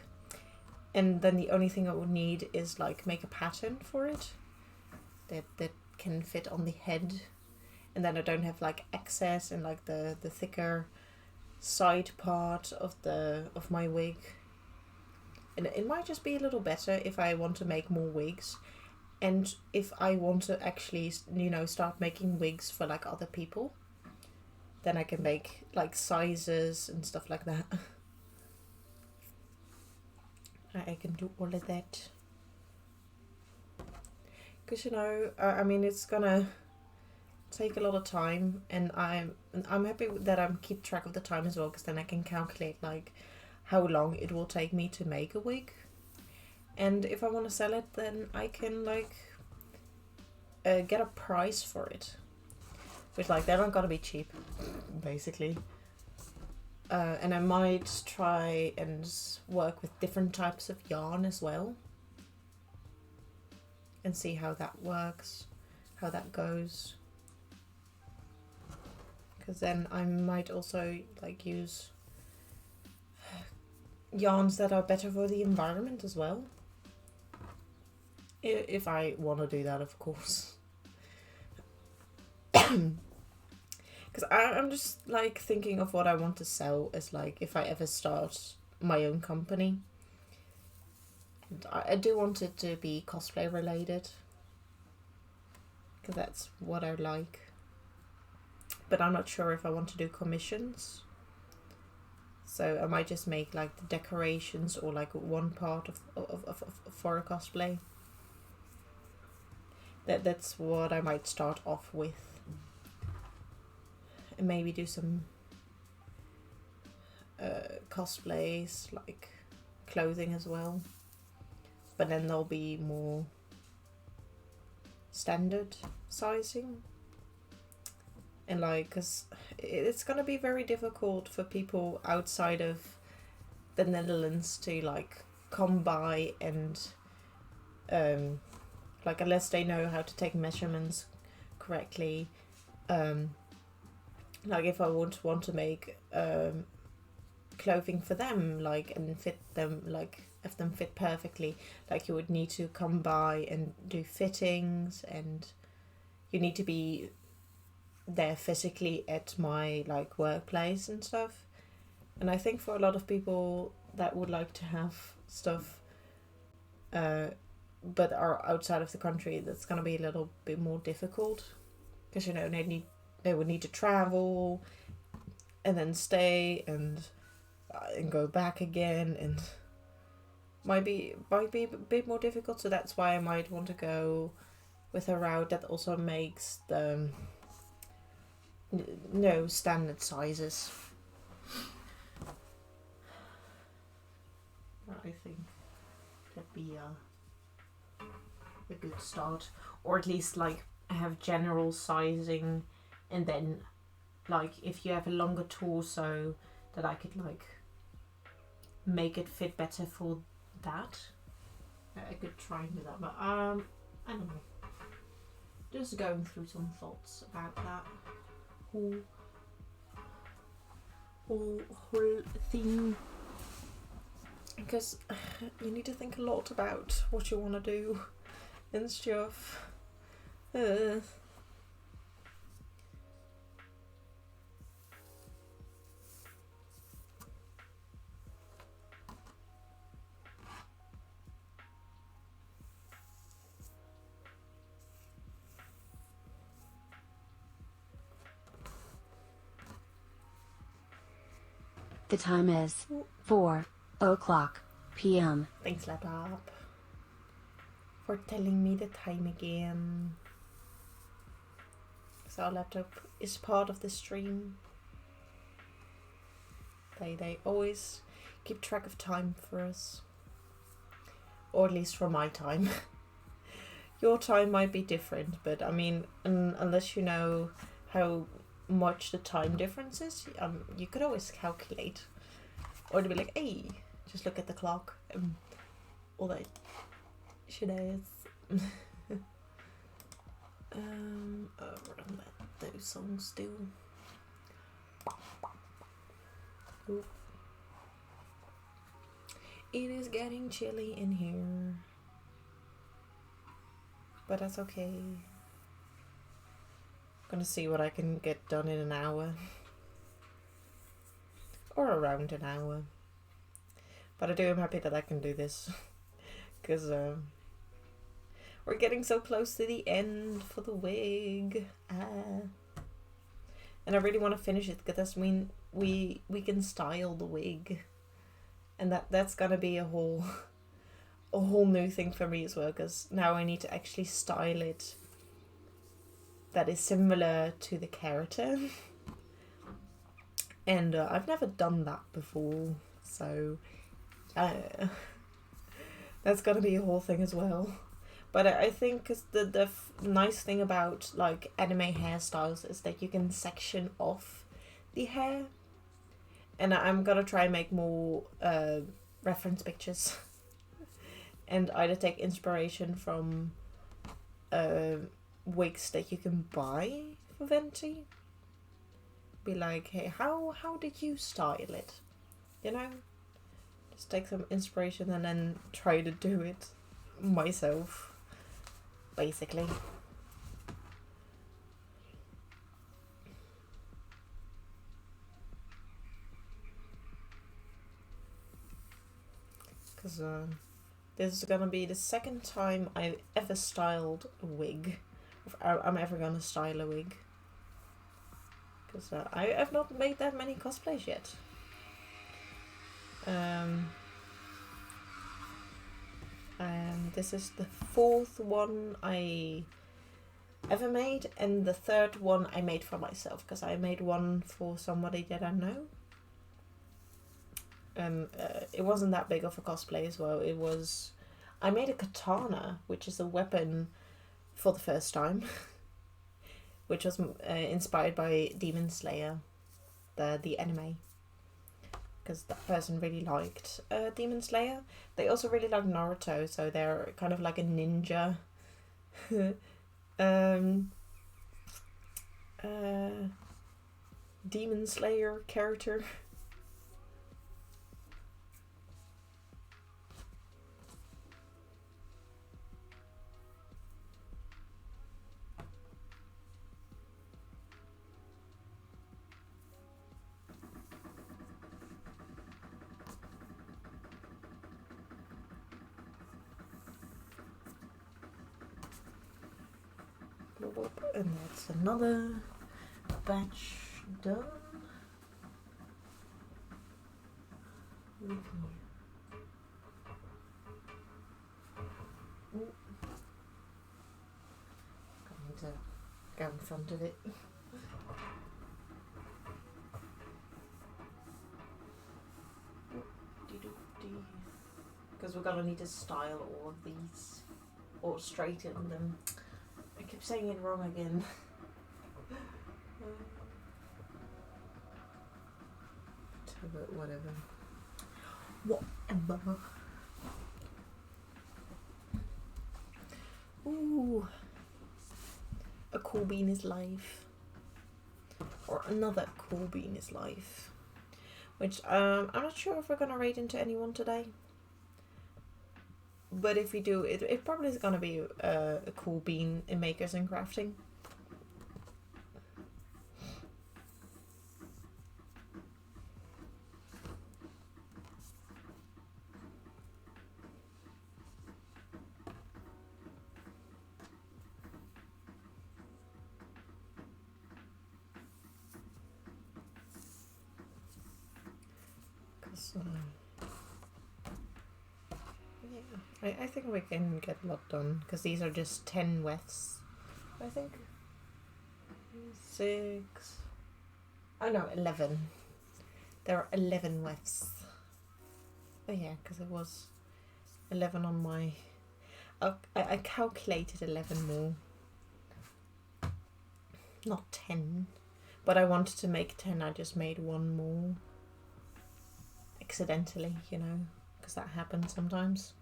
And then the only thing I would need is like make a pattern for it. That can fit on the head. And then I don't have like excess and like the thicker side part of my wig. And it might just be a little better if I want to make more wigs. And if I want to actually, start making wigs for like other people, then I can make like sizes and stuff like that. I can do all of that. Because I mean, it's gonna take a lot of time, and I'm happy that I keep track of the time as well, because then I can calculate like how long it will take me to make a wig. And if I want to sell it, then I can like get a price for it. Which like, they're not gonna be cheap, basically. And I might try and work with different types of yarn as well. And see how that works, how that goes. Because then I might also like use yarns that are better for the environment as well. If I want to do that, of course. Because I'm just like thinking of what I want to sell as like if I ever start my own company. And I do want it to be cosplay related. Because that's what I like. But I'm not sure if I want to do commissions. So I might just make like the decorations or like one part of for a cosplay. That's what I might start off with. And maybe do some cosplays, like clothing as well. But then there'll be more standard sizing. And like, because it's gonna be very difficult for people outside of the Netherlands to like come by and like unless they know how to take measurements correctly. Like if I want to make clothing for them, like, and fit them, like have them fit perfectly, like you would need to come by and do fittings, and you need to be there physically at my like workplace and stuff. And I think for a lot of people that would like to have stuff but are outside of the country, that's gonna be a little bit more difficult, because you know they would need to travel and then stay and go back again, and might be a bit more difficult. So that's why I might want to go with a route that also makes the no standard sizes. I think that'd be a good start, or at least like have general sizing, and then like if you have a longer torso, that I could like make it fit better for that. I could try and do that, but I don't know. Just going through some thoughts about that whole thing, because you need to think a lot about what you want to do and stuff. The time is 4:00 p.m. Thanks, laptop, for telling me the time again. So our laptop is part of the stream. They always keep track of time for us, or at least for my time. Your time might be different, but I mean, unless you know how much the time difference is, you could always calculate, or to be like, hey, just look at the clock, all that shit is. Let those songs do. Ooh. It is getting chilly in here, but that's okay. Gonna see what I can get done in an hour, or around an hour. But I'm happy that I can do this, because we're getting so close to the end for the wig, and I really want to finish it, because that means we can style the wig, and that's gonna be a whole new thing for me as well, because now I need to actually style it that is similar to the character, and I've never done that before, so that's gonna be a whole thing as well. But I think cause the nice thing about like anime hairstyles is that you can section off the hair, and I'm gonna try and make more reference pictures and either take inspiration from wigs that you can buy for Venti. Be like, hey, how did you style it? You know? Just take some inspiration and then try to do it myself, basically. Because this is gonna be the second time I've ever styled a wig. If I'm ever gonna style a wig. Because I've not made that many cosplays yet. And this is the fourth one I ever made, and the third one I made for myself, because I made one for somebody that I know. It wasn't that big of a cosplay as well. I made a katana, which is a weapon, for the first time, which was inspired by Demon Slayer, the anime, because that person really liked Demon Slayer. They also really like Naruto, so they're kind of like a ninja um, Demon Slayer character. And that's another batch done. Ooh. I need to go in front of it. Because we're gonna need to style all of these or straighten them. I keep saying it wrong again. Whatever. Whatever. Ooh. A cool bean is life. Or another cool bean is life. Which I'm not sure if we're gonna raid into anyone today. But if we do, it probably is gonna be a cool bean in makers and crafting. Yeah, I think we can get a lot done because these are just 10 wefts, I think. 6. Oh no, 11. There are 11 wefts. Oh yeah, because it was 11 on my... I calculated 11 more. Not 10. But I wanted to make 10, I just made 1 more. Accidentally, you know, because that happens sometimes.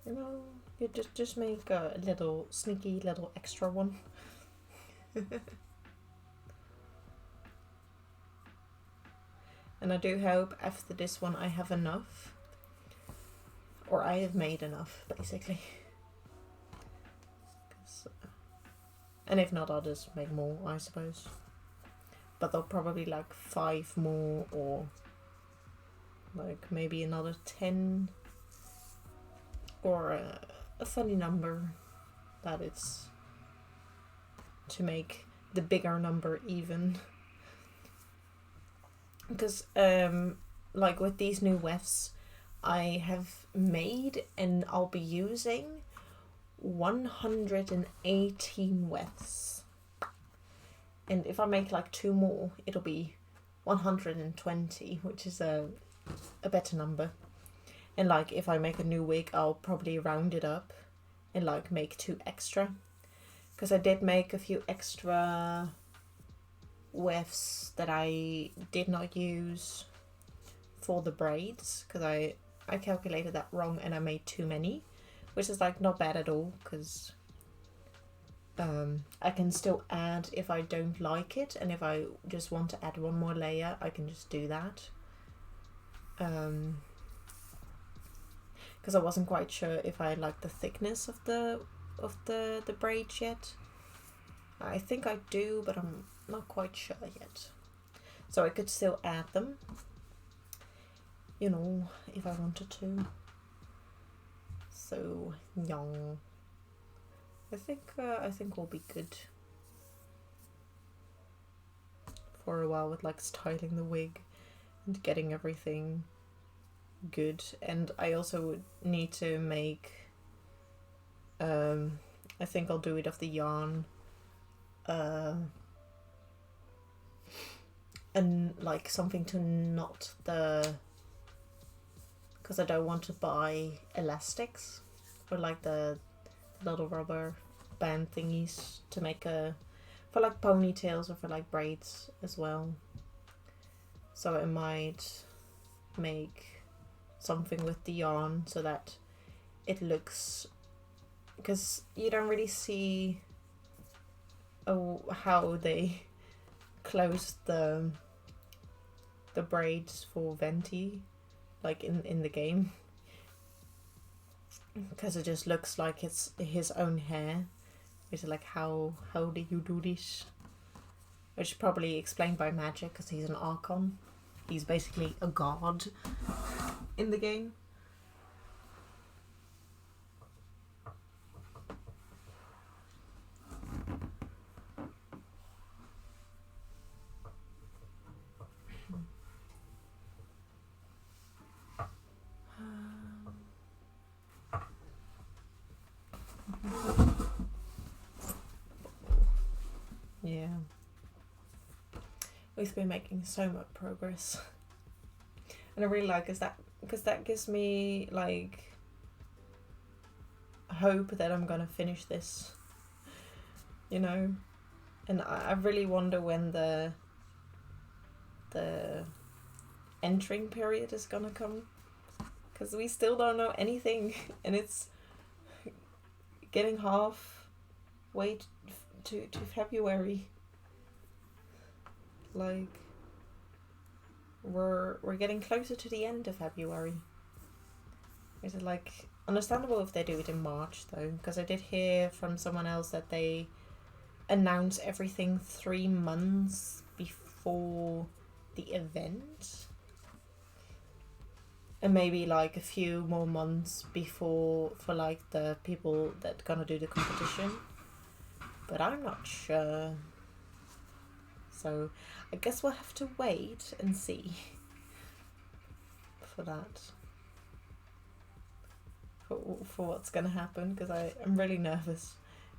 You know, you just make a little sneaky little extra one. And I do hope after this one I have enough. Or I have made enough, basically. And if not, I'll just make more, I suppose. But they'll probably like 5 more or like maybe another 10. Or a funny number that it's to make the bigger number even. Because like with these new wefts I have made and I'll be using 118 wefts. And if I make like 2 more, it'll be 120, which is a better number. And like if I make a new wig, I'll probably round it up and like make 2 extra. Because I did make a few extra wefts that I did not use for the braids. Because I calculated that wrong and I made too many. Which is like not bad at all. Because I can still add if I don't like it. And if I just want to add 1 more layer, I can just do that. Because I wasn't quite sure if I liked the thickness of the braids yet. I think I do, but I'm not quite sure yet. So I could still add them, you know, if I wanted to. So yeah, I think we'll be good for a while with like styling the wig and getting everything good. And I also would need to make I think I'll do it of the yarn and like something to knot the, because I don't want to buy elastics or like the little rubber band thingies to make a for like ponytails or for like braids as well. So I might make something with the yarn so that it looks, because you don't really see how they close the braids for Venti, like in the game, because it just looks like it's his own hair. It's like, how did you do this? Which is probably explained by magic, because he's an archon. He's basically a god in the game. Yeah. We've been making so much progress. And I really like because that gives me like hope that I'm gonna finish this, you know. And I really wonder when the entering period is gonna come, because we still don't know anything, and it's getting halfway to February. Like, we're getting closer to the end of February. Is it like understandable if they do it in March though? Because I did hear from someone else that they announce everything 3 months before the event, and maybe like a few more months before for like the people that gonna do the competition. But I'm not sure. So I guess we'll have to wait and see for that. For what's gonna happen, because I'm really nervous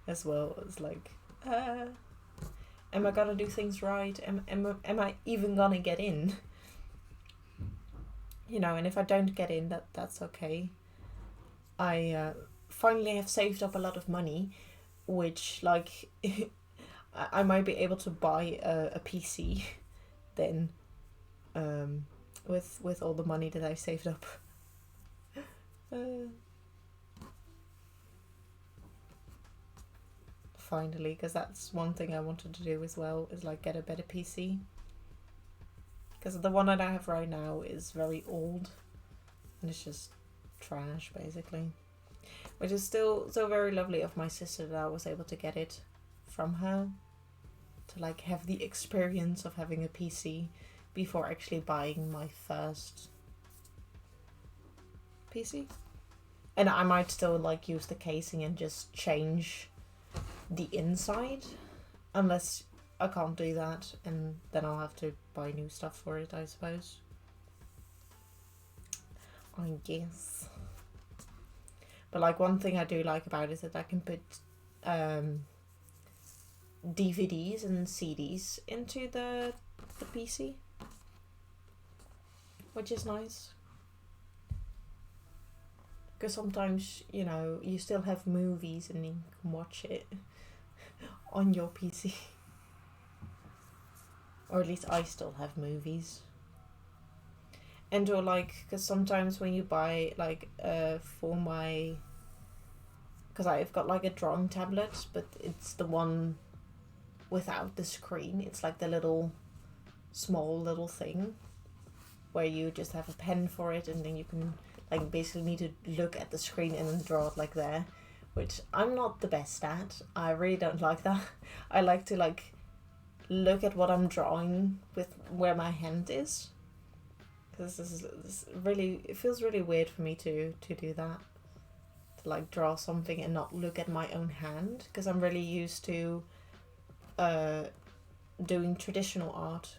as well. It's like, am I gonna do things right? Am I even gonna get in? You know, and if I don't get in, that's okay. I finally have saved up a lot of money, which like I might be able to buy a PC then, with all the money that I saved up. Finally, because that's one thing I wanted to do as well, is like get a better PC. Because the one that I have right now is very old, and it's just trash basically. Which is still so very lovely of my sister that I was able to get it from her, to like have the experience of having a PC before actually buying my first PC. And I might still like use the casing and just change the inside, unless I can't do that, and then I'll have to buy new stuff for it, I suppose. I guess. But like, one thing I do like about it is that I can put DVDs and CDs into the PC, which is nice. Because sometimes, you know, you still have movies and you can watch it on your PC. Or at least I still have movies. And or like, because sometimes when you buy like for my, because I've got like a drawing tablet, but it's the one without the screen. It's like the little small little thing where you just have a pen for it, and then you can like basically need to look at the screen and then draw it like there, which I'm not the best at. I really don't like that. I like to like look at what I'm drawing with where my hand is, because this really, it feels really weird for me to do that, to like draw something and not look at my own hand, because I'm really used to doing traditional art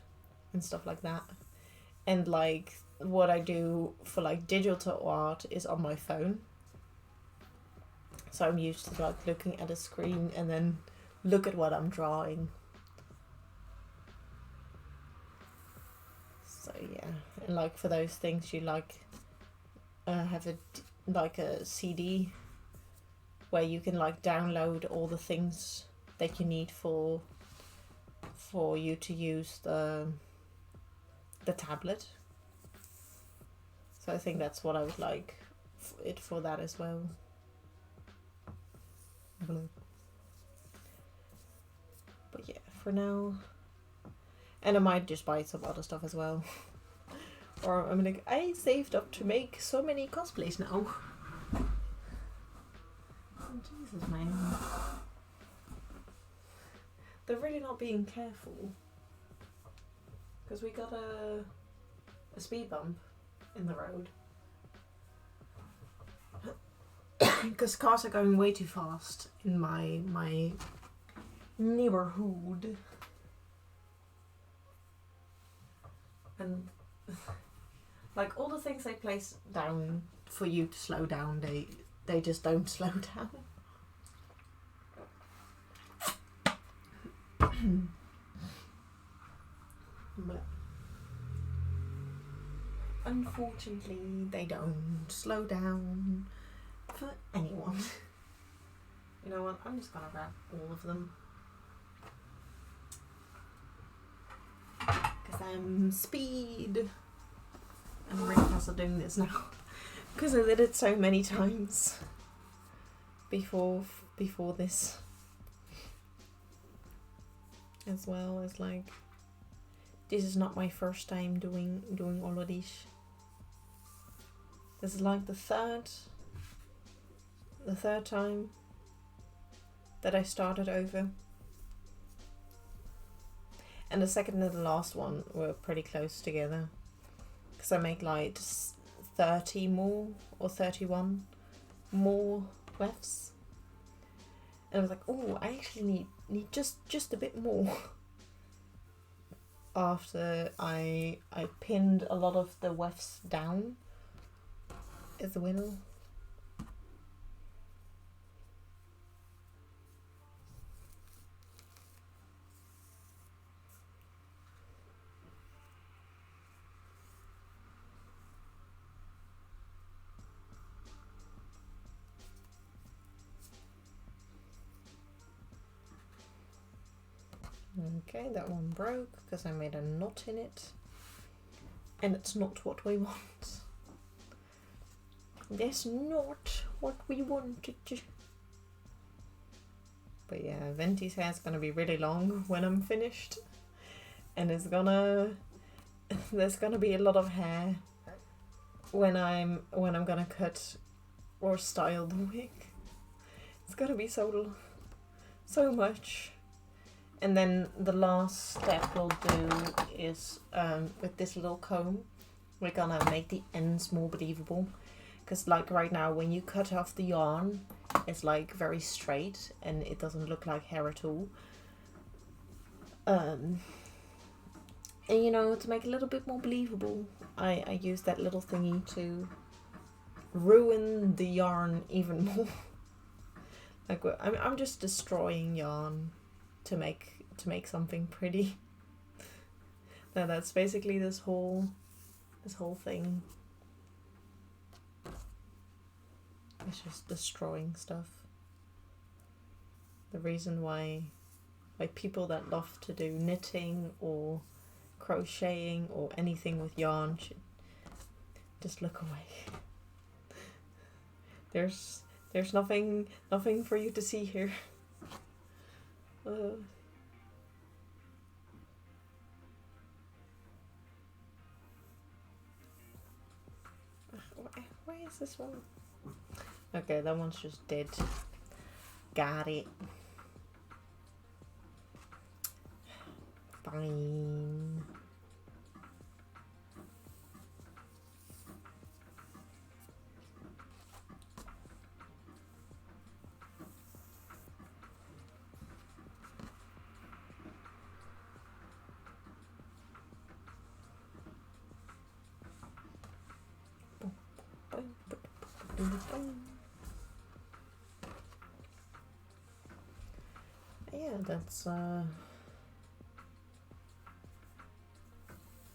and stuff like that, and like what I do for like digital art is on my phone, so I'm used to like looking at a screen and then look at what I'm drawing. So yeah, and like for those things you like have a CD where you can like download all the things that you need for you to use the tablet. So I think that's what I would like it for that as well. Blue. But yeah, for now. And I might just buy some other stuff as well. Or I'm like, I saved up to make so many cosplays now. Oh, Jesus, man. They're really not being careful. Because we got a speed bump in the road. Because cars are going way too fast in my neighborhood. And like all the things they place down for you to slow down, they just don't slow down. But unfortunately, they don't slow down for anyone. You know what? I'm just gonna wrap all of them. Because I'm speed. I'm really fast at doing this now. Because I did it so many times before this. As well as like, this is not my first time doing all of these. This is like the third time that I started over. And the second and the last one were pretty close together. Because I make like 30 more or 31 more wefts. And I was like, oh, I actually need just a bit more. After I pinned a lot of the wefts down as well. Okay, that one broke because I made a knot in it. And it's not what we want. That's not what we wanted. But yeah, Venti's hair is gonna be really long when I'm finished. And there's gonna be a lot of hair when I'm gonna cut or style the wig. It's gonna be so much. And then the last step we'll do is with this little comb, we're gonna make the ends more believable. Because like right now, when you cut off the yarn, it's like very straight and it doesn't look like hair at all. And you know, to make it a little bit more believable, I use that little thingy to ruin the yarn even more. Like I'm just destroying yarn to make something pretty. Now that's basically this whole thing. It's just destroying stuff. The reason why people that love to do knitting or crocheting or anything with yarn should just look away. There's nothing for you to see here. Why is this one? Okay, that one's just dead. Got it. Fine. Yeah, that's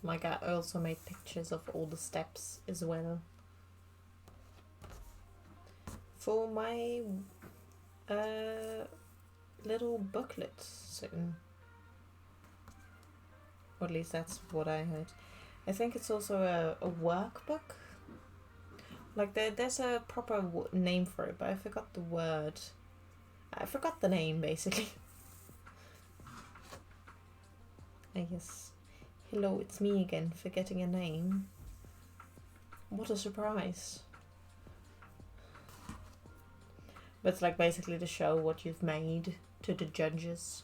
like I also made pictures of all the steps as well for my little booklet soon. Or at least that's what I heard. I think it's also a workbook Like there's a proper name for it, but I forgot the word. I forgot the name basically. I guess. Hello, it's me again, forgetting a name. What a surprise. But it's like basically to show what you've made to the judges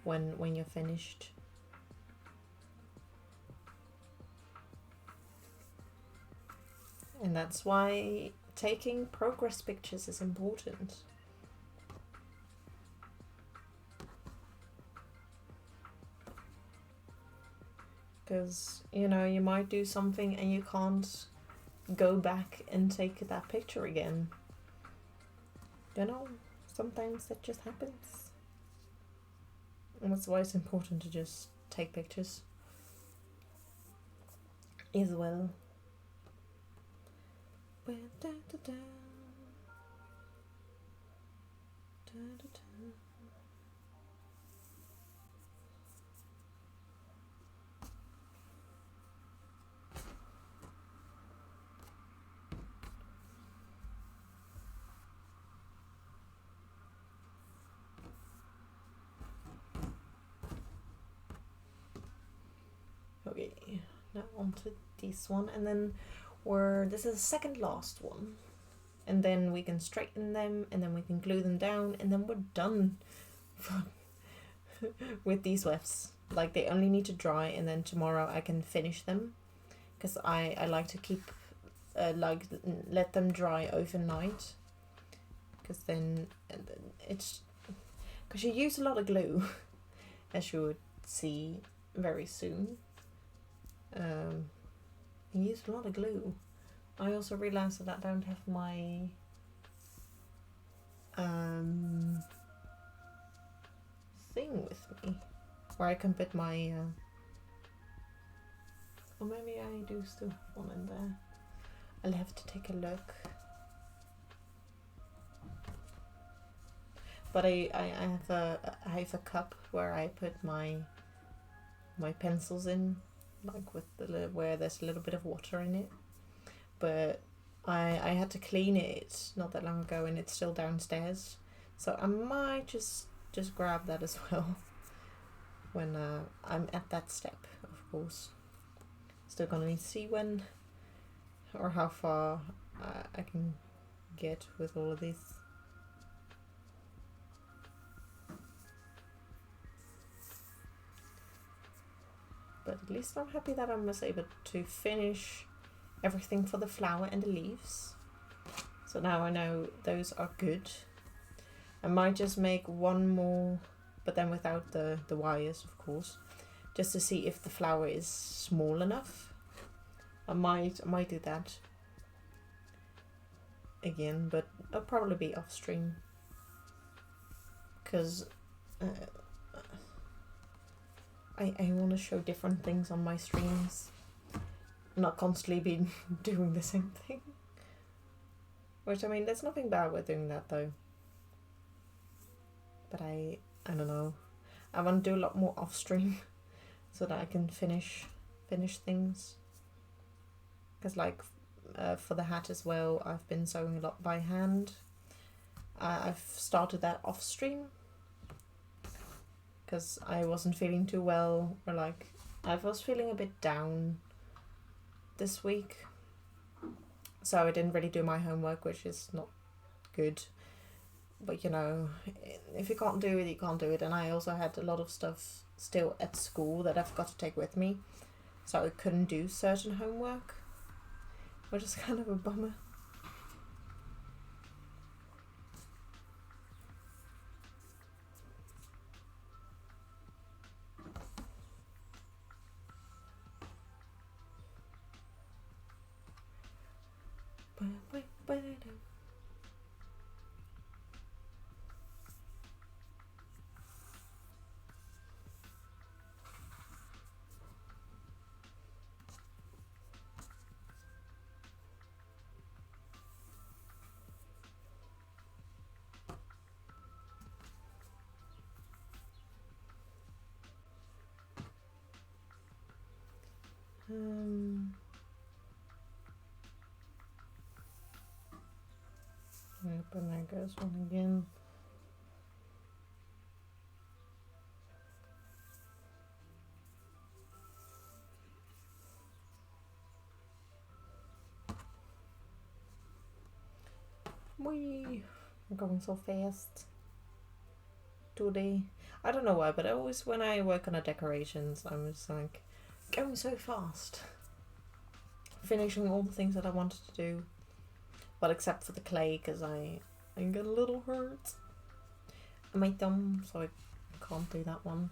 when you're finished. And that's why taking progress pictures is important. Because, you know, you might do something and you can't go back and take that picture again. You know, sometimes that just happens. And that's why it's important to just take pictures as well. Okay, now onto this one, and then this is the second last one, and then we can straighten them, and then we can glue them down, and then we're done with these wefts. Like, they only need to dry, and then tomorrow I can finish them, because I like to keep let them dry overnight, because then it's because you use a lot of glue, as you would see very soon. You use a lot of glue. I also realized that I don't have my thing with me, where I can put my or maybe I do still have one in there. I'll have to take a look. But I have a cup where I put my pencils in, like with where there's a little bit of water in it. But I had to clean it not that long ago, and it's still downstairs. So I might just grab that as well when I'm at that step, of course. Still gonna need to see when or how far I can get with all of these. But at least I'm happy that I was able to finish everything for the flower and the leaves. So now I know those are good. I might just make one more, but then without the wires, of course, just to see if the flower is small enough. I might do that again, but it'll probably be off stream, because I want to show different things on my streams, not constantly be doing the same thing. Which, I mean, there's nothing bad with doing that though. But I don't know. I want to do a lot more off stream so that I can finish things. Because like for the hat as well, I've been sewing a lot by hand. I've started that off stream because I wasn't feeling too well, or like I was feeling a bit down this week, so I didn't really do my homework, which is not good. But you know, if you can't do it, you can't do it. And I also had a lot of stuff still at school that I've got to take with me, so I couldn't do certain homework, which is kind of a bummer. But there goes one again. Whee! I'm going so fast today. I don't know why, but always when I work on the decorations, I'm just like going so fast. Finishing all the things that I wanted to do. Well, except for the clay, because I get a little hurt on my thumb, so I can't do that one.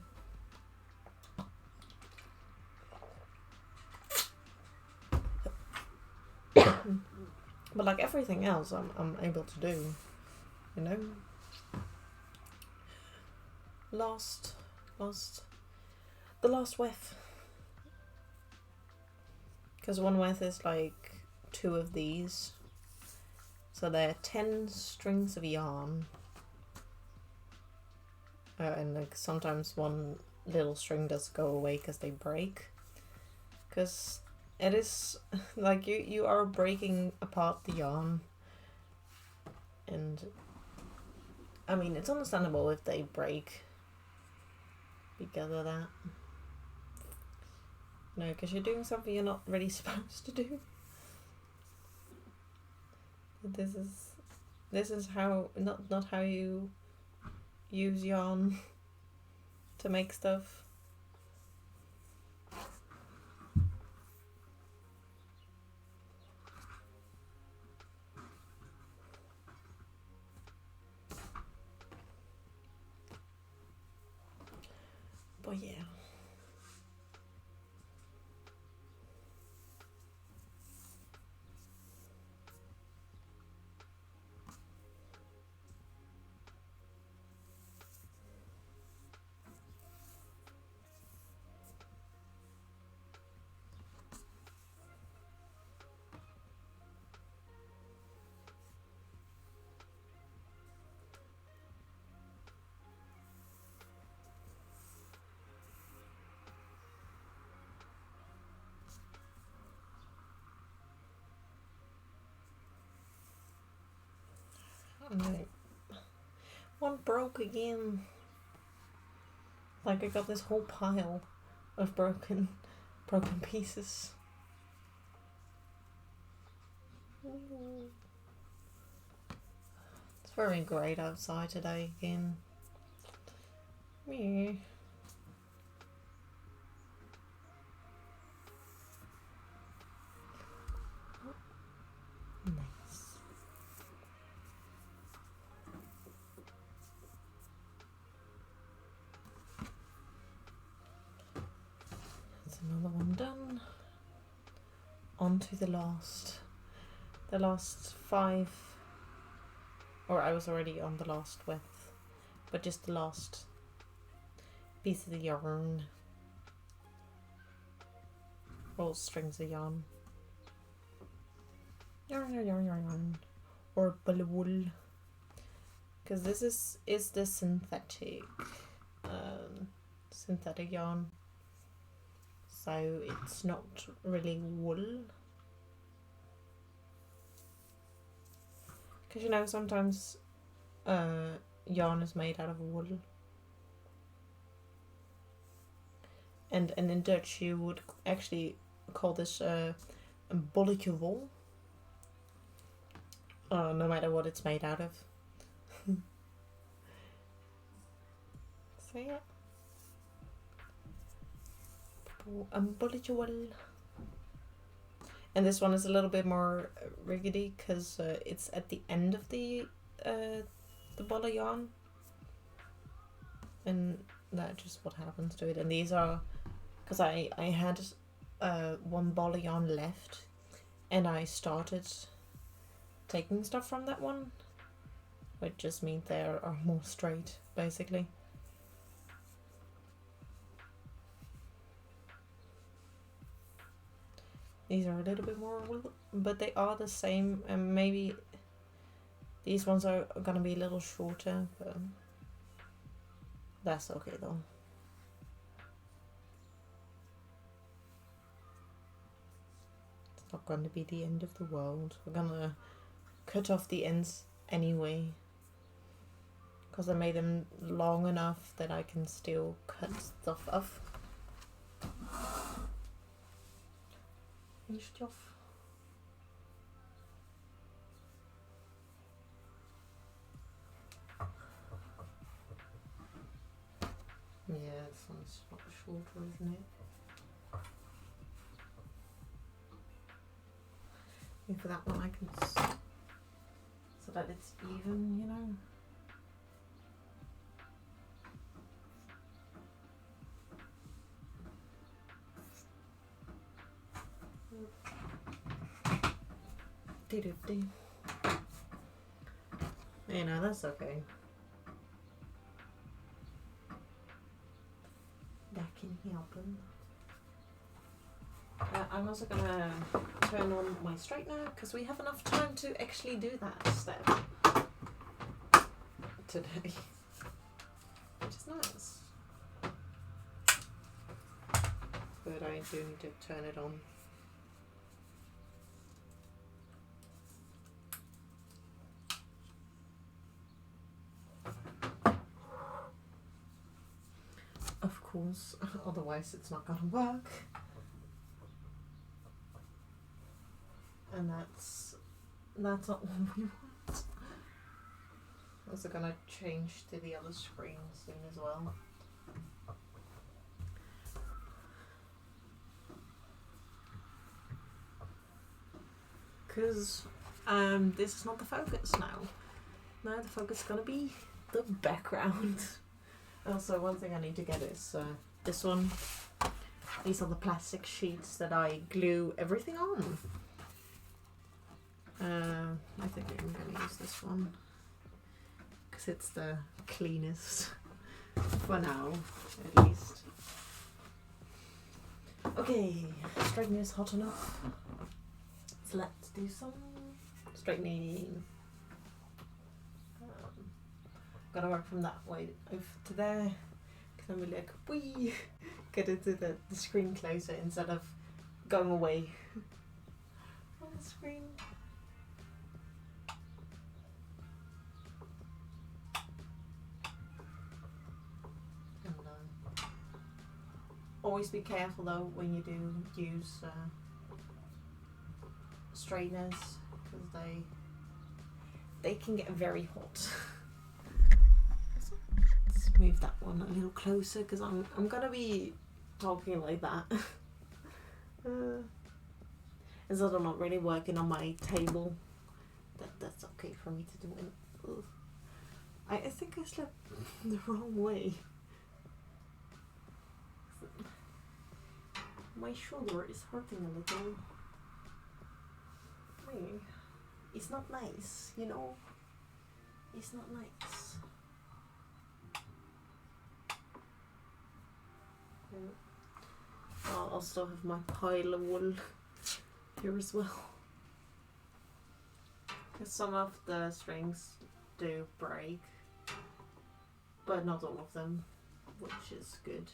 But like everything else, I'm able to do, you know. The last wef, because one wef is like 2 of these, so they're 10 strings of yarn, and like sometimes one little string does go away because they break, because it is like you are breaking apart the yarn, and I mean it's understandable if they break because of that. No, because you're doing something you're not really supposed to do. This is how not how you use yarn to make stuff. But yeah. Like, one broke again. Like I got this whole pile of broken pieces. It's very great outside today again. Yeah. Nice. That's another one done. On to the last 5, or I was already on the last width, but just the last piece of the yarn, or strings of yarn. Yarn, or wool, because this is the synthetic yarn, so it's not really wool. Because you know sometimes yarn is made out of wool, and in Dutch you would actually call this bolletje wol, no matter what it's made out of. So yeah, bolletje wol. And this one is a little bit more riggedy because it's at the end of the ball of yarn, and that's just what happens to it. And these are because I had one ball of yarn left, and I started taking stuff from that one, which just means they are more straight, basically. These are a little bit more, but they are the same, and maybe these ones are gonna be a little shorter, but that's okay though. It's not going to be the end of the world. We're gonna cut off the ends anyway. Because I made them long enough that I can still cut stuff off. Finished off. Yeah, this one's a lot shorter, isn't it? And for that one I can so that it's even, you know. Do-do-do. You know, that's okay. That can happen. I'm also gonna turn on my straightener because we have enough time to actually do that step today, which is nice. But I do need to turn it on. Of course, otherwise it's not gonna work. And that's not what we want. I'm also gonna change to the other screen soon as well. Because this is not the focus now. Now the focus is gonna be the background. Also, one thing I need to get is this one. These are the plastic sheets that I glue everything on. I think I'm gonna use this one because it's the cleanest for now, at least. Okay, straightening is hot enough. So let's do some straightening. Gotta work from that way over to there. Because I'm really like, wee, get into the screen closer instead of going away on the screen. And always be careful though when you do use straighteners because they can get very hot. Let's move that one a little closer because I'm gonna be talking like that. As I'm not really working on my table, that's okay for me to do it. Ugh. I think I slept the wrong way. My shoulder is hurting a little. It's not nice, you know? It's not nice. I'll also have my pile of wool here as well. Because some of the strings do break, but not all of them, which is good.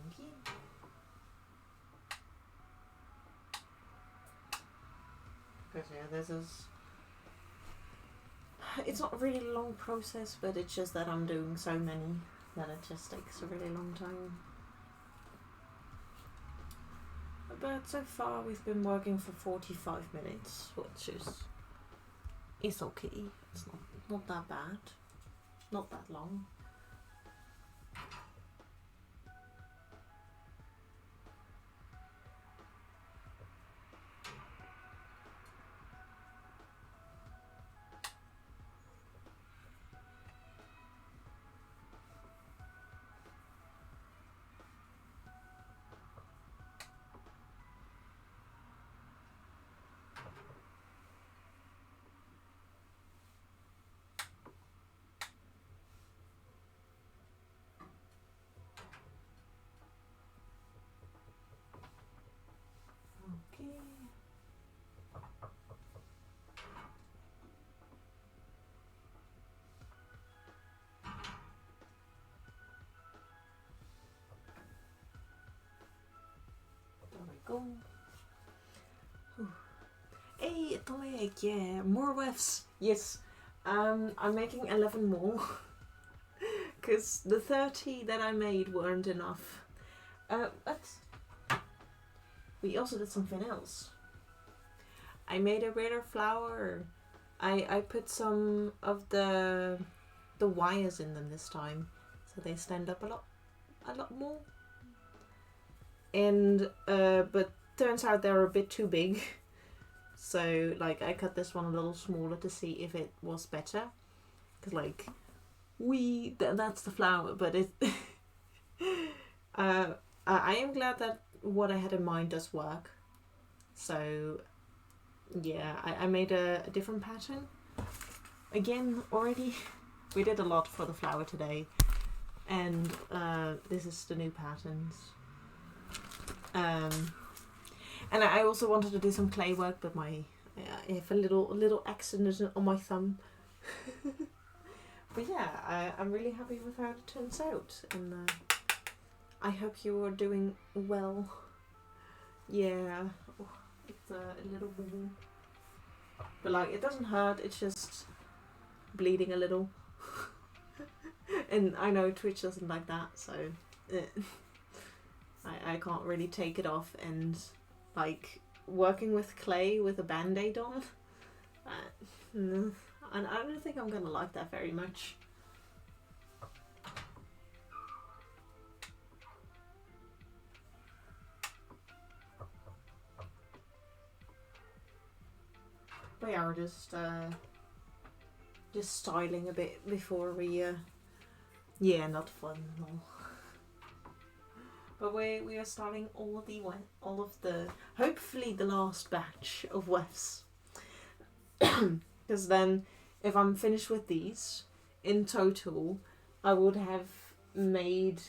Thank you. Because yeah, this is... It's not a really long process, but it's just that I'm doing so many that it just takes a really long time. But so far we've been working for 45 minutes, which is okay. It's not that bad. Not that long. Okay. There we go. Whew. Hey, Atomic, yeah, more wefts. Yes, I'm making 11 more. Because the 30 that I made weren't enough. But we also did something else. I made a radar flower. I put some of the wires in them this time, so they stand up a lot more. And but turns out they're a bit too big. So like I cut this one a little smaller to see if it was better. Cause like that's the flower, but it. I am glad that what I had in mind does work. So yeah, I made a different pattern. Again, already. We did a lot for the flower today. And this is the new patterns. And I also wanted to do some clay work, but I have a little accident on my thumb. But yeah, I'm really happy with how it turns out. And I hope you are doing well. Yeah, it's a little boo. But like, it doesn't hurt, it's just bleeding a little. And I know Twitch doesn't like that, so I can't really take it off. And like, working with clay with a band-aid on, no, I don't think I'm gonna like that very much. But yeah, we're just styling a bit before we yeah, not fun, no. But we are starting all of the hopefully the last batch of wefts. Because then if I'm finished with these, in total I would have made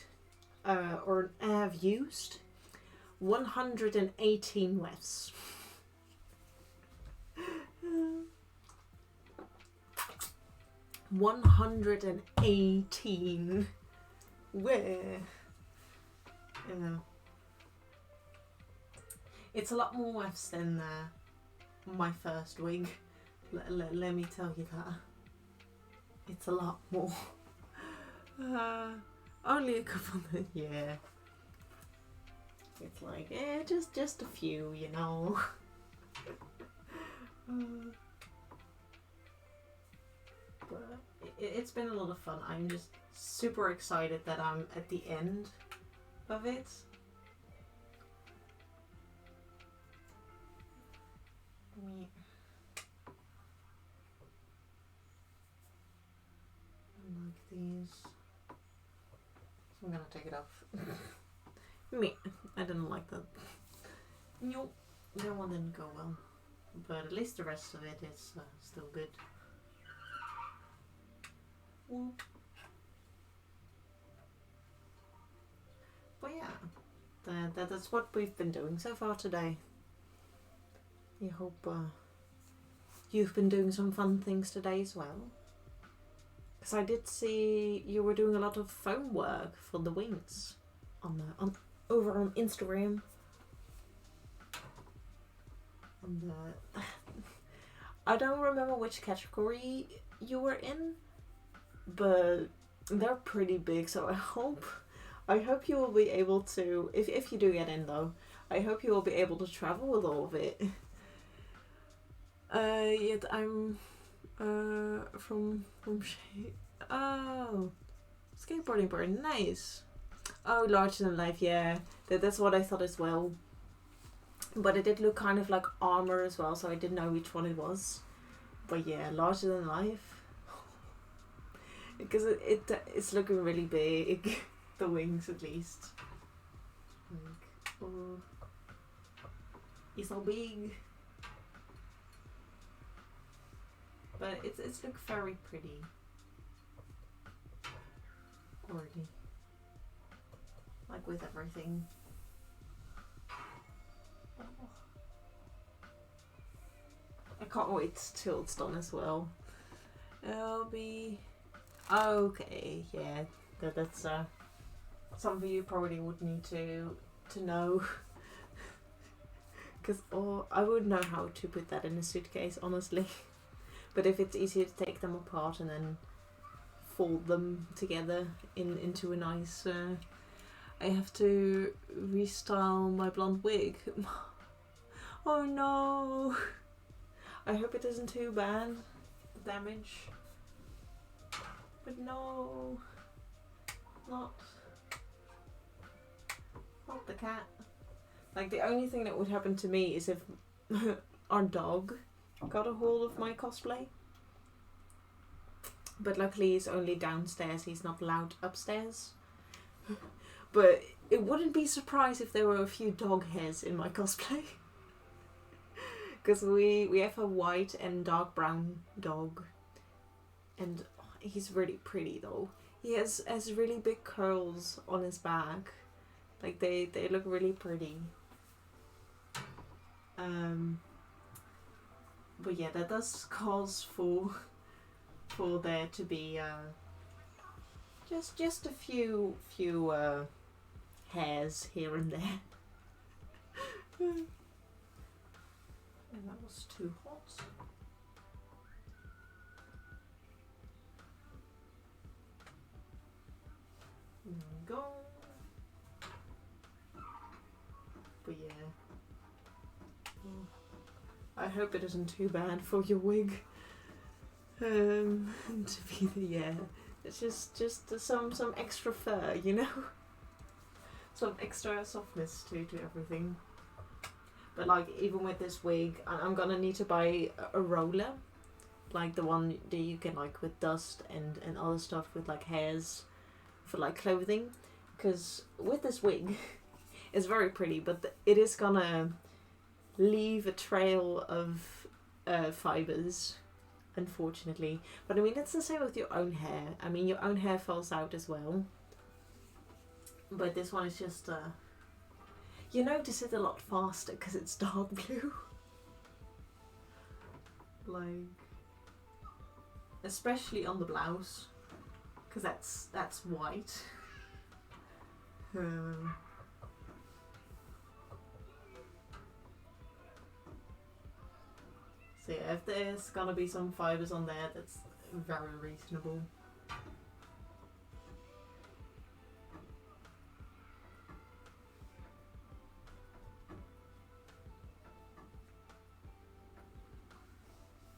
or have used 118 wefts. 118. Where? It's a lot more wefts than my first wig. Let me tell you that. It's a lot more. Only a couple of, yeah. It's like, just a few, you know. But it's been a lot of fun. I'm just super excited that I'm at the end of it. Like these. So I'm gonna take it off. I didn't like that. Nope, that one didn't go well. But at least the rest of it is still good. But yeah, that's what we've been doing so far today. I hope you've been doing some fun things today as well. Because I did see you were doing a lot of foam work for the wings on over on Instagram. And I don't remember which category you were in, but they're pretty big, so I hope you will be able to, if you do get in though, I hope you will be able to travel with all of it. Yet I'm from oh, skateboarding board, nice. Oh, larger than life, yeah. That's what I thought as well. But it did look kind of like armor as well, so I didn't know which one it was. But yeah, larger than life. Because it's looking really big. The wings at least. Like, oh, it's so big. But it's look very pretty. Already. Like with everything. I can't wait till it's done as well. It'll be okay. Yeah, that's something you probably would need to know, because I wouldn't know how to put that in a suitcase, honestly. But if it's easier to take them apart and then fold them together into a nice. I have to restyle my blonde wig. Oh no! I hope it isn't too bad, the damage. But no, not the cat. Like, the only thing that would happen to me is if our dog got a hold of my cosplay. But luckily he's only downstairs, he's not allowed upstairs. But it wouldn't be surprised if there were a few dog hairs in my cosplay. Because we have a white and dark brown dog. And he's really pretty though. He has really big curls on his back. Like they look really pretty. But yeah, that does cause for there to be just a few hairs here and there. And that was too hot. There we go. But yeah. I hope it isn't too bad for your wig. To be yeah. It's just some extra fur, you know? Some extra softness to everything. But like, even with this wig, I'm gonna need to buy a roller. Like the one that you can like with dust and other stuff with like hairs for like clothing. Because with this wig, it's very pretty, but it is gonna leave a trail of fibers, unfortunately. But I mean, it's the same with your own hair. I mean, your own hair falls out as well. But this one is just, you notice it a lot faster because it's dark blue. Like, especially on the blouse, because that's white. So yeah, if there's gonna be some fibers on there, that's very reasonable.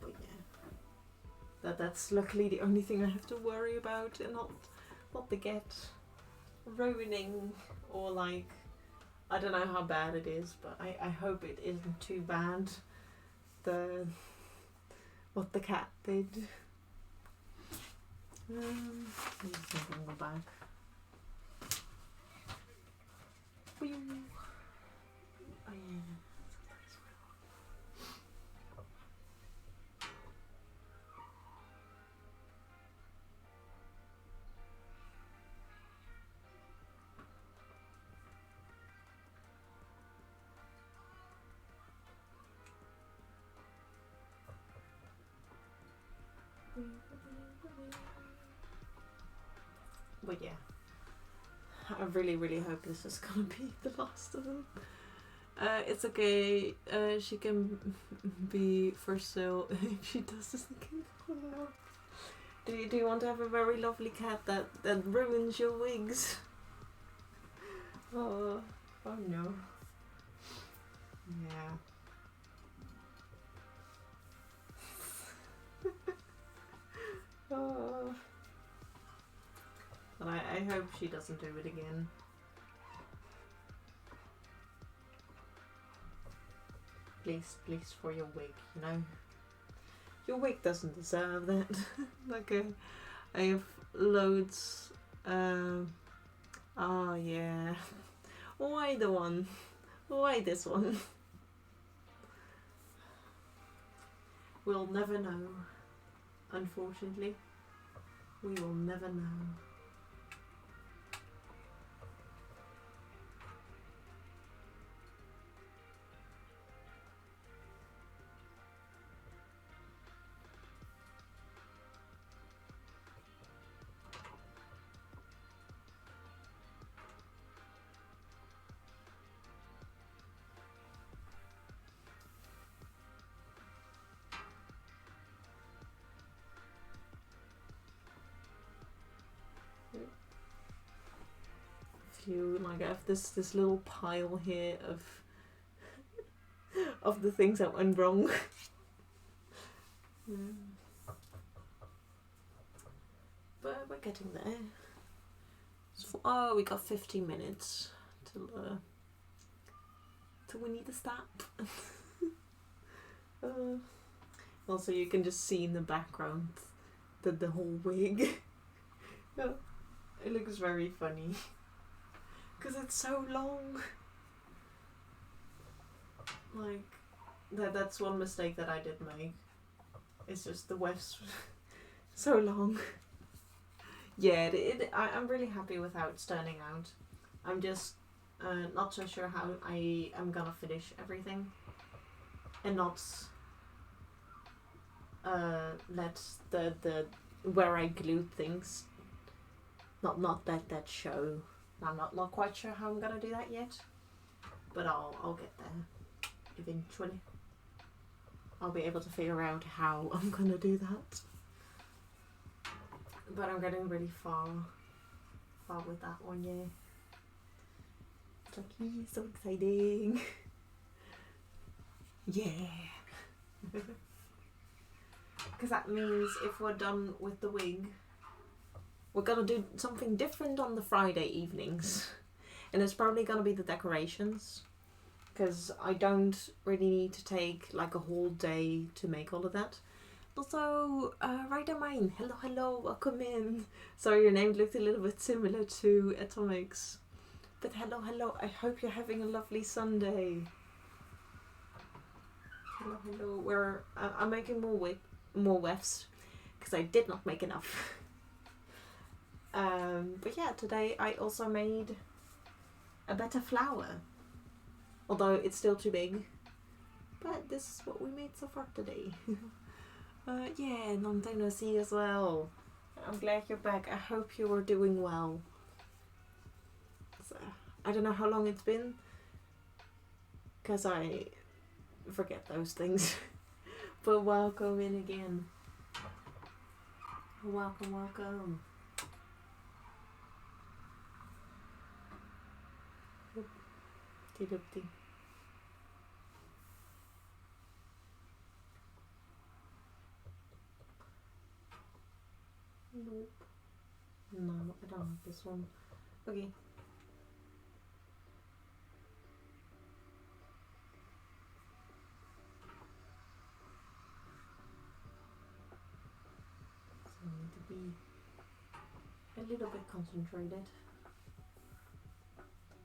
But yeah, that's luckily the only thing I have to worry about, and not the get ruining, or like, I don't know how bad it is, but I hope it isn't too bad. What the cat did. I'm just thinking go back. Oh yeah. But yeah, I really, really hope this is gonna be the last of them. It's okay. She can be for sale if she does this again. Do you want to have a very lovely cat that ruins your wigs? Oh no. Yeah. Oh. But I hope she doesn't do it again. Please for your wig, you know. Your wig doesn't deserve that. Like I have loads. Oh yeah. Why the one? Why this one? We'll never know. Unfortunately, we will never know. Like I have this little pile here of the things that went wrong. But we're getting there. So, we got 15 minutes till we need to stop. Also, you can just see in the background the whole wig. It looks very funny. Because it's so long. Like, that's one mistake that I did make. It's just the wefts so long. Yeah, I'm really happy with how it's turning out. I'm just not so sure how I am gonna finish everything. And not let the where I glued things not let that show. I'm not quite sure how I'm gonna do that yet, but I'll get there eventually. I'll be able to figure out how I'm gonna do that. But I'm getting really far with that one, yeah. It's like, so exciting. Yeah. Because that means if we're done with the wig, we're gonna do something different on the Friday evenings. And it's probably gonna be the decorations. Because I don't really need to take like a whole day to make all of that. Also, right on mine. Hello, welcome in. Sorry, your name looked a little bit similar to Atomic's. But hello, I hope you're having a lovely Sunday. Hello. I'm making more wefts. Because I did not make enough. But yeah, today I also made a better flower. Although it's still too big. But this is what we made so far today. Yeah, long time no see as well. I'm glad you're back. I hope you are doing well. So, I don't know how long it's been. Because I forget those things. But welcome in again. Welcome. Oopty-doopty. Nope. No, I don't have this one. Okay. So I need to be a little bit concentrated.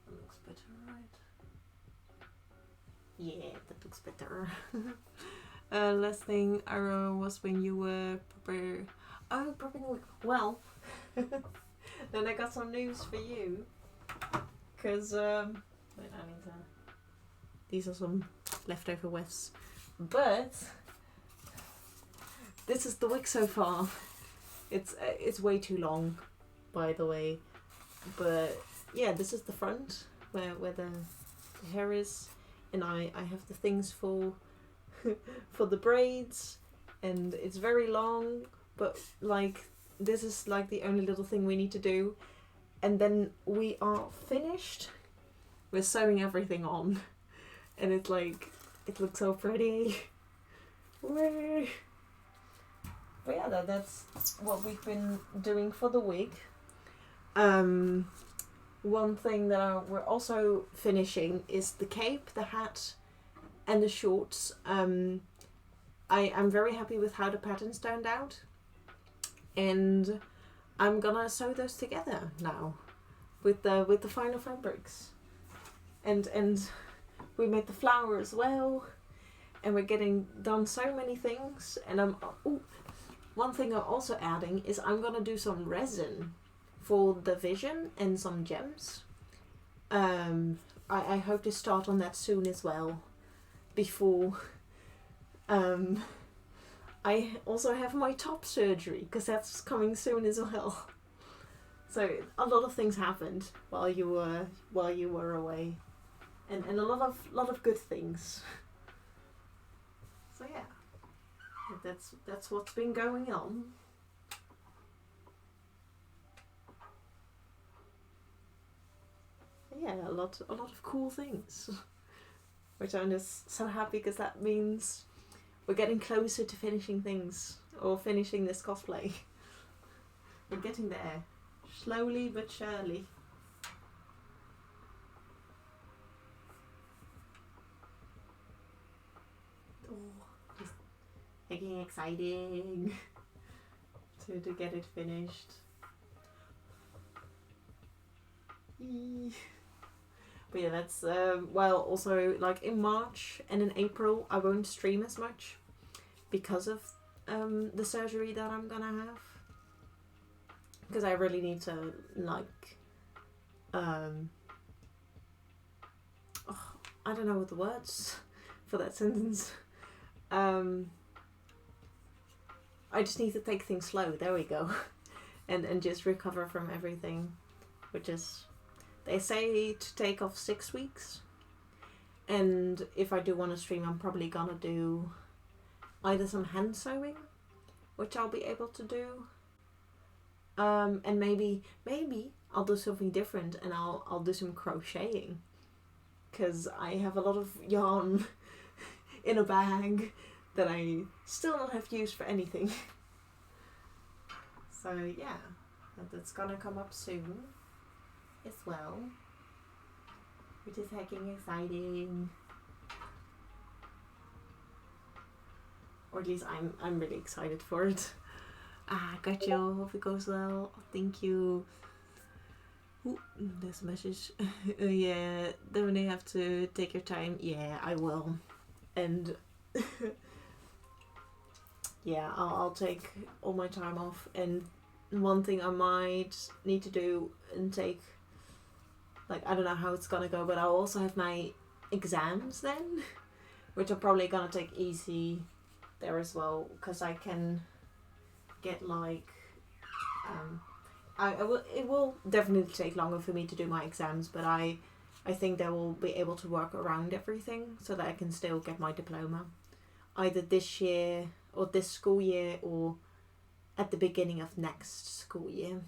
That looks better, right? Yeah, that looks better. Last thing was when you were preparing. Oh, prepping. Well, then I got some news for you. Cause wait, I need to. These are some leftover wefts, but this is the wig so far. It's way too long, by the way. But yeah, this is the front where the hair is, and I have the things for for the braids, and it's very long, but like this is like the only little thing we need to do, and then we are finished. We're sewing everything on, and it's like it looks so pretty. Whee! But yeah, that's what we've been doing for the week. One thing that we're also finishing is the cape, the hat, and the shorts. I'm very happy with how the patterns turned out, and I'm gonna sew those together now with the final fabrics, and we made the flower as well, and we're getting done so many things. And one thing I'm also adding is I'm gonna do some resin for the vision and some gems. I hope to start on that soon as well, before I also have my top surgery, because that's coming soon as well. So a lot of things happened while you were away, and a lot of good things. So yeah, that's what's been going on. Yeah, a lot of cool things, which I'm just so happy, because that means we're getting closer to finishing things, or finishing this cosplay. We're getting there, slowly but surely. Oh, just making exciting to get it finished. Eee. But yeah, that's well, also like in March and in April I won't stream as much because of the surgery that I'm gonna have, because I really need to like I don't know what the words for that sentence. I just need to take things slow, there we go. and just recover from everything, which is, they say to take off 6 weeks, and if I do want to stream, I'm probably gonna do either some hand sewing, which I'll be able to do, and maybe I'll do something different, and I'll do some crocheting, because I have a lot of yarn in a bag that I still not have used for anything. So yeah, that's gonna come up soon as well, which is hecking exciting. Or at least I'm really excited for it. Got you. Hope it goes well. Thank you. Ooh, there's a message. Yeah, don't you have to take your time? Yeah, I will. And yeah, I'll take all my time off. And one thing I might need to do and take, like, I don't know how it's gonna go, but I'll also have my exams then, which are probably gonna take easy there as well, because I can get like it will definitely take longer for me to do my exams, but I think they will be able to work around everything so that I can still get my diploma either this year or this school year, or at the beginning of next school year.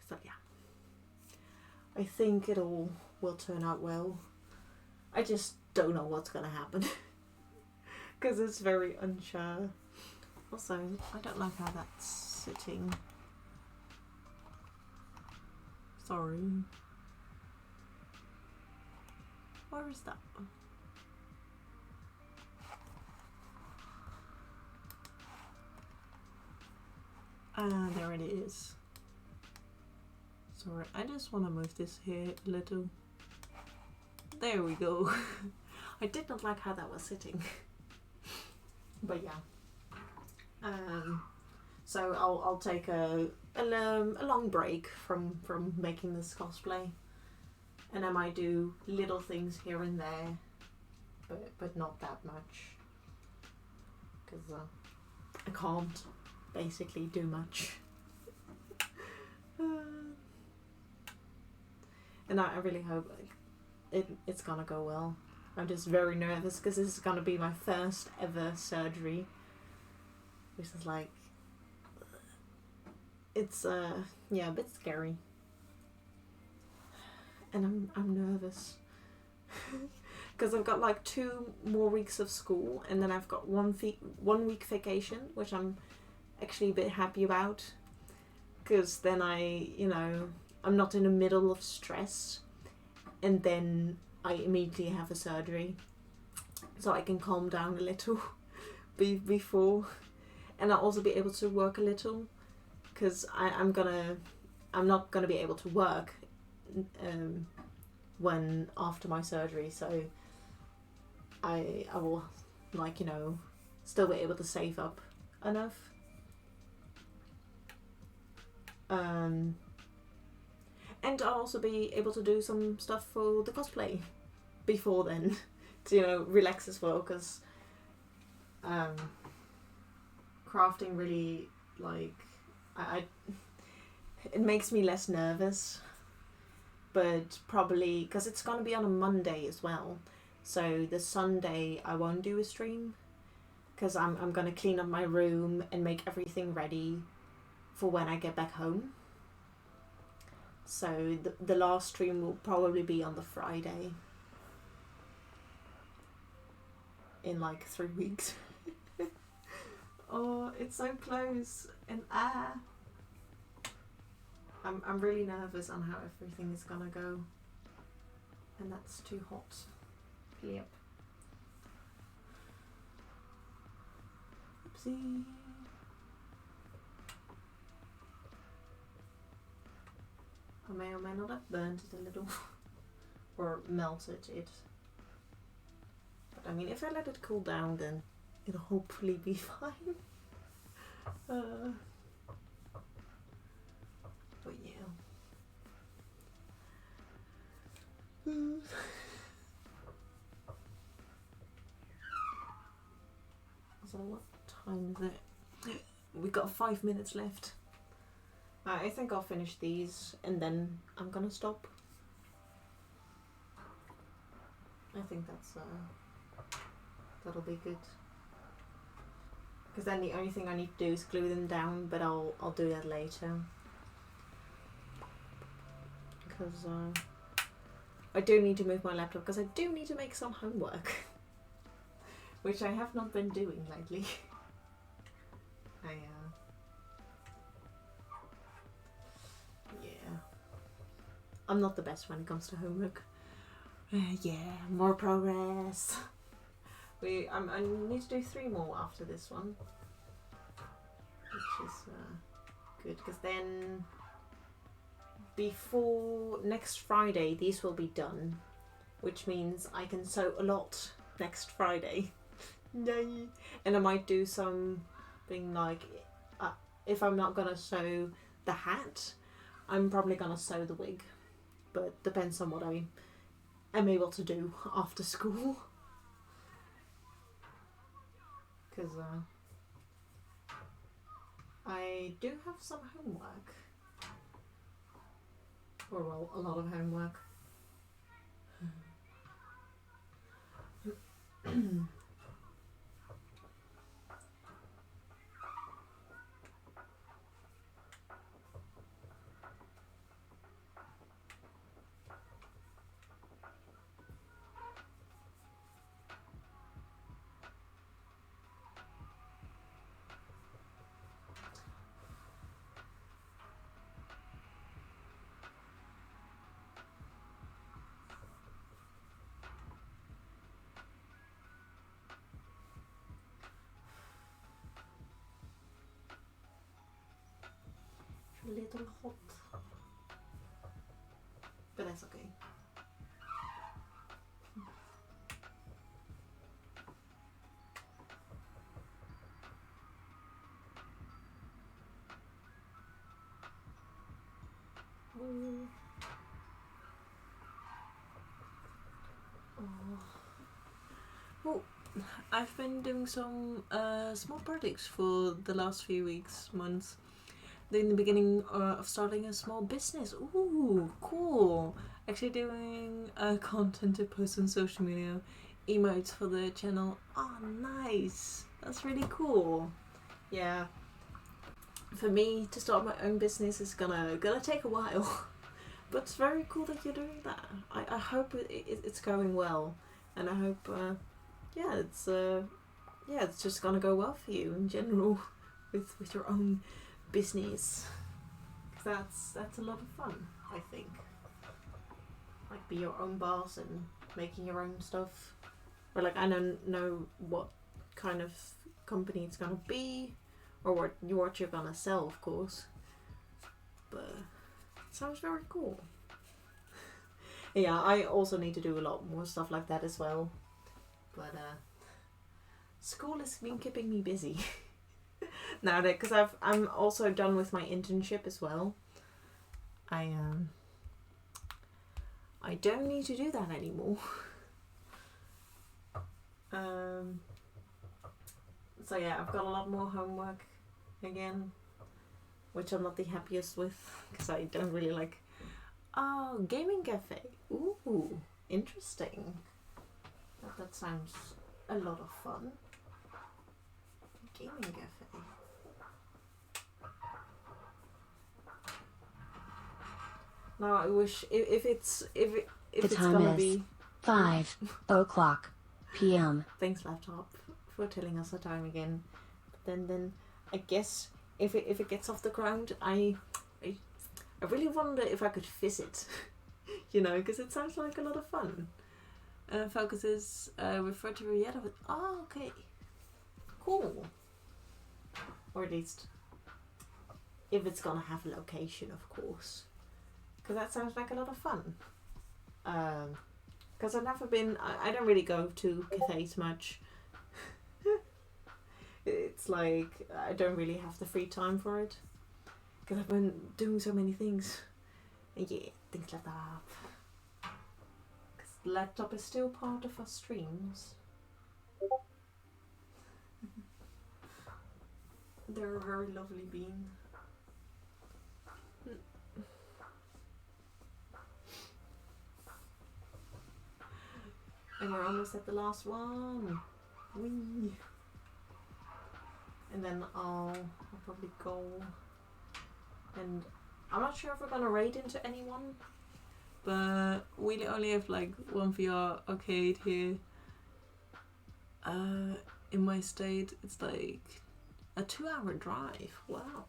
So yeah, I think it all will turn out well. I just don't know what's gonna happen because it's very unsure. Also, I don't like how that's sitting. Sorry. Where is that? There it is. Sorry, I just want to move this here a little. There we go. I did not like how that was sitting. But yeah. So I'll take a long break from making this cosplay, and I might do little things here and there, but not that much, because I can't basically do much. And I really hope it's gonna go well. I'm just very nervous because this is gonna be my first ever surgery, which is like, it's yeah, a bit scary, and I'm nervous because I've got like 2 more weeks of school, and then I've got 1 week vacation, which I'm actually a bit happy about, because then I'm not in the middle of stress, and then I immediately have a surgery, so I can calm down a little before, and I'll also be able to work a little, because I'm not gonna be able to work when after my surgery, so I will still be able to save up enough. And I'll also be able to do some stuff for the cosplay before then to relax as well, because crafting really it makes me less nervous, but probably because it's gonna be on a Monday as well, so the Sunday I won't do a stream because I'm gonna clean up my room and make everything ready for when I get back home. So the last stream will probably be on the Friday in like 3 weeks. Oh, it's so close, and I'm really nervous on how everything is gonna go, and that's too hot. Yep. Oopsie. I may or may not have burnt it a little or melted it. But I mean, if I let it cool down, then it'll hopefully be fine. But yeah. So what time is it? We got 5 minutes left. I think I'll finish these and then I'm gonna stop. I think that'll be good. Because then the only thing I need to do is glue them down, but I'll do that later. Because I do need to move my laptop because I do need to make some homework, which I have not been doing lately. Yeah, I'm not the best when it comes to homework. Yeah, more progress. I need to do 3 more after this one, which is good, because then before next Friday these will be done, which means I can sew a lot next Friday. Yay! And I might do something like, if I'm not gonna sew the hat, I'm probably gonna sew the wig, but depends on what I am able to do after school. Because I do have some homework, or well, a lot of homework. A little hot, but that's okay. Well, I've been doing some small projects for the last few months. In the beginning of starting a small business. Ooh, cool. Actually doing content to post on social media, emotes for the channel. Oh, nice. That's really cool. Yeah. For me to start my own business is gonna take a while. But it's very cool that you're doing that. I hope it's going well. And I hope, it's just gonna go well for you in general with your own business. 'Cause that's a lot of fun, I think. Like, be your own boss and making your own stuff. Or like, I don't know what kind of company it's gonna be, or what you're gonna sell, of course. But it sounds very cool. Yeah, I also need to do a lot more stuff like that as well. But school has been keeping me busy nowadays, because I'm also done with my internship as well. I don't need to do that anymore. So yeah, I've got a lot more homework again, which I'm not the happiest with, because I don't really like. Oh, gaming cafe. Ooh, interesting. That sounds a lot of fun. Gaming cafe. Now I wish if it's gonna be 5:00 p.m. Thanks, laptop, for telling us the time again. Then I guess if it gets off the ground, I really wonder if I could visit. Because it sounds like a lot of fun. Focuses refer to Rieta with. Oh, okay, cool. Or at least if it's gonna have a location, of course. Because that sounds like a lot of fun. Because I've never been. I don't really go to cafes much. It's like I don't really have the free time for it. Because I've been doing so many things. And yeah, things like that. Because the laptop is still part of our streams. They're a very lovely bean. And we're almost at the last one. Whee! And then I'll probably go. And I'm not sure if we're gonna raid into anyone, but we only have like one VR arcade here. In my state, it's like a 2-hour drive. Wow.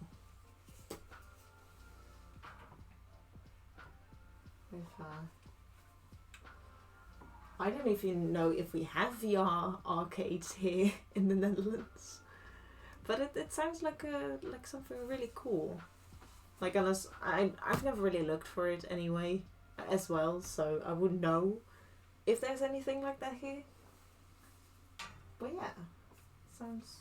I don't even know if we have VR arcades here in the Netherlands, but it sounds like something really cool. Like, unless I've never really looked for it anyway, as well, so I wouldn't know if there's anything like that here. But yeah, sounds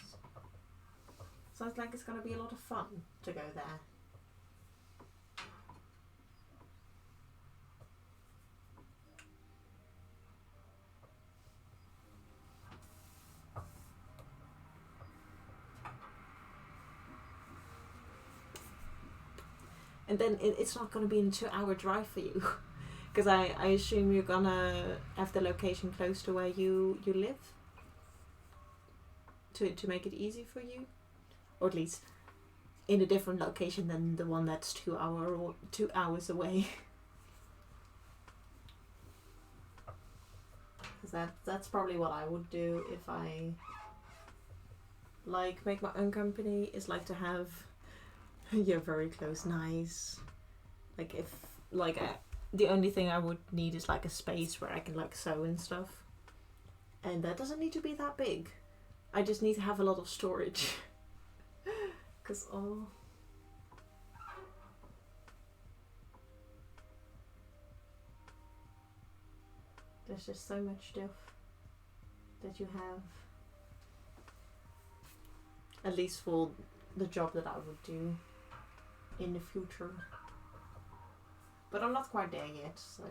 like it's gonna be a lot of fun to go there. And then it's not going to be a 2-hour drive for you. Because I assume you're going to have the location close to where you live. To make it easy for you. Or at least in a different location than the one that's 2 hours away. Because that's probably what I would do if I make my own company. Is like to have very close, nice. Like if the only thing I would need is like a space where I can sew and stuff, and that doesn't need to be that big. I just need to have a lot of storage. Cause there's just so much stuff that you have. At least for the job that I would do in the future. But I'm not quite there yet, so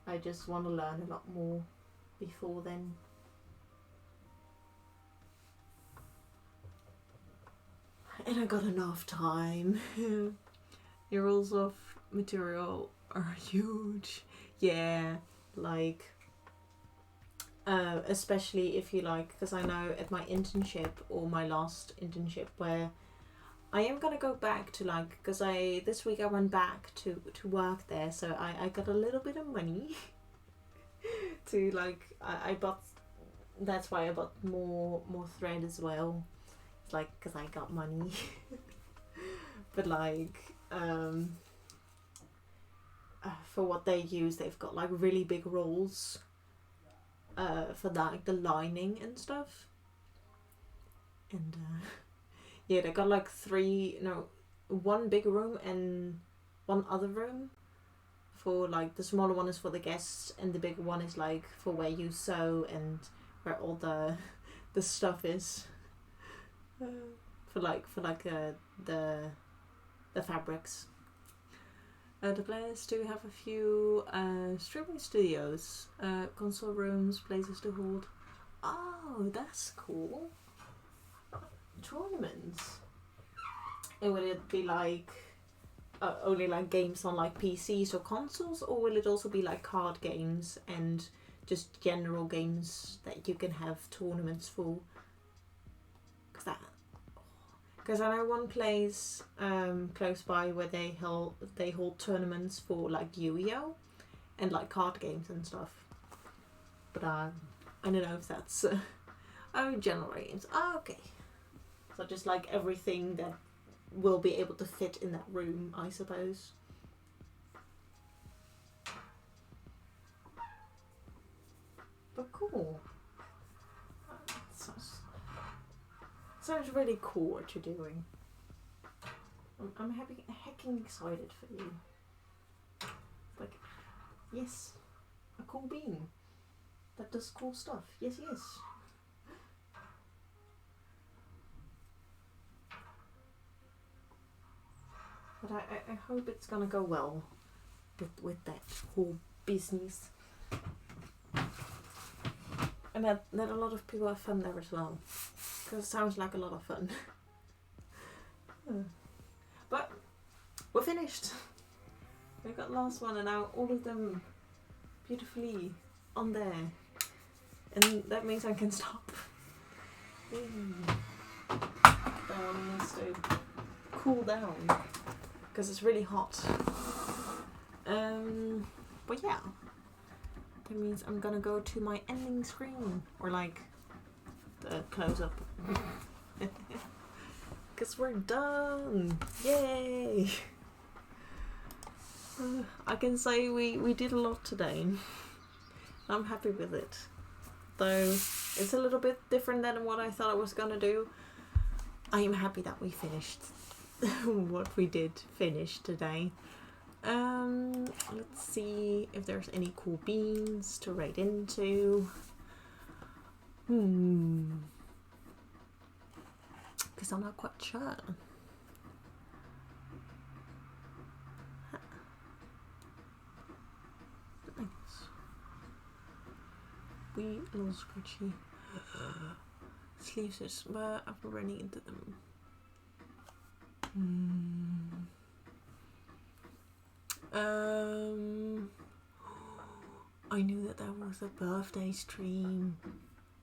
I just want to learn a lot more before then. And I got enough time. Your rules of material are huge. Yeah, like especially if you like, because I know at my internship or my last internship where I am gonna go back to like, because this week I went back to work there, so I got a little bit of money to like I bought. That's why I bought more thread as well. It's like because I got money, but like for what they use, they've got like really big rolls for like the lining and stuff, and yeah, they got like one big room and one other room for like the smaller one is for the guests and the bigger one is like for where you sew and where all the stuff is for the fabrics. The players do have a few streaming studios, console rooms, places to hold. Oh, that's cool. Tournaments. And will it be like only like games on like PCs or consoles, or will it also be like card games and just general games that you can have tournaments for? Because I know one place close by where they hold tournaments for like Yu-Gi-Oh! And like card games and stuff. But I don't know if that's general games. Oh, okay. So just like everything that will be able to fit in that room, I suppose. But cool. Sounds really cool what you're doing. I'm hecking excited for you. Like, yes, a cool being that does cool stuff. Yes, yes. But I hope it's gonna go well with that whole business. And that a lot of people have fun there as well. Because it sounds like a lot of fun. But we're finished. We got the last one and now all of them beautifully on there. And that means I can stop. That one needs to cool down. Because it's really hot. But yeah. That means I'm gonna go to my ending screen. Or like the close up. Because we're done. Yay! I can say we did a lot today. I'm happy with it. Though it's a little bit different than what I thought I was gonna do. I am happy that we finished what we did finish today. Let's see if there's any cool beans to write into. Because I'm not quite sure. Nice. We a little scratchy. Sleeves, but I'm running into them. I knew that was a birthday stream.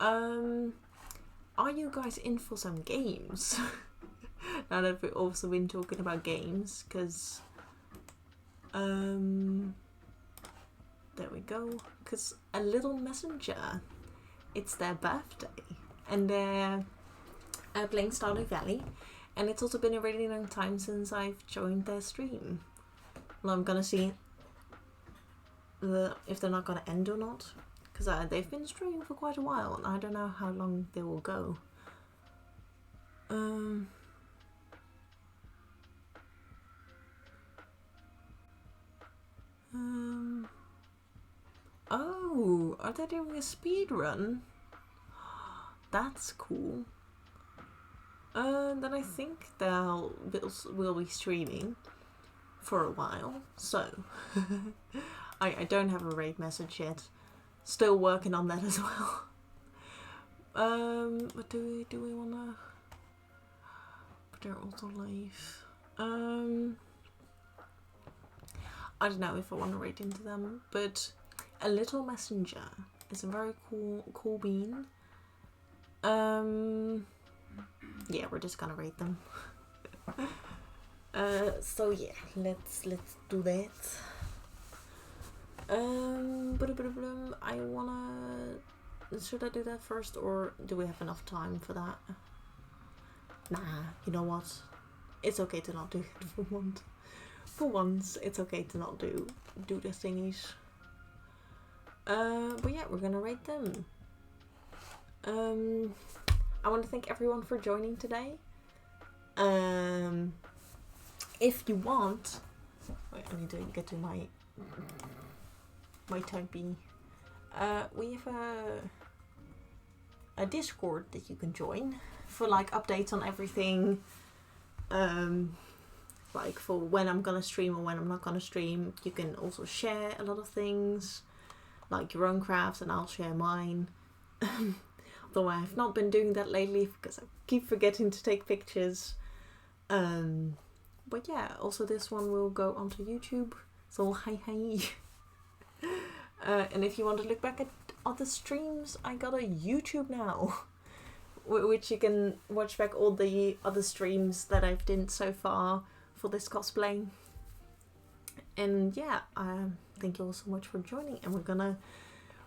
Are you guys in for some games? Now that we've also been talking about games, because there we go. Because a little messenger, it's their birthday, and they're playing Stardew Valley, and it's also been a really long time since I've joined their stream. Well, I'm gonna see if they're not gonna end or not, because they've been streaming for quite a while, and I don't know how long they will go. Oh, are they doing a speed run? That's cool. Then I think we'll be streaming for a while. So I don't have a raid message yet. Still working on that as well. But do we wanna? But they're also live. I don't know if I want to rate into them, but a little messenger is a very cool bean. Yeah, we're just gonna rate them. So yeah, let's do that. I wanna. Should I do that first, or do we have enough time for that? Nah, you know what? It's okay to not do it for once. For once, it's okay to not do the thingies. But yeah, we're gonna rate them. I want to thank everyone for joining today. If you want, wait, I need to get to my typing. We have a Discord that you can join for like updates on everything. Like for when I'm gonna stream or when I'm not gonna stream. You can also share a lot of things, like your own crafts, and I'll share mine. Though I have not been doing that lately because I keep forgetting to take pictures. But yeah, also this one will go onto YouTube. So hi. And if you want to look back at other streams, I got a YouTube now, which you can watch back all the other streams that I've done so far for this cosplay. And yeah, thank you all so much for joining, and we're gonna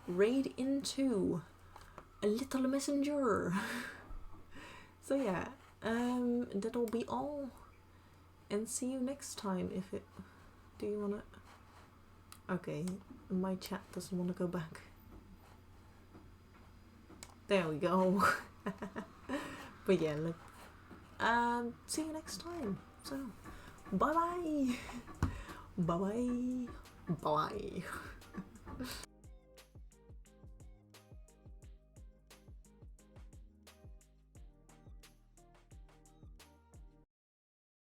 raid into a little messenger. So yeah, that'll be all, and see you next time. If it, do you wanna? Okay, my chat doesn't want to go back. There we go. But yeah, look. See you next time. So, bye bye. Bye bye. Bye.